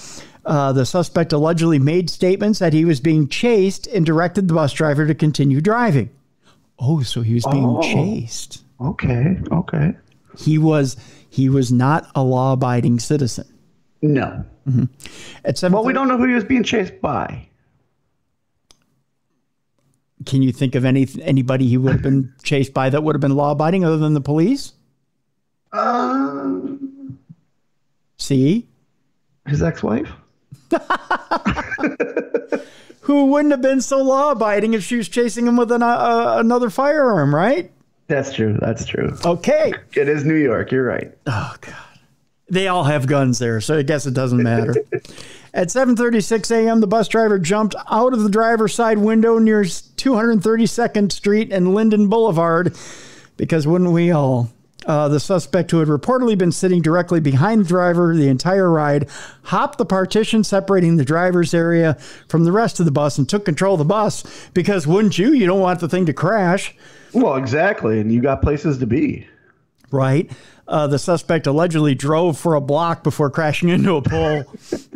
The suspect allegedly made statements that he was being chased and directed the bus driver to continue driving. Oh, so he was being chased.
Okay.
He was not a law-abiding citizen.
No.
Mm-hmm.
Well, we don't know who he was being chased by.
Can you think of anybody he would have been chased by that would have been law-abiding other than the police? See?
His ex-wife?
Who wouldn't have been so law-abiding if she was chasing him with another firearm, right?
That's true.
Okay.
It is New York. You're right.
Oh, God. They all have guns there, so I guess it doesn't matter. At 7:36 a.m., the bus driver jumped out of the driver's side window near 232nd Street and Linden Boulevard, because wouldn't we all? The suspect, who had reportedly been sitting directly behind the driver the entire ride, hopped the partition separating the driver's area from the rest of the bus and took control of the bus, because wouldn't you? You don't want the thing to crash.
Well, exactly, and you got places to be.
Right. The suspect allegedly drove for a block before crashing into a pole.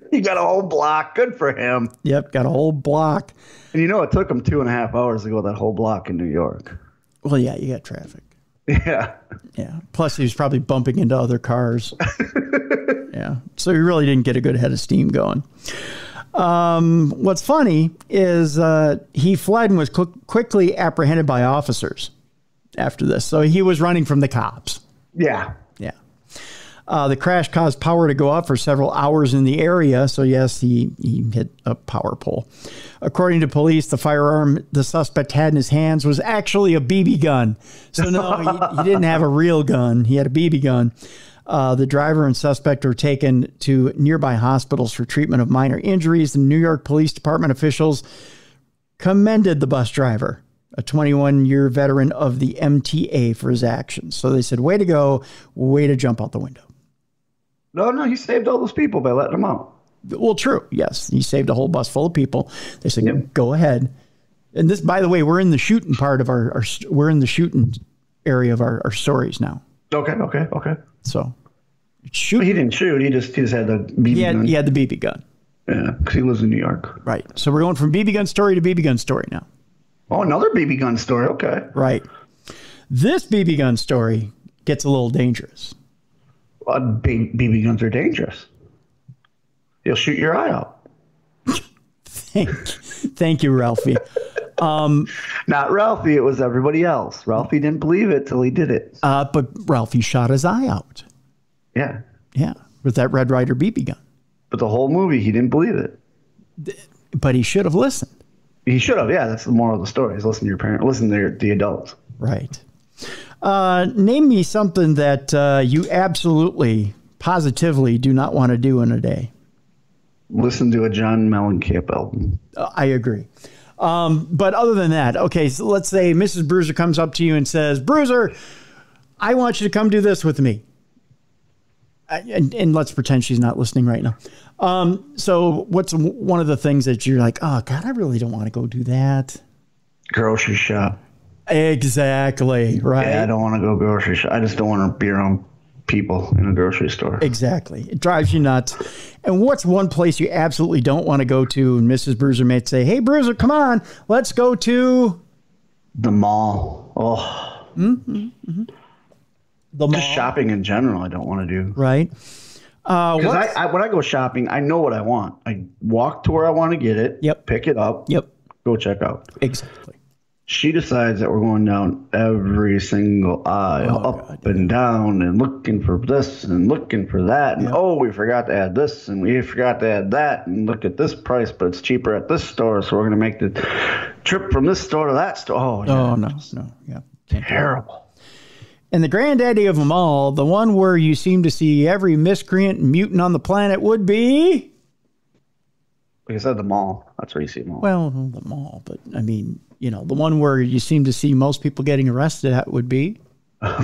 He got a whole block. Good for him.
Yep, got a whole block.
And you know, it took him 2.5 hours to go that whole block in New York.
Well, yeah, you got traffic.
Yeah.
Yeah. Plus, he was probably bumping into other cars. Yeah. So he really didn't get a good head of steam going. What's funny is he fled and was quickly apprehended by officers after this. So he was running from the cops.
Yeah.
Yeah. The crash caused power to go up for several hours in the area. So, yes, he hit a power pole. According to police, the firearm the suspect had in his hands was actually a BB gun. So, no, he didn't have a real gun. He had a BB gun. The driver and suspect were taken to nearby hospitals for treatment of minor injuries. The New York Police Department officials commended the bus driver, a 21-year veteran of the MTA, for his actions. So they said, way to go, way to jump out the window.
No, he saved all those people by letting them out.
Well, true. Yes. He saved a whole bus full of people. They said, Go ahead. And this, by the way, we're in the shooting part of we're in the shooting area of our stories now.
Okay.
So
shoot. He didn't shoot. He just had the BB gun.
He had the BB gun.
Yeah, because he lives in New York.
Right. So we're going from BB gun story to BB gun story now.
Oh, another BB gun story. Okay.
Right. This BB gun story gets a little dangerous.
BB guns are dangerous. They'll shoot your eye out.
Thank you, Ralphie.
Not Ralphie. It was everybody else. Ralphie didn't believe it till he did it.
But Ralphie shot his eye out.
Yeah.
Yeah. With that Red Ryder BB gun.
But the whole movie, he didn't believe it.
But he should have listened.
He should have. Yeah, that's the moral of the story. Is listen to your parents. Listen to the adults.
Right. Name me something that you absolutely, positively do not want to do in a day.
Listen to a John Mellencamp album.
I agree. But other than that, okay, so let's say Mrs. Bruiser comes up to you and says, Bruiser, I want you to come do this with me. And let's pretend she's not listening right now. So what's one of the things that you're like, oh, God, I really don't want to go do that?
Grocery shop.
Exactly. Right.
Yeah, I don't want to go grocery shop. I just don't want to be around people in a grocery store.
Exactly. It drives you nuts. And what's one place you absolutely don't want to go to? And Mrs. Bruiser may say, hey, Bruiser, come on, let's go to
the mall. Oh.
Mm-hmm. The mall.
Just shopping in general, I don't want to do.
Right.
Because when I go shopping, I know what I want. I walk to where I want to get it.
Yep.
Pick it up.
Yep.
Go check out.
Exactly.
She decides that we're going down every single aisle, up and down, and looking for this and looking for that. And we forgot to add this, and we forgot to add that. And look at this price, but it's cheaper at this store, so we're going to make the trip from this store to that store.
Oh, no. Yeah.
Terrible.
And the granddaddy of them all, the one where you seem to see every miscreant and mutant on the planet would be...
Like I said, the mall. That's where you see them all.
Well, the mall, but I mean, the one where you seem to see most people getting arrested at would be...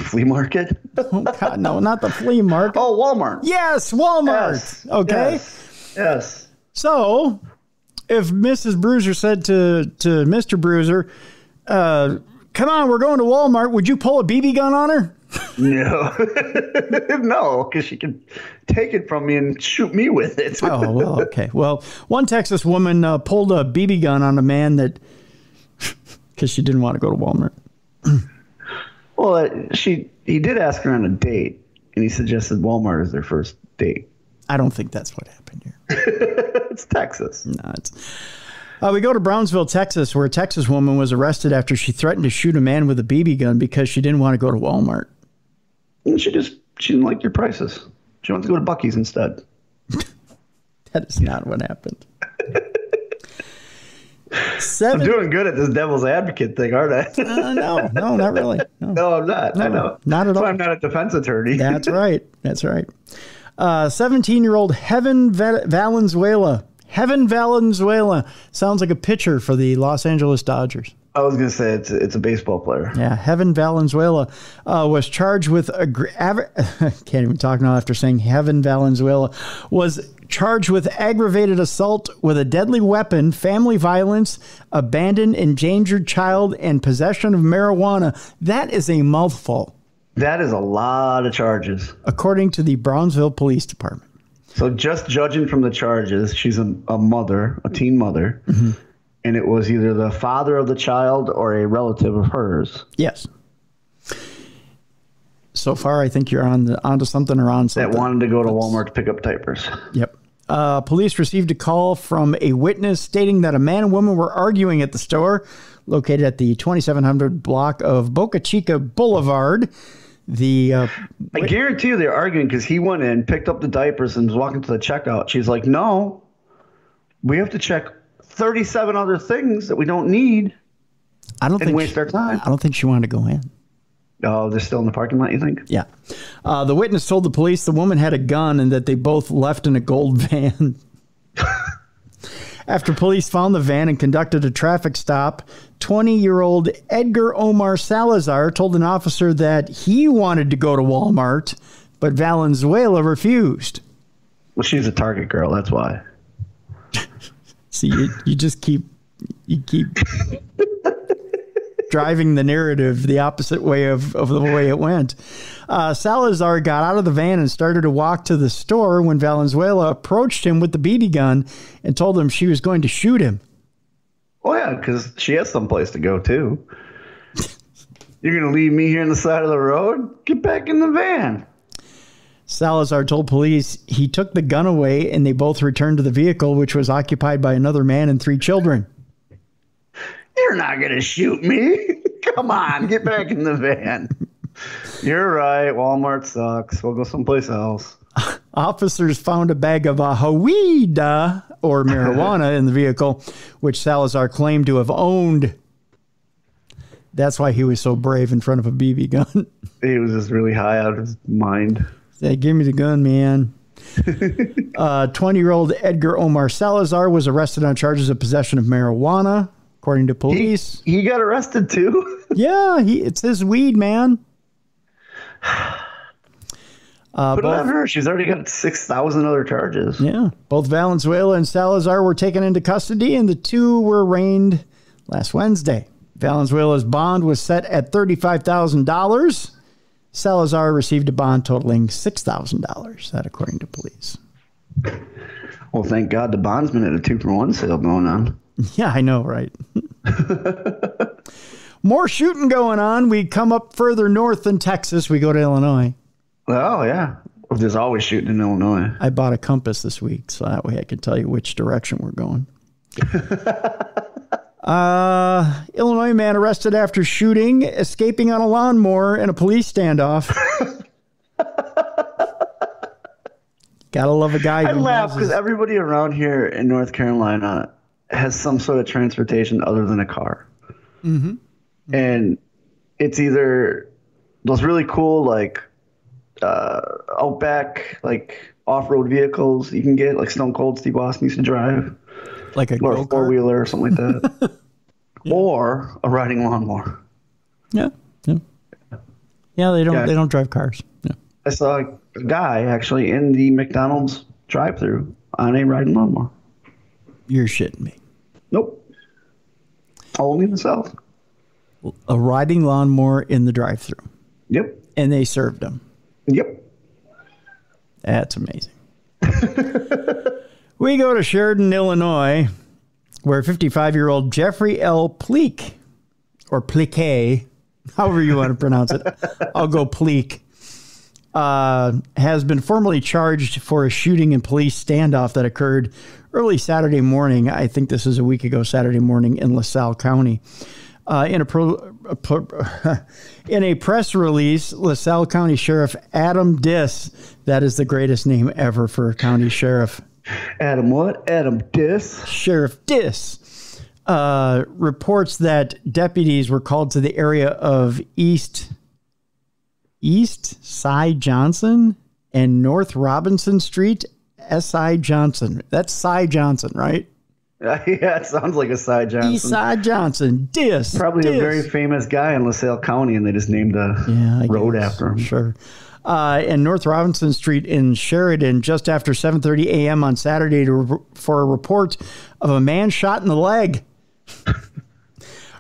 Flea market?
Oh, God, no, not the flea market.
Oh, Walmart.
Yes, Walmart.
Yes.
Okay.
Yes.
So, if Mrs. Bruiser said to Mr. Bruiser, come on, we're going to Walmart, would you pull a BB gun on her?
No. No, because she can take it from me and shoot me with it.
Oh, well, okay. Well, one Texas woman pulled a BB gun on a man that, because she didn't want to go to Walmart.
Well, he did ask her on a date, and he suggested Walmart as their first date.
I don't think that's what happened here.
It's Texas.
No, we go to Brownsville, Texas, where a Texas woman was arrested after she threatened to shoot a man with a BB gun because she didn't want to go to Walmart.
And she didn't like your prices. She wanted to go to Buc-ee's instead.
That is not what happened.
I'm doing good at this devil's advocate thing, aren't I?
No, not really.
No, I'm not.
No,
I know.
Not at all.
That's why I'm not a defense attorney.
That's right. 17-year-old Heaven Valenzuela. Heaven Valenzuela sounds like a pitcher for the Los Angeles Dodgers.
I was going to say it's a baseball player.
Yeah, Heaven Valenzuela was charged with can't even talk now after saying Heaven Valenzuela was charged with aggravated assault with a deadly weapon, family violence, abandoned, endangered child, and possession of marijuana. That is a mouthful.
That is a lot of charges,
according to the Brownsville Police Department.
So just judging from the charges, she's a mother, a teen mother. Mm-hmm. And it was either the father of the child or a relative of hers.
Yes. So far, I think you're onto something or on something.
That wanted to go to Walmart to pick up diapers.
Yep. Police received a call from a witness stating that a man and woman were arguing at the store located at the 2700 block of Boca Chica Boulevard. I
guarantee you they're arguing because he went in, picked up the diapers, and was walking to the checkout. She's like, no, we have to check 37 other things that we don't need. Waste our time.
I don't think she wanted to go in.
Oh, they're still in the parking lot, you think?
Yeah. The witness told the police the woman had a gun and that they both left in a gold van. After police found the van and conducted a traffic stop, 20-year-old Edgar Omar Salazar told an officer that he wanted to go to Walmart, but Valenzuela refused.
Well, she's a Target girl, that's why.
See, you just keep driving the narrative the opposite way of the way it went. Salazar got out of the van and started to walk to the store when Valenzuela approached him with the BB gun and told him she was going to shoot him.
Oh, yeah, because she has someplace to go, too. You're going to leave me here on the side of the road? Get back in the van.
Salazar told police he took the gun away and they both returned to the vehicle, which was occupied by another man and 3 children.
You're not going to shoot me. Come on, get back in the van. You're right. Walmart sucks. We'll go someplace else.
Officers found a bag of Hawida, or marijuana, in the vehicle, which Salazar claimed to have owned. That's why he was so brave in front of a BB gun.
He was just really high out of his mind.
Hey, give me the gun, man. 20-year-old Edgar Omar Salazar was arrested on charges of possession of marijuana, according to police.
He got arrested, too?
Yeah, it's his weed, man.
Put it on her. She's already got 6,000 other charges.
Yeah. Both Valenzuela and Salazar were taken into custody, and the two were arraigned last Wednesday. Valenzuela's bond was set at $35,000. Salazar received a bond totaling $6,000, that according to police.
Well, thank God the bondsman had a 2-for-1 sale going on.
Yeah, I know, right? More shooting going on. We come up further north than Texas. We go to Illinois.
Oh, yeah. Well, there's always shooting in Illinois.
I bought a compass this week, so that way I can tell you which direction we're going. Illinois man arrested after shooting, escaping on a lawnmower in a police standoff. Gotta love a guy.
I laugh because everybody around here in North Carolina has some sort of transportation other than a car.
Mm-hmm.
And it's either those really cool, like, outback, like, off-road vehicles you can get, like Stone Cold Steve Austin used to drive.
Like a
four-wheeler or something like that. Yeah. Or a riding lawnmower.
Yeah. They don't drive cars. Yeah.
I saw a guy actually in the McDonald's drive-thru on a riding lawnmower.
You're shitting me.
Nope. Only in the South.
A riding lawnmower in the drive-thru.
Yep.
And they served them.
Yep.
That's amazing. We go to Sheridan, Illinois, where 55-year-old Jeffrey L. Pleak, or Plique, however you want to pronounce it, I'll go Pleak, has been formally charged for a shooting and police standoff that occurred early Saturday morning. I think this is a week ago, Saturday morning in LaSalle County. In a press release, LaSalle County Sheriff Adam Diss, that is the greatest name ever for a county sheriff.
Adam what? Adam Diss?
Sheriff Diss reports that deputies were called to the area of East Cy Johnson and North Robinson Street, S.I. Johnson. That's Cy Johnson, right?
Yeah, it sounds like a Cy Johnson.
East Side Johnson. Diss.
Probably a very famous guy in LaSalle County, and they just named a road after him.
Sure. And North Robinson Street in Sheridan just after 7:30 a.m. on Saturday for a report of a man shot in the leg.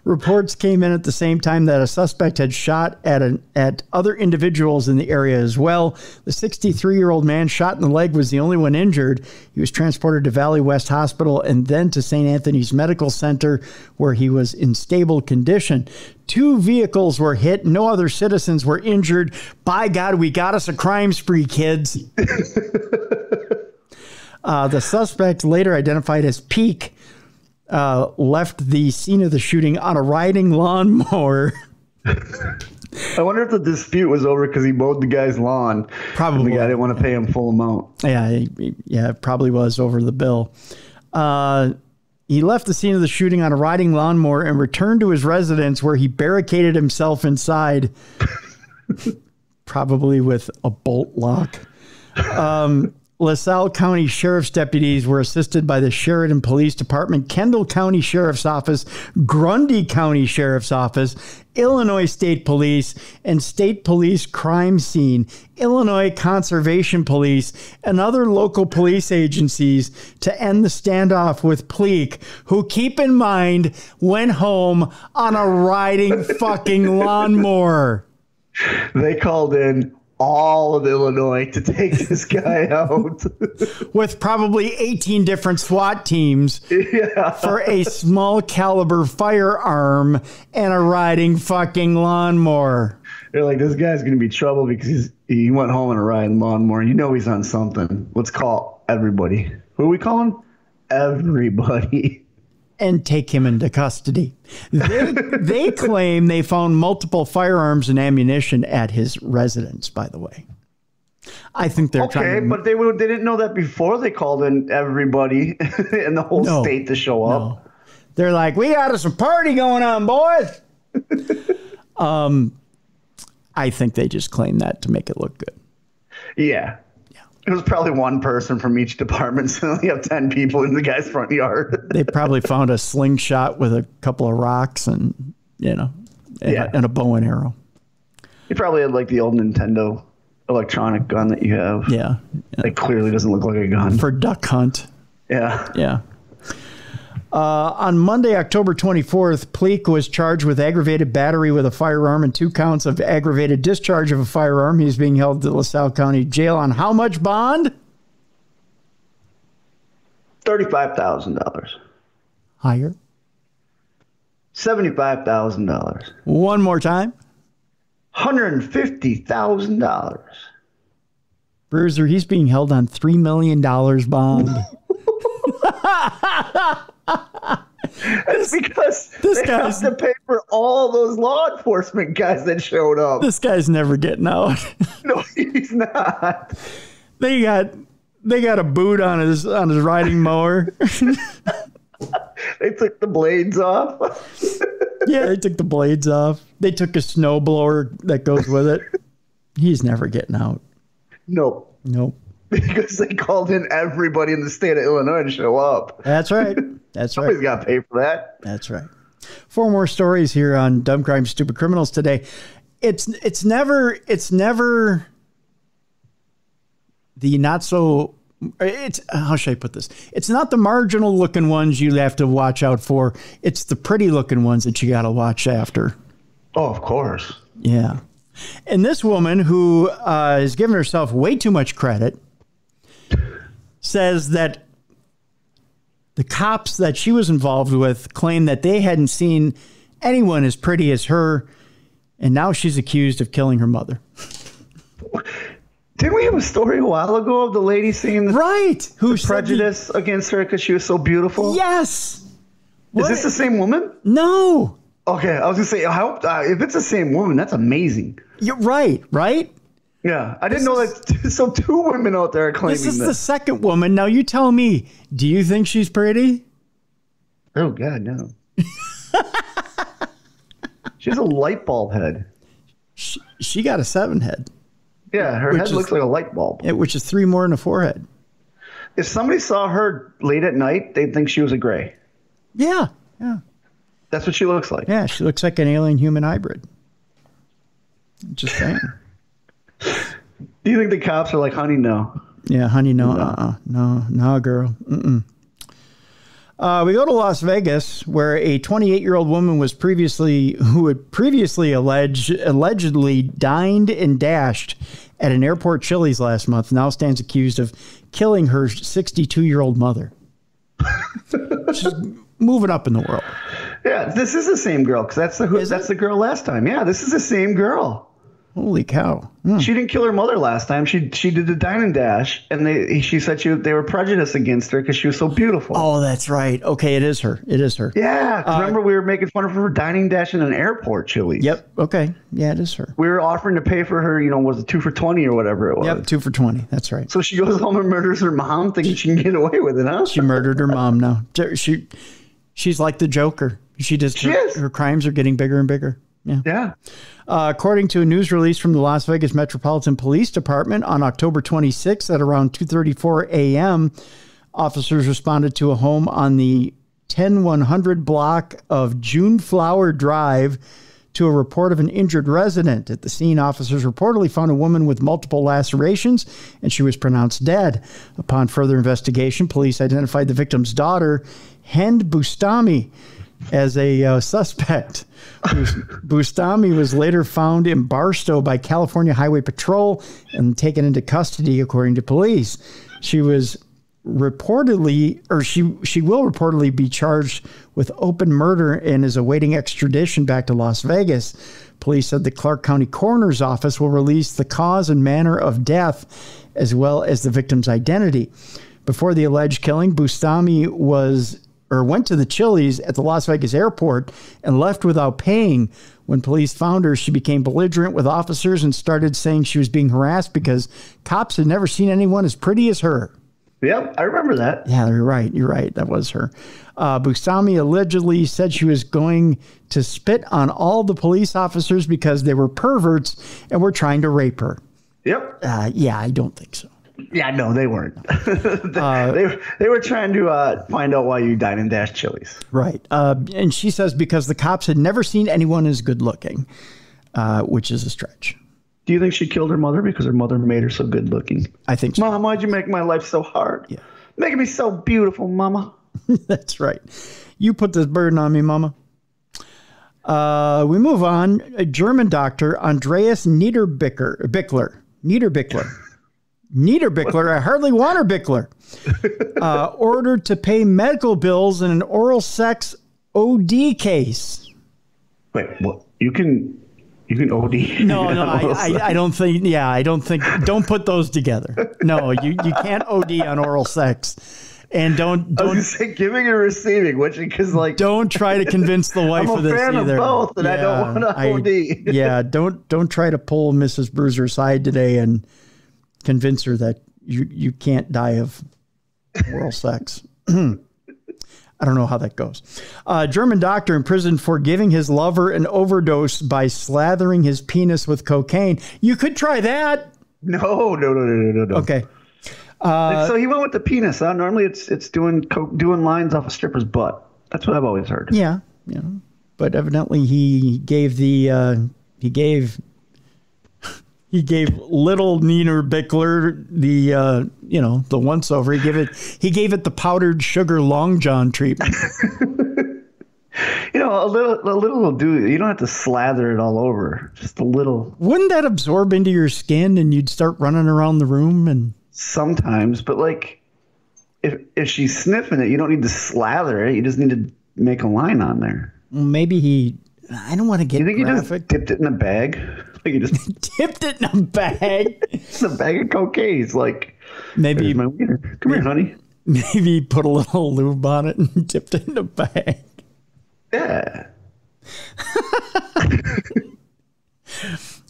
Reports came in at the same time that a suspect had shot at other individuals in the area as well. The 63-year-old man shot in the leg was the only one injured. He was transported to Valley West Hospital and then to St. Anthony's Medical Center, where he was in stable condition. 2 vehicles were hit. No other citizens were injured. By God, we got us a crime spree, kids. The suspect, later identified as Peak, left the scene of the shooting on a riding lawnmower.
I wonder if the dispute was over because he mowed the guy's lawn.
Probably.
And the guy didn't want to pay him full amount.
Yeah, it probably was over the bill. He left the scene of the shooting on a riding lawnmower and returned to his residence, where he barricaded himself inside, probably with a bolt lock. LaSalle County Sheriff's deputies were assisted by the Sheridan Police Department, Kendall County Sheriff's Office, Grundy County Sheriff's Office, Illinois State Police, and State Police Crime Scene, Illinois Conservation Police, and other local police agencies to end the standoff with Pleak, who, keep in mind, went home on a riding fucking lawnmower.
They called in all of Illinois to take this guy out.
With probably 18 different SWAT teams for a small caliber firearm and a riding fucking lawnmower.
They're like, this guy's going to be trouble because he went home on a riding lawnmower. You know he's on something. Let's call everybody. Who are we calling? Everybody.
And take him into custody. They claim they found multiple firearms and ammunition at his residence, by the way. I think they're trying to...
Okay, but they didn't know that before they called in everybody in the whole state to show up.
No. They're like, we got some party going on, boys. I think they just claimed that to make it look good.
Yeah. It was probably one person from each department, so you have 10 people in the guy's front yard.
They probably found a slingshot with a couple of rocks and, and a bow and arrow.
He probably had like the old Nintendo electronic gun that you have.
Yeah.
It clearly doesn't look like a gun.
For duck hunt.
Yeah.
Yeah. On Monday, October 24th, Pleak was charged with aggravated battery with a firearm and 2 counts of aggravated discharge of a firearm. He's being held at the LaSalle County Jail on how much bond?
$35,000.
Higher.
$75,000.
One more time.
$150,000.
Bruiser, he's being held on $3 million bond.
It's because they have to pay for all those law enforcement guys that showed up.
This guy's never getting out.
No, he's not.
They got a boot on his riding mower.
They took the blades off.
Yeah, they took the blades off. They took a snow blower that goes with it. He's never getting out.
Nope. Because they called in everybody in the state of Illinois to show up.
That's right.
Somebody's got to pay for that.
That's right. 4 more stories here on Dumb Crimes, Stupid Criminals today. It's never the not so. How should I put this? It's not the marginal looking ones you have to watch out for. It's the pretty looking ones that you got to watch after.
Oh, of course.
Yeah. And this woman who has given herself way too much credit says that the cops that she was involved with claim that they hadn't seen anyone as pretty as her, and now she's accused of killing her mother.
Didn't we have a story a while ago of the lady saying
who's
prejudice against her because she was so beautiful?
Yes.
Is this the same woman?
No.
Okay, I was gonna say, I hope if it's the same woman, that's amazing.
You're right?
Yeah, I didn't know that. So 2 women out there are claiming
this is the second woman. Now you tell me, do you think she's pretty?
Oh God, no. She has a light bulb head.
She got a 7 head.
Yeah, her head looks like a light bulb.
Which is 3 more than a forehead.
If somebody saw her late at night, they'd think she was a gray.
Yeah.
That's what she looks like.
Yeah, she looks like an alien-human hybrid. Just saying.
Do you think the cops are like, honey, no?
Yeah, honey, no. No, girl. Mm-mm. We go to Las Vegas, where a 28-year-old woman who had previously allegedly dined and dashed at an airport Chili's last month, now stands accused of killing her 62-year-old mother. She's moving up in the world.
Yeah, this is the same girl, because that's the girl last time. Yeah, this is the same girl.
Holy cow.
She didn't kill her mother last time. She did the dine and dash, and she said they were prejudiced against her because she was so beautiful.
Oh, that's right. Okay, it is her.
Yeah, remember we were making fun of her dining dash in an airport Chili's.
Yep. Okay. Yeah, it is her.
We were offering to pay for her, was it 2 for $20 or whatever it was?
Yep, 2 for $20. That's right.
So she goes home and murders her mom, thinking she can get away with it, huh?
She murdered her mom now. She's like the Joker. Her crimes are getting bigger and bigger.
Yeah.
According to a news release from the Las Vegas Metropolitan Police Department on October 26th at around 2:34 a.m., officers responded to a home on the 10100 block of Juneflower Drive to a report of an injured resident. At the scene, officers reportedly found a woman with multiple lacerations, and she was pronounced dead. Upon further investigation, police identified the victim's daughter, Hind Bustami, as a suspect. Bustami was later found in Barstow by California Highway Patrol and taken into custody, according to police. She was reportedly, or she will reportedly be charged with open murder and is awaiting extradition back to Las Vegas. Police said the Clark County Coroner's Office will release the cause and manner of death, as well as the victim's identity. Before the alleged killing, Bustami went to the Chili's at the Las Vegas airport and left without paying. When police found her, she became belligerent with officers and started saying she was being harassed because cops had never seen anyone as pretty as her.
Yep, I remember that.
Yeah, you're right. That was her. Bustami allegedly said she was going to spit on all the police officers because they were perverts and were trying to rape her.
Yep.
Yeah, I don't think so.
Yeah, no, they weren't. they were trying to find out why you dine and dash Chili's.
Right. And she says because the cops had never seen anyone as good looking, which is a stretch.
Do you think she killed her mother because her mother made her so good looking?
I think so.
Mom, why'd you make my life so hard?
Yeah.
Making me so beautiful, Mama.
That's right. You put this burden on me, Mama. We move on. A German doctor, Andreas Niederbickler. I hardly want her Bickler. Ordered to pay medical bills in an oral sex OD case.
Wait, what? You can OD?
No, I don't think. Yeah, I don't think. Don't put those together. No, you can't OD on oral sex. And don't
say giving or receiving, which because like
don't try to convince the wife
I'm
of this
fan
either.
Of both, and I don't want to OD.
Yeah, don't try to pull Mrs. Bruiser aside today and convince her that you can't die of oral sex. I don't know how that goes. German doctor imprisoned for giving his lover an overdose by slathering his penis with cocaine. You could try that.
No.
Okay.
So he went with the penis. Huh? Normally it's doing lines off a stripper's butt. That's what I've always heard.
Yeah. But evidently he gave little Nina Bickler the once over. He gave it the powdered sugar long john treatment.
A little will do. You don't have to slather it all over. Just a little.
Wouldn't that absorb into your skin and you'd start running around the room? And
sometimes, but like if she's sniffing it, you don't need to slather it. You just need to make a line on there.
Well, maybe I don't want to get graphic.
You think he just dipped it in a bag? Like he just
dipped it in a bag?
It's a bag of cocaine. He's like,
maybe
my wiener. Come here, honey.
Maybe put a little lube on it and dipped it in a bag.
Yeah.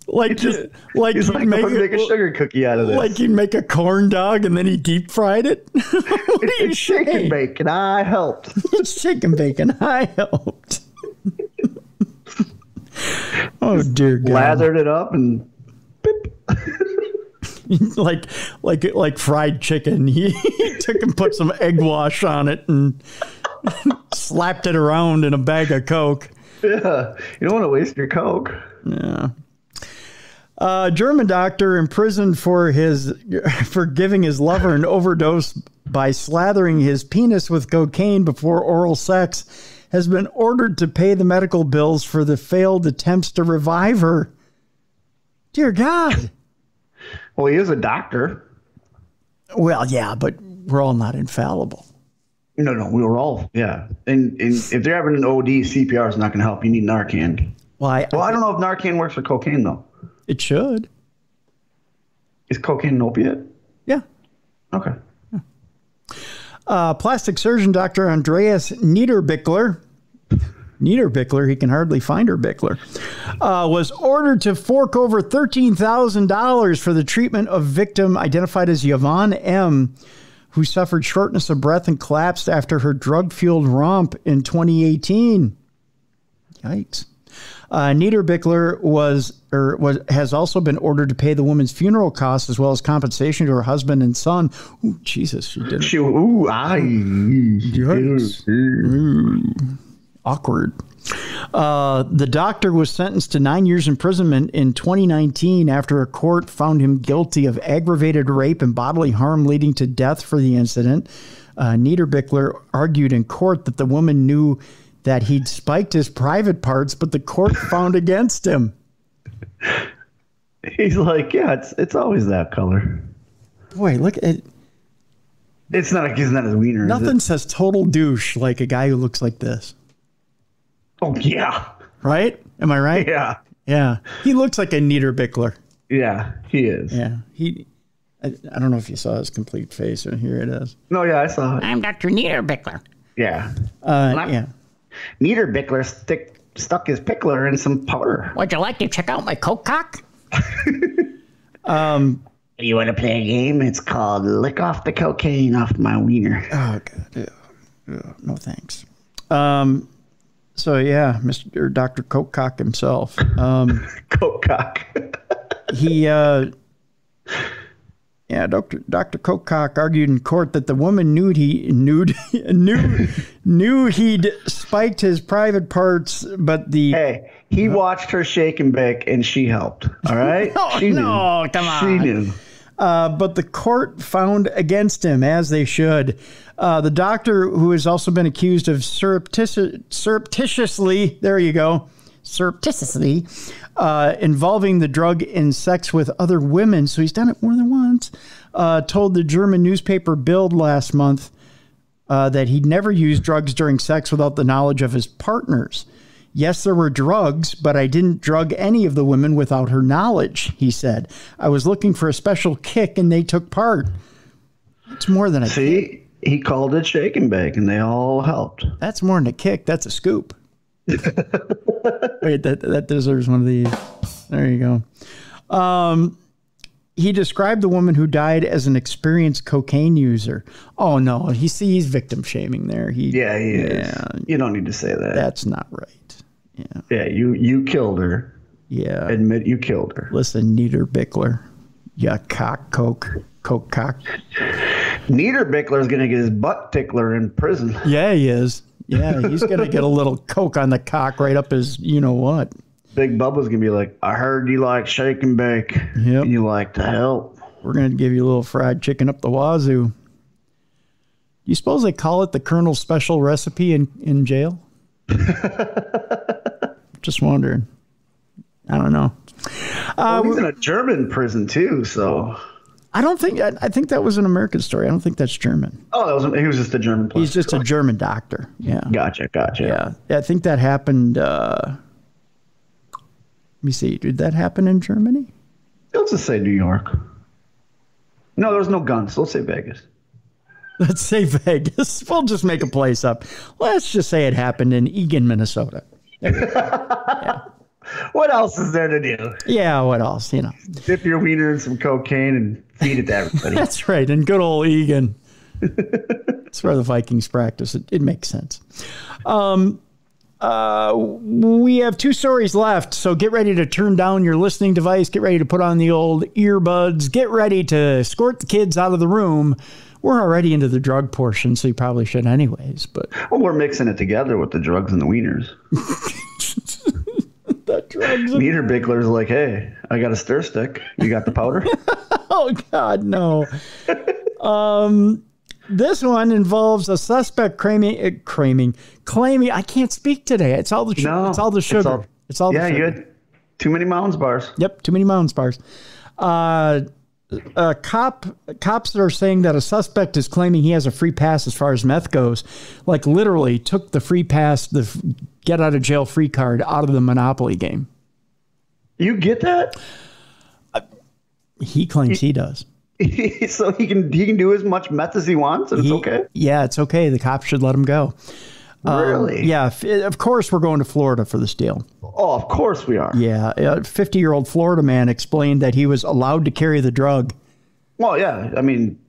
Like you'd
make a sugar cookie out of this.
Like you'd make a corn dog and then he deep fried it.
It's shake and bake, and I helped.
It's shake and bake, and I helped. Oh dear God!
Lathered it up and beep.
like fried chicken. He took and put some egg wash on it and slapped it around in a bag of Coke.
Yeah, you don't want to waste your Coke.
Yeah. German doctor imprisoned for giving his lover an overdose by slathering his penis with cocaine before oral sex has been ordered to pay the medical bills for the failed attempts to revive her. Dear God.
Well, he is a doctor.
Well, yeah, but we're all not infallible.
No, we were all, yeah. And if they're having an OD, CPR is not going to help. You need Narcan.
Well, I
don't know if Narcan works for cocaine, though.
It should.
Is cocaine an opiate?
Yeah.
Okay.
Plastic surgeon Dr. Andreas Niederbickler, he can hardly find her Bickler, was ordered to fork over $13,000 for the treatment of victim identified as Yvonne M., who suffered shortness of breath and collapsed after her drug-fueled romp in 2018. Yikes. Niederbickler has also been ordered to pay the woman's funeral costs as well as compensation to her husband and son. Ooh, Jesus, she did it. Awkward. The doctor was sentenced to 9 years imprisonment in 2019 after a court found him guilty of aggravated rape and bodily harm leading to death for the incident. Niederbickler argued in court that the woman knew that he'd spiked his private parts, but the court found against him.
He's like, yeah, it's always that color.
Boy, look at
it's not his wiener.
Nothing says total douche like a guy who looks like this.
Oh yeah.
Right? Am I right?
Yeah.
Yeah. He looks like a Niederbickler.
Yeah, he is.
Yeah. I don't know if you saw his complete face, or here it is.
No, yeah, I saw it.
I'm Dr. Niederbickler.
Yeah.
Yeah.
Niederbickler stuck his pickler in some powder.
Would you like to check out my coke cock?
You want to play a game? It's called Lick Off the Cocaine Off My Wiener.
Oh, God. No, thanks. So, yeah, Mr. Dr. Coke Cock himself.
Coke Cock.
Dr. Cokecock argued in court that the woman knew he'd spiked his private parts, but
he watched her shake and bake, and she helped. All right,
come on,
she knew.
But the court found against him, as they should. The doctor, who has also been accused of surreptitiously, there you go, surreptitiously involving the drug in sex with other women, so he's done it more than once, told the German newspaper Bild last month that he'd never used drugs during sex without the knowledge of his partners. Yes, there were drugs, but I didn't drug any of the women without her knowledge, he said. I was looking for a special kick, and they took part. It's more than a kick.
He called it shake and bake, and they all helped.
That's more than a kick. That's a scoop. Wait, that deserves one of these. There you go. He described the woman who died as an experienced cocaine user. Oh, no. He's victim shaming there. He is.
You don't need to say that.
That's not right. Yeah.
Yeah, you killed her.
Yeah.
Admit you killed her.
Listen, Niederbickler. Yeah, coke cock.
Niederbickler's going to get his butt tickler in prison.
Yeah, he is. Yeah, he's going to get a little coke on the cock right up his you-know-what.
Big Bubba's going to be like, I heard you like shake and bake.
Yep.
You like to help.
We're going to give you a little fried chicken up the wazoo. Do you suppose they call it the Colonel's special recipe in jail? Just wondering. I don't know.
He's in a German prison too, so...
I don't think... I think that was an American story. I don't think that's German.
Oh, he was just a German player.
He's just a German doctor. Yeah.
Gotcha.
Yeah. I think that happened... let me see. Did that happen in Germany?
Let's just say New York. No, there was no guns. Let's say Vegas.
Let's say Vegas. We'll just make a place up. Let's just say it happened in Eagan, Minnesota. Yeah.
What else is there to do?
Yeah, what else?
Dip your wiener in some cocaine and feed it to everybody.
That's right. And good old Eagan. That's where the Vikings practice. It makes sense. We have 2 stories left, so get ready to turn down your listening device. Get ready to put on the old earbuds. Get ready to escort the kids out of the room. We're already into the drug portion, so you probably should anyways. But
we're mixing it together with the drugs and the wieners. Niederbickler's like, hey, I got a stir stick. You got the powder?
Oh, God, no. This one involves a suspect claiming. I can't speak today. It's all the sugar. It's all the sugar.
You had too many Mounds bars.
Yep, too many Mounds bars. Cops are saying that a suspect is claiming he has a free pass as far as meth goes. Like literally took the free pass, the get out of jail free card out of the Monopoly game.
You get that?
He claims he does.
So he can do as much meth as he wants, and it's okay?
Yeah, it's okay. The cops should let him go.
Really?
Yeah. Of course, we're going to Florida for this deal.
Oh, of course we are.
Yeah. A 50-year-old Florida man explained that he was allowed to carry the drug.
Well, yeah. I mean,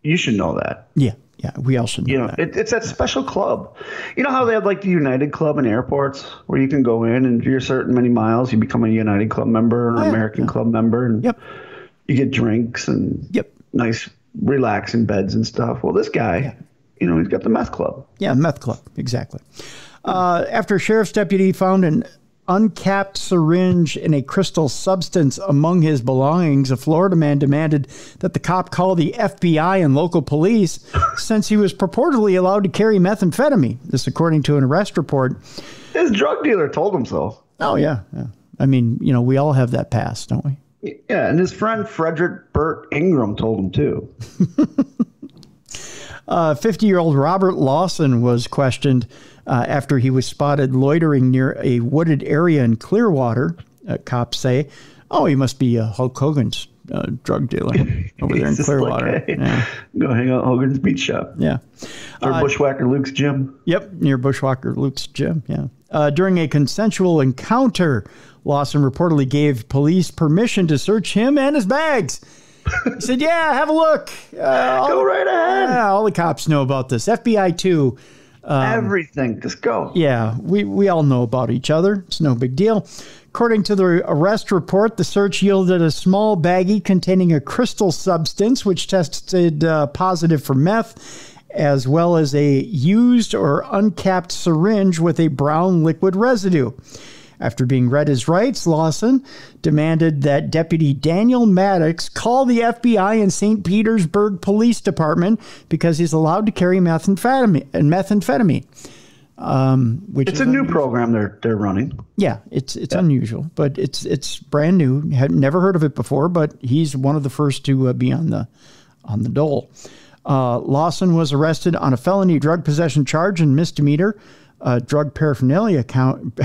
you should know that.
Yeah. Yeah. We all should know that.
It's that special club. You know how they have like the United Club in airports where you can go in and if you're certain many miles, you become a United Club member or an American Club member. And you get drinks and nice relaxing beds and stuff. Well, this guy, he's got the meth club.
Yeah, meth club. Exactly. After a sheriff's deputy found an uncapped syringe and a crystal substance among his belongings, a Florida man demanded that the cop call the FBI and local police since he was purportedly allowed to carry methamphetamine. This according to an arrest report.
His drug dealer told him so.
Oh, yeah. I mean, we all have that past, don't we?
Yeah, and his friend Frederick Burt Ingram told him too.
50-year-old Robert Lawson was questioned after he was spotted loitering near a wooded area in Clearwater. Cops say, oh, he must be Hulk Hogan's drug dealer over there in Clearwater.
Like, hey, go hang out at Hogan's Beach Shop.
Yeah.
Or Bushwhacker Luke's gym.
Yep, near Bushwhacker Luke's gym, yeah. During a consensual encounter, Lawson reportedly gave police permission to search him and his bags. He said, yeah, have a look.
Go right ahead.
Yeah, all the cops know about this. FBI, too.
Everything. Just go.
Yeah, we all know about each other. It's no big deal. According to the arrest report, the search yielded a small baggie containing a crystal substance, which tested positive for meth, as well as a used or uncapped syringe with a brown liquid residue. After being read his rights, Lawson demanded that Deputy Daniel Maddox call the FBI and St. Petersburg Police Department because he's allowed to carry methamphetamine.
It's a new program they're running.
Yeah, it's unusual, but it's brand new. Had never heard of it before, but he's one of the first to be on the dole. Lawson was arrested on a felony drug possession charge and misdemeanor drug paraphernalia count.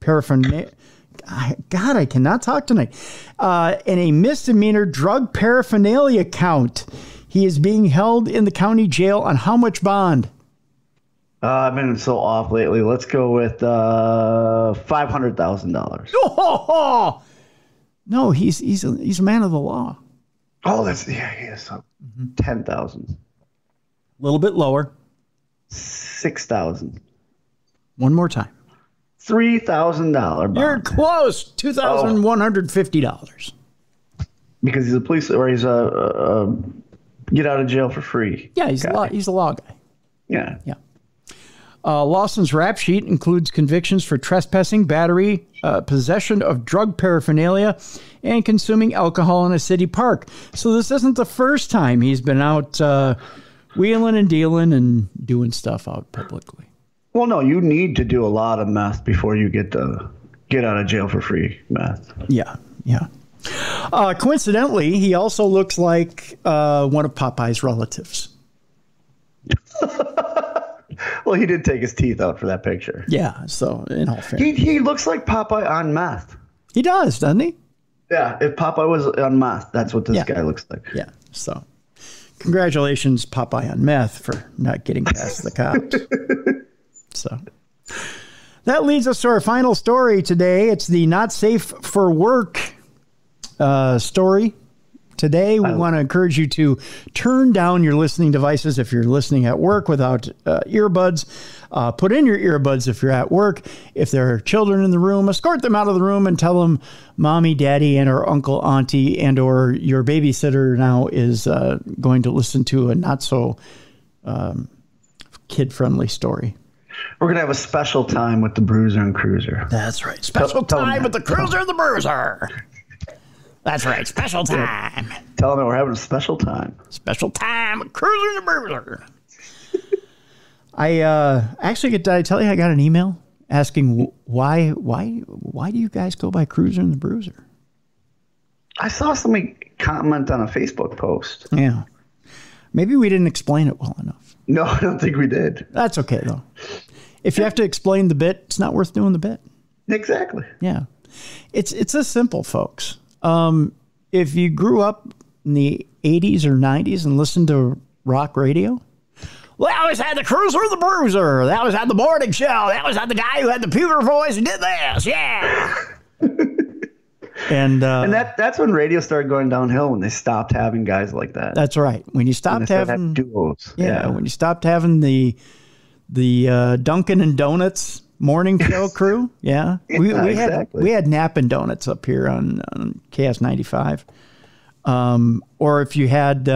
God, I cannot talk tonight. In a misdemeanor drug paraphernalia count, He is being held in the county jail on how much bond?
I've been so off lately. Let's go with $500,000.
Oh, no, he's a man of the law.
Oh, he is. 10,000.
A little bit lower.
6,000.
One more time.
$3,000 bond.
You're close. $2,150.
Because he's a police, or he's a get out of jail for free.
Yeah, he's a law guy.
Yeah.
Yeah. Lawson's rap sheet includes convictions for trespassing, battery, possession of drug paraphernalia, and consuming alcohol in a city park. So this isn't the first time he's been out wheeling and dealing and doing stuff out publicly.
Well, no, you need to do a lot of meth before you get out of jail for free meth.
Yeah, yeah. Coincidentally, he also looks like one of Popeye's relatives.
Well, he did take his teeth out for that picture.
Yeah, so in all fairness.
He looks like Popeye on meth.
He does, doesn't he?
Yeah, if Popeye was on meth, that's what this guy looks like.
Yeah, so congratulations, Popeye on meth, for not getting past the cops. So that leads us to our final story today. It's the not safe for work story. Today, we want to encourage you to turn down your listening devices if you're listening at work without earbuds. Put in your earbuds if you're at work. If there are children in the room, escort them out of the room and tell them mommy, daddy, and or uncle, auntie, and or your babysitter now is going to listen to a not so kid-friendly story.
We're going to have a special time with the Bruiser and Cruiser.
That's right. Special time with the Cruiser and the Bruiser. That's right. Special time.
Tell them we're having a special time.
Special time with Cruiser and the Bruiser. Did I tell you I got an email asking why do you guys go by Cruiser and the Bruiser?
I saw somebody comment on a Facebook post.
Yeah. Maybe we didn't explain it well enough.
No, I don't think we did.
That's okay, though. If you have to explain the bit, it's not worth doing the bit.
Exactly.
Yeah. It's this simple, folks. If you grew up in the 80s or 90s and listened to rock radio, well, I always had the Cruiser and the Bruiser. That was at the morning show. That was at the guy who had the pewter voice and did this. Yeah. And
that's when radio started going downhill, when they stopped having guys like that.
That's right. When you stopped having
duos.
Yeah, when you stopped having the Dunkin' and Donuts morning show crew. Yeah. We had Nappin' Donuts up here on KS95. Or if you had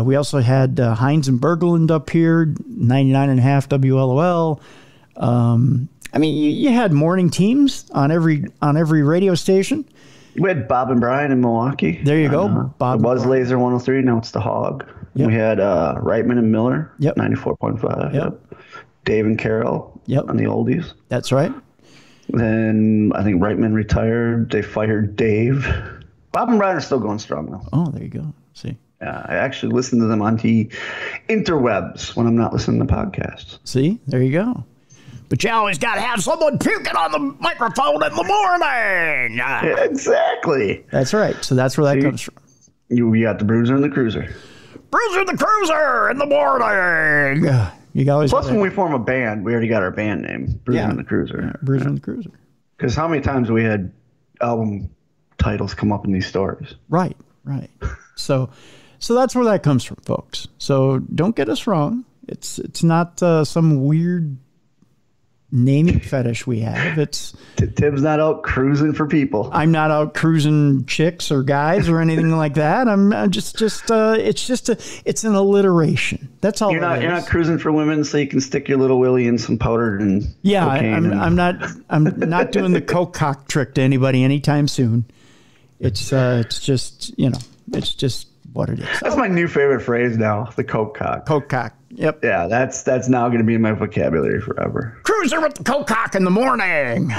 we also had Heinz and Berglund up here, 99.5 WLOL. I mean, you had morning teams on every radio station.
We had Bob and Brian in Milwaukee.
There you go. Bob.
It was Laser 103. Now it's the Hog. Yep. We had Reitman and Miller.
Yep.
94.5.
Yep.
Dave and Carol.
Yep.
On the oldies.
That's right.
Then I think Reitman retired. They fired Dave. Bob and Brian are still going strong though.
Oh, there you go. See.
Yeah, I actually listen to them on the interwebs when I'm not listening to podcasts.
See, there you go. But you always got to have someone puking on the microphone in the morning.
Yeah, exactly.
That's right. So that's where that comes from.
You got the Bruiser and the Cruiser.
Bruiser and the Cruiser in the morning. You always.
Plus, when we form a band, we already got our band name, Bruiser and the Cruiser.
Yeah, Bruiser and the Cruiser.
Because how many times we had album titles come up in these stories?
Right. So that's where that comes from, folks. So don't get us wrong. It's not some weird naming fetish we have. It's
Tim's not out cruising for people.
I'm not out cruising chicks or guys or anything like that. I'm just it's an alliteration. That's all.
You're not cruising for women so you can stick your little willy in some powder and cocaine. I'm
not doing the coke cock trick to anybody anytime soon. It's just it's just what it is.
That's my new favorite phrase now, the coke cock.
Coke cock. Yep.
Yeah, that's now going to be in my vocabulary forever.
Cruiser with the coke cock in the morning.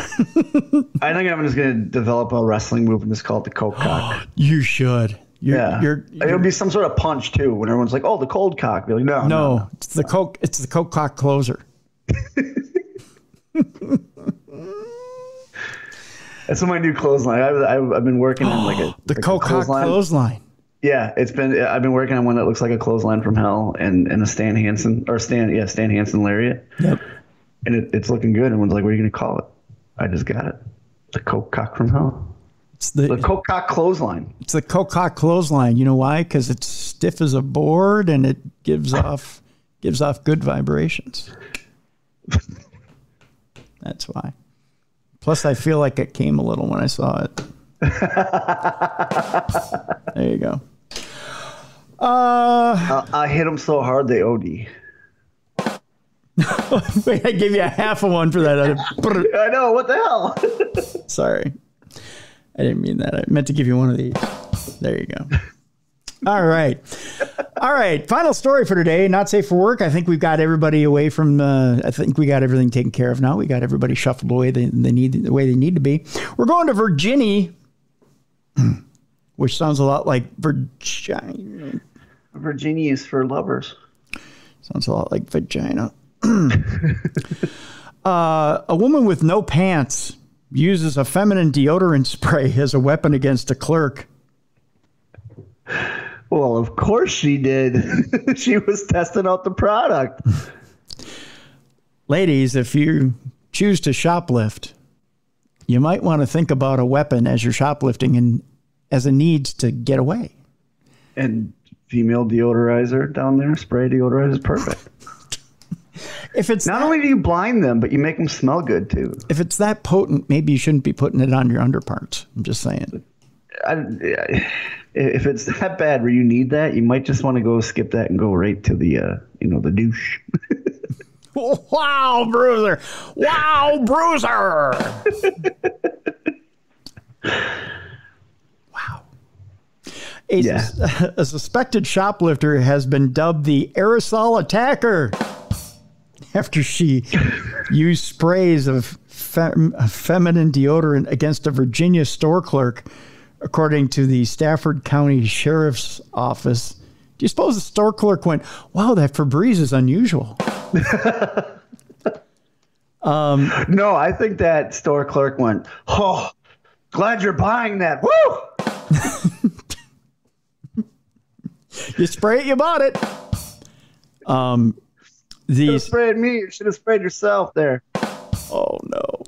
I think I'm just going to develop a wrestling move and just call it the coke cock.
You should.
It'll be some sort of punch too when everyone's like, "Oh, the cold cock." Be like, no.
It's the coke. It's the coke cock closer.
That's my new clothesline. I've been working on
the coke cock clothesline.
Yeah, I've been working on one that looks like a clothesline from hell and a Stan Hansen lariat.
Yep.
And it's looking good. And one's like, what are you going to call it? I just got it. The Coke Cock from hell. It's the Coke Cock clothesline.
It's the Coke Cock clothesline. You know why? Because it's stiff as a board and it gives off good vibrations. That's why. Plus, I feel like it came a little when I saw it. There you go.
I hit them so hard they OD.
Wait, I gave you a half of one for that.
I know. What the hell?
Sorry. I didn't mean that. I meant to give you one of these. There you go. All right. All right. Final story for today. Not safe for work. I think we've got everybody away from, I think we got everything taken care of now. We got everybody shuffled away the way they need to be. We're going to Virginia, which sounds a lot like Virginia.
Virginia is for lovers.
Sounds a lot like vagina. A woman with no pants uses a feminine deodorant spray as a weapon against a clerk.
Well, of course she did. She was testing out the product.
Ladies, if you choose to shoplift, you might want to think about a weapon as you're shoplifting and as a needs to get away.
And female deodorizer down there, spray deodorizer is perfect.
If it's
not only do you blind them, but you make them smell good too.
If it's that potent, maybe you shouldn't be putting it on your underparts. I'm just saying.
If it's that bad where you need that, you might just want to go skip that and go right to the the douche.
Wow, Bruiser! Wow, Bruiser! Wow. A suspected shoplifter has been dubbed the aerosol attacker after she used sprays of feminine deodorant against a Virginia store clerk, according to the Stafford County Sheriff's Office. Do you suppose the store clerk went, wow, that Febreze is unusual?
No, I think that store clerk went, oh, glad you're buying that. Woo!
You spray it, you bought it.
You should have sprayed me. You should have sprayed yourself there.
Oh, no.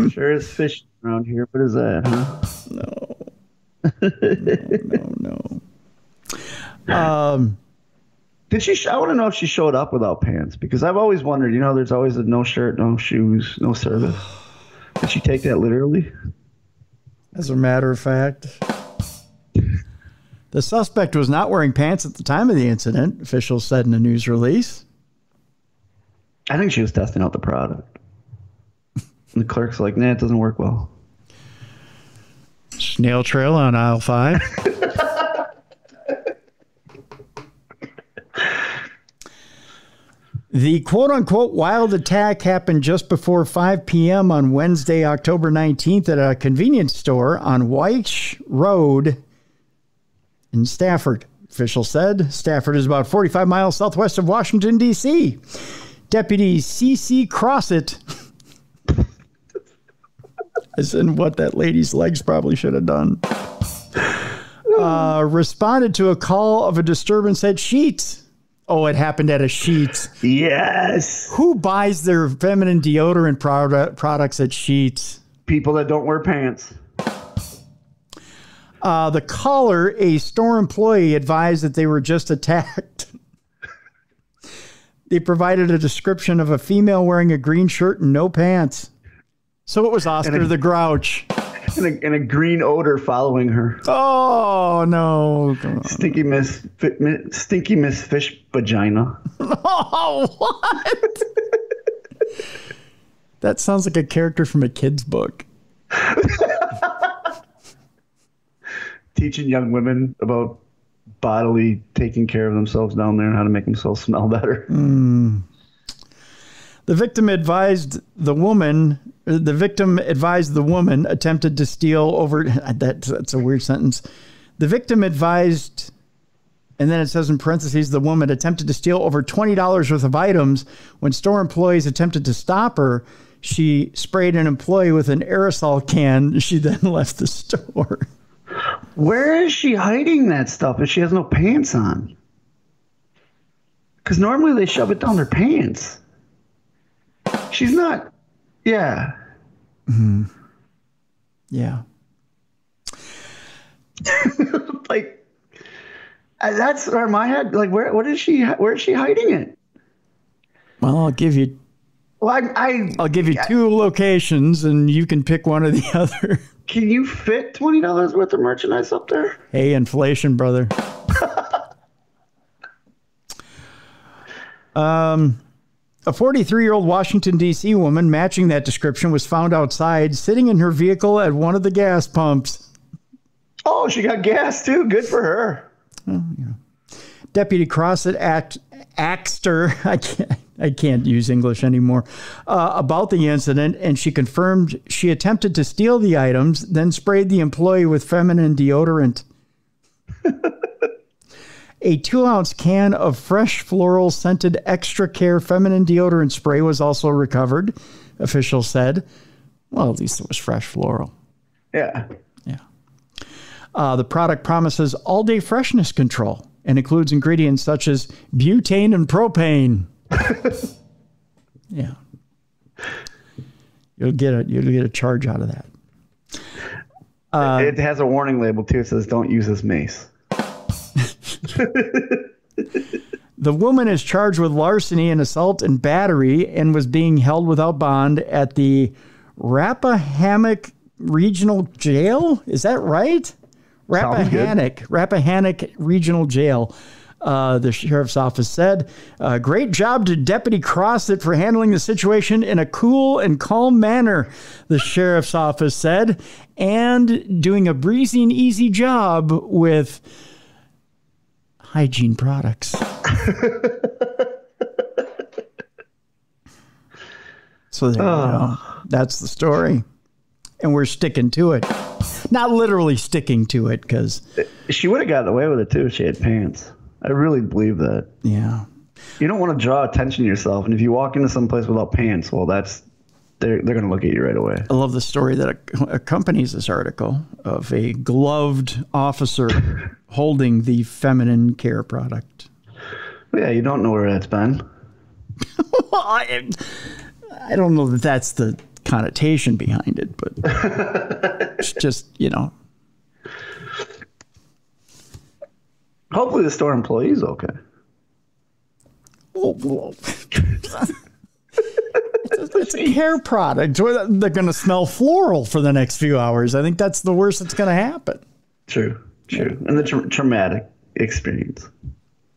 Sure is fish around here. What is that, huh?
No.
Did she? I want to know if she showed up without pants, because I've always wondered. There's always a no shirt, no shoes, no service. Did she take that literally?
As a matter of fact, the suspect was not wearing pants at the time of the incident, officials said in a news release.
I think she was testing out the product. And the clerk's like, nah, it doesn't work well.
Snail trail on aisle 5. The quote-unquote wild attack happened just before 5 p.m. on Wednesday, October 19th at a convenience store on Wyche Road in Stafford, officials said. Stafford is about 45 miles southwest of Washington, D.C. Deputy C.C. Crossett, as in what that lady's legs probably should have done, responded to a call of a disturbance at Sheetz. Oh, it happened at a Sheetz.
Yes.
Who buys their feminine deodorant products at Sheetz?
People that don't wear pants.
The caller, a store employee, advised that they were just attacked. They provided a description of a female wearing a green shirt and no pants. So it was Oscar the Grouch.
And a green odor following her.
Oh, no.
Stinky Miss Fish Vagina.
Oh, what? That sounds like a character from a kid's book.
Teaching young women about bodily taking care of themselves down there and how to make themselves smell better.
The victim advised the woman attempted to steal over. That's a weird sentence. The victim advised, and then it says in parentheses, the woman attempted to steal over $20 worth of items. When store employees attempted to stop her, she sprayed an employee with an aerosol can. She then left the store.
Where is she hiding that stuff if she has no pants on? Because normally they shove it down their pants. She's not. Yeah.
Mm-hmm. Yeah.
Like, that's where my head. Like, where is she hiding it?
Well, I'll give you.
Well,
I'll give you two locations, and you can pick one or the other. Can
you fit $20 worth of merchandise up there?
Hey, inflation, brother. A 43-year-old Washington, D.C. woman matching that description was found outside, sitting in her vehicle at one of the gas pumps.
Oh, she got gas, too. Good for her.
Well, Deputy Crossett asked her, I can't use English anymore, about the incident, and she confirmed she attempted to steal the items, then sprayed the employee with feminine deodorant. A 2-ounce can of fresh floral scented Extra Care feminine deodorant spray was also recovered, officials said. Well, at least it was fresh floral.
Yeah.
Yeah. The product promises all-day freshness control and includes ingredients such as butane and propane. Yeah. You'll get a charge out of that.
It has a warning label, too. It says, don't use this mace.
The woman is charged with larceny and assault and battery and was being held without bond at the Rappahannock Regional Jail. Is that right? Rappahannock Regional Jail. The sheriff's office said, great job to Deputy Crossett for handling the situation in a cool and calm manner, the sheriff's office said, and doing a breezy and easy job with hygiene products. So there you go. That's the story. And we're sticking to it. Not literally sticking to it, because
she would have gotten away with it too if she had pants. I really believe that.
Yeah.
You don't want to draw attention to yourself, and if you walk into some place without pants, well, they're going to look at you right away.
I love the story that accompanies this article of a gloved officer holding the feminine care product.
Yeah, you don't know where that's been.
I don't know that that's the connotation behind it, but it's just,
Hopefully the store employee is okay.
It's a care product. They're going to smell floral for the next few hours. I think that's the worst that's going to happen.
True. And the traumatic experience.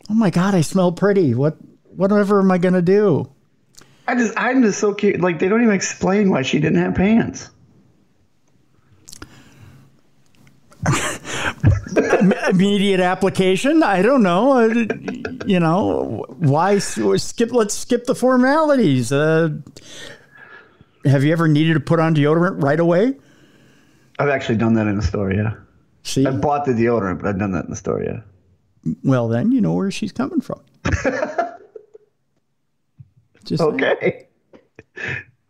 Oh my God, I smell pretty. Whatever am I going to do?
I'm just so cute. Like, they don't even explain why she didn't have pants.
Immediate application? I don't know. Why skip? Let's skip the formalities. Have you ever needed to put on deodorant right away?
I've actually done that in a store, yeah.
See?
I bought the deodorant, but I've done that in the store, yeah.
Well, then you know where she's coming from. Just
okay.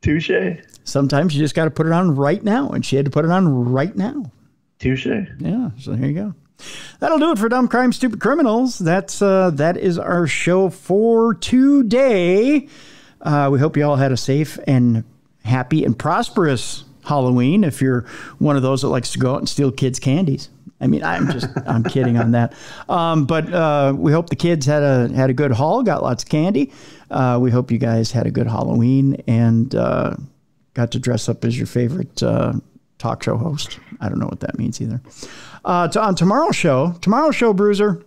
Touche.
Sometimes you just got to put it on right now, and she had to put it on right now.
Touche.
Yeah, so here you go. That'll do it for Dumb Crime, Stupid Criminals. That is our show for today. We hope you all had a safe and happy and prosperous Halloween. If you're one of those that likes to go out and steal kids' candies. I mean, I'm kidding on that. But we hope the kids had a good haul, got lots of candy. We hope you guys had a good Halloween and got to dress up as your favorite talk show host. I don't know what that means either. On tomorrow's show, Bruiser,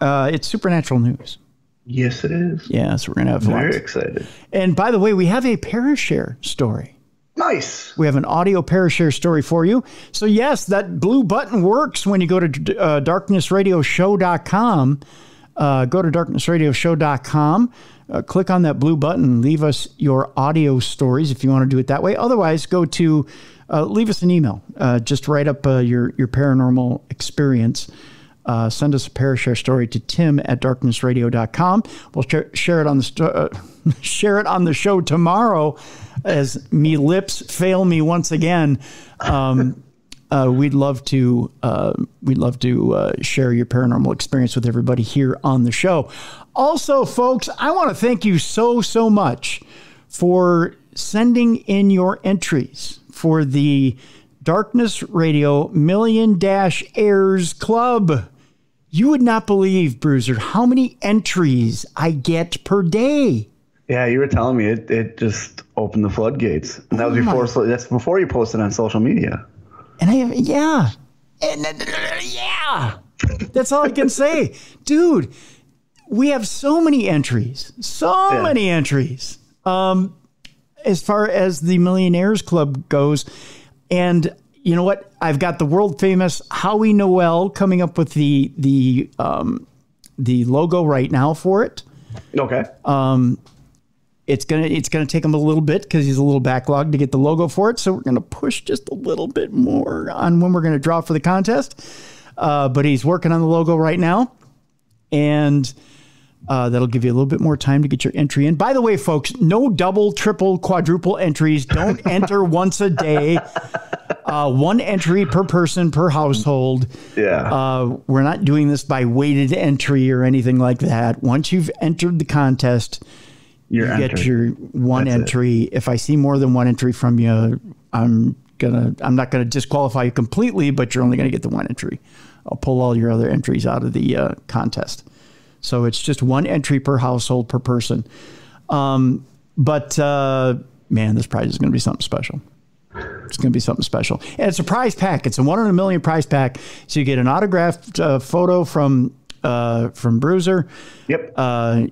it's supernatural news.
Yes, it is.
Yeah, so we're going to have
very excited.
And by the way, we have a Parashare story.
Nice.
We have an audio Parashare story for you. So yes, that blue button works when you go to darknessradioshow.com. Go to darknessradioshow.com. Click on that blue button. Leave us your audio stories if you want to do it that way. Otherwise, go to leave us an email. Just write up your paranormal experience send us a parashare story to tim@darknessradio.com. We'll share it on the share it on the show tomorrow as me lips fail me once again. We'd love to share your paranormal experience with everybody here on the show. Also, folks, I want to thank you so much for sending in your entries for the Darkness Radio Million Dash Airs Club. You would not believe, Bruiser, how many entries I get per day.
Yeah, you were telling me it just opened the floodgates. And that was before. So that's before you posted on social media.
And that's all I can say, dude. We have so many entries, many entries. As far as the Millionaires Club goes, and you know what? I've got the world famous Howie Noel coming up with the logo right now for it.
Okay.
It's gonna take him a little bit because he's a little backlogged to get the logo for it. So we're gonna push just a little bit more on when we're gonna draw for the contest. But he's working on the logo right now, and that'll give you a little bit more time to get your entry in. By the way, folks, no double, triple, quadruple entries. Don't enter once a day. One entry per person per household.
Yeah.
We're not doing this by weighted entry or anything like that. Once you've entered the contest, you get your one entry. If I see more than one entry from you, I'm not gonna disqualify you completely, but you're only gonna get the one entry. I'll pull all your other entries out of the contest. So it's just one entry per household per person. Man, this prize is gonna be something special. It's going to be something special. And it's a prize pack. It's a 1 in a million prize pack. So you get an autographed photo from Bruiser.
Yep.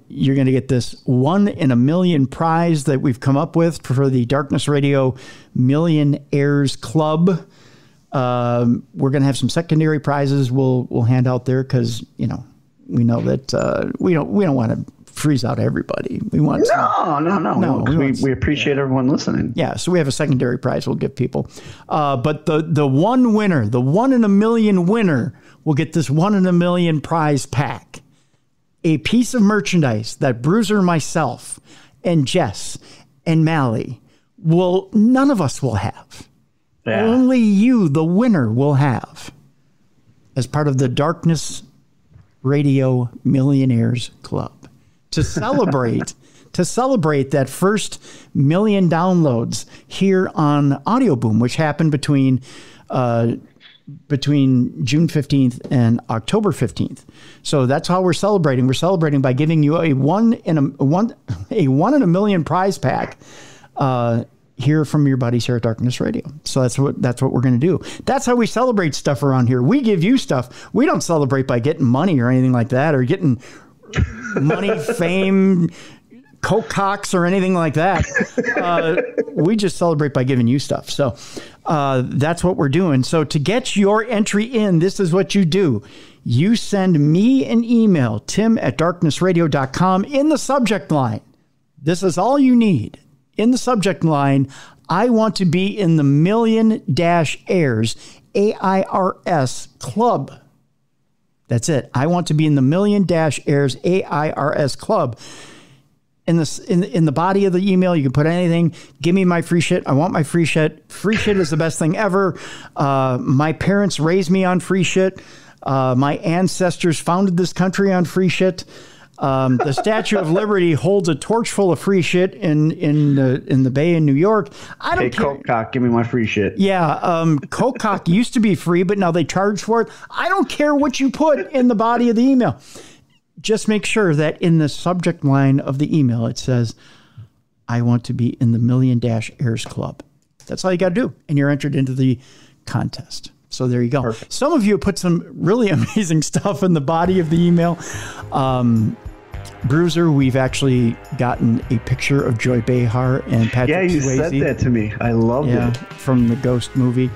You're going to get this 1 in a million prize that we've come up with for the Darkness Radio Millionaires Club. We're going to have some secondary prizes we'll hand out there because, we know that we don't want to freeze out everybody. We want
no. We appreciate everyone listening.
Yeah, so we have a secondary prize we'll give people. But the one winner, the 1 in a million winner, will get this 1 in a million prize pack. A piece of merchandise that Bruiser, myself, and Jess, and Mally none of us will have. Yeah. Only you, the winner, will have as part of the Darkness Radio Millionaires Club. To celebrate that first million downloads here on Audio Boom, which happened between June 15th and October 15th. So that's how we're celebrating. We're celebrating by giving you a 1 in a million prize pack here from your buddies here at Darkness Radio. So that's what we're going to do. That's how we celebrate stuff around here. We give you stuff. We don't celebrate by getting money or anything like that, or getting money, fame, coke cocks, or anything like that. We just celebrate by giving you stuff. So that's what we're doing. So to get your entry in, this is what you do. You send me an email, tim@darknessradio.com, in the subject line. This is all you need. In the subject line, I want to be in the Million Dash Airs, AIRS Club. That's it. I want to be in the Million Dash Airs AIRS Club. In the body of the email, you can put anything. Give me my free shit. I want my free shit. Free shit is the best thing ever. My parents raised me on free shit. My ancestors founded this country on free shit. The Statue of Liberty holds a torch full of free shit in the Bay in New York. I don't care.
Coke cock, give me my free shit.
Yeah, Coke cock used to be free, but now they charge for it. I don't care what you put in the body of the email. Just make sure that in the subject line of the email it says, "I want to be in the Million Dash Airs Club." That's all you got to do, and you're entered into the contest. So there you go. Perfect. Some of you put some really amazing stuff in the body of the email. Bruiser, we've actually gotten a picture of Joy Behar and Patrick Swayze.
Yeah, you said that to me. I loved it.
From the Ghost movie,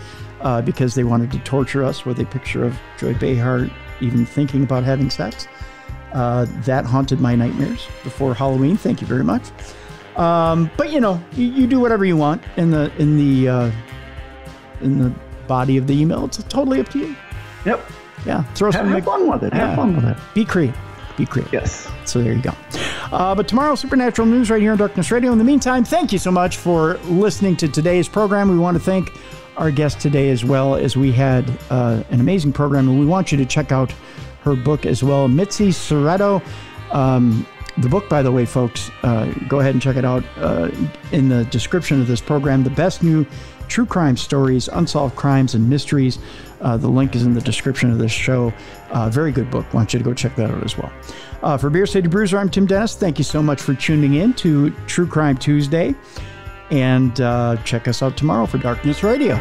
because they wanted to torture us with a picture of Joy Behar even thinking about having sex. That haunted my nightmares before Halloween. Thank you very much. But you do whatever you want in the body of the email. It's totally up to you.
Yep.
Yeah. Throw some.
Have fun with it. Have fun with it.
Be creative. Be creative.
Yes.
So there you go. But tomorrow, Supernatural News right here on Darkness Radio. In the meantime, thank you so much for listening to today's program. We want to thank our guest today as well, as we had an amazing program, and we want you to check out her book as well, Mitzi Szereto. The book, by the way, folks, go ahead and check it out in the description of this program. The Best New True Crime Stories, Unsolved Crimes and Mysteries. The link is in the description of this show. Very good book. Want you to go check that out as well. For Beer City Bruiser, I'm Tim Dennis. Thank you so much for tuning in to True Crime Tuesday. And check us out tomorrow for Darkness Radio.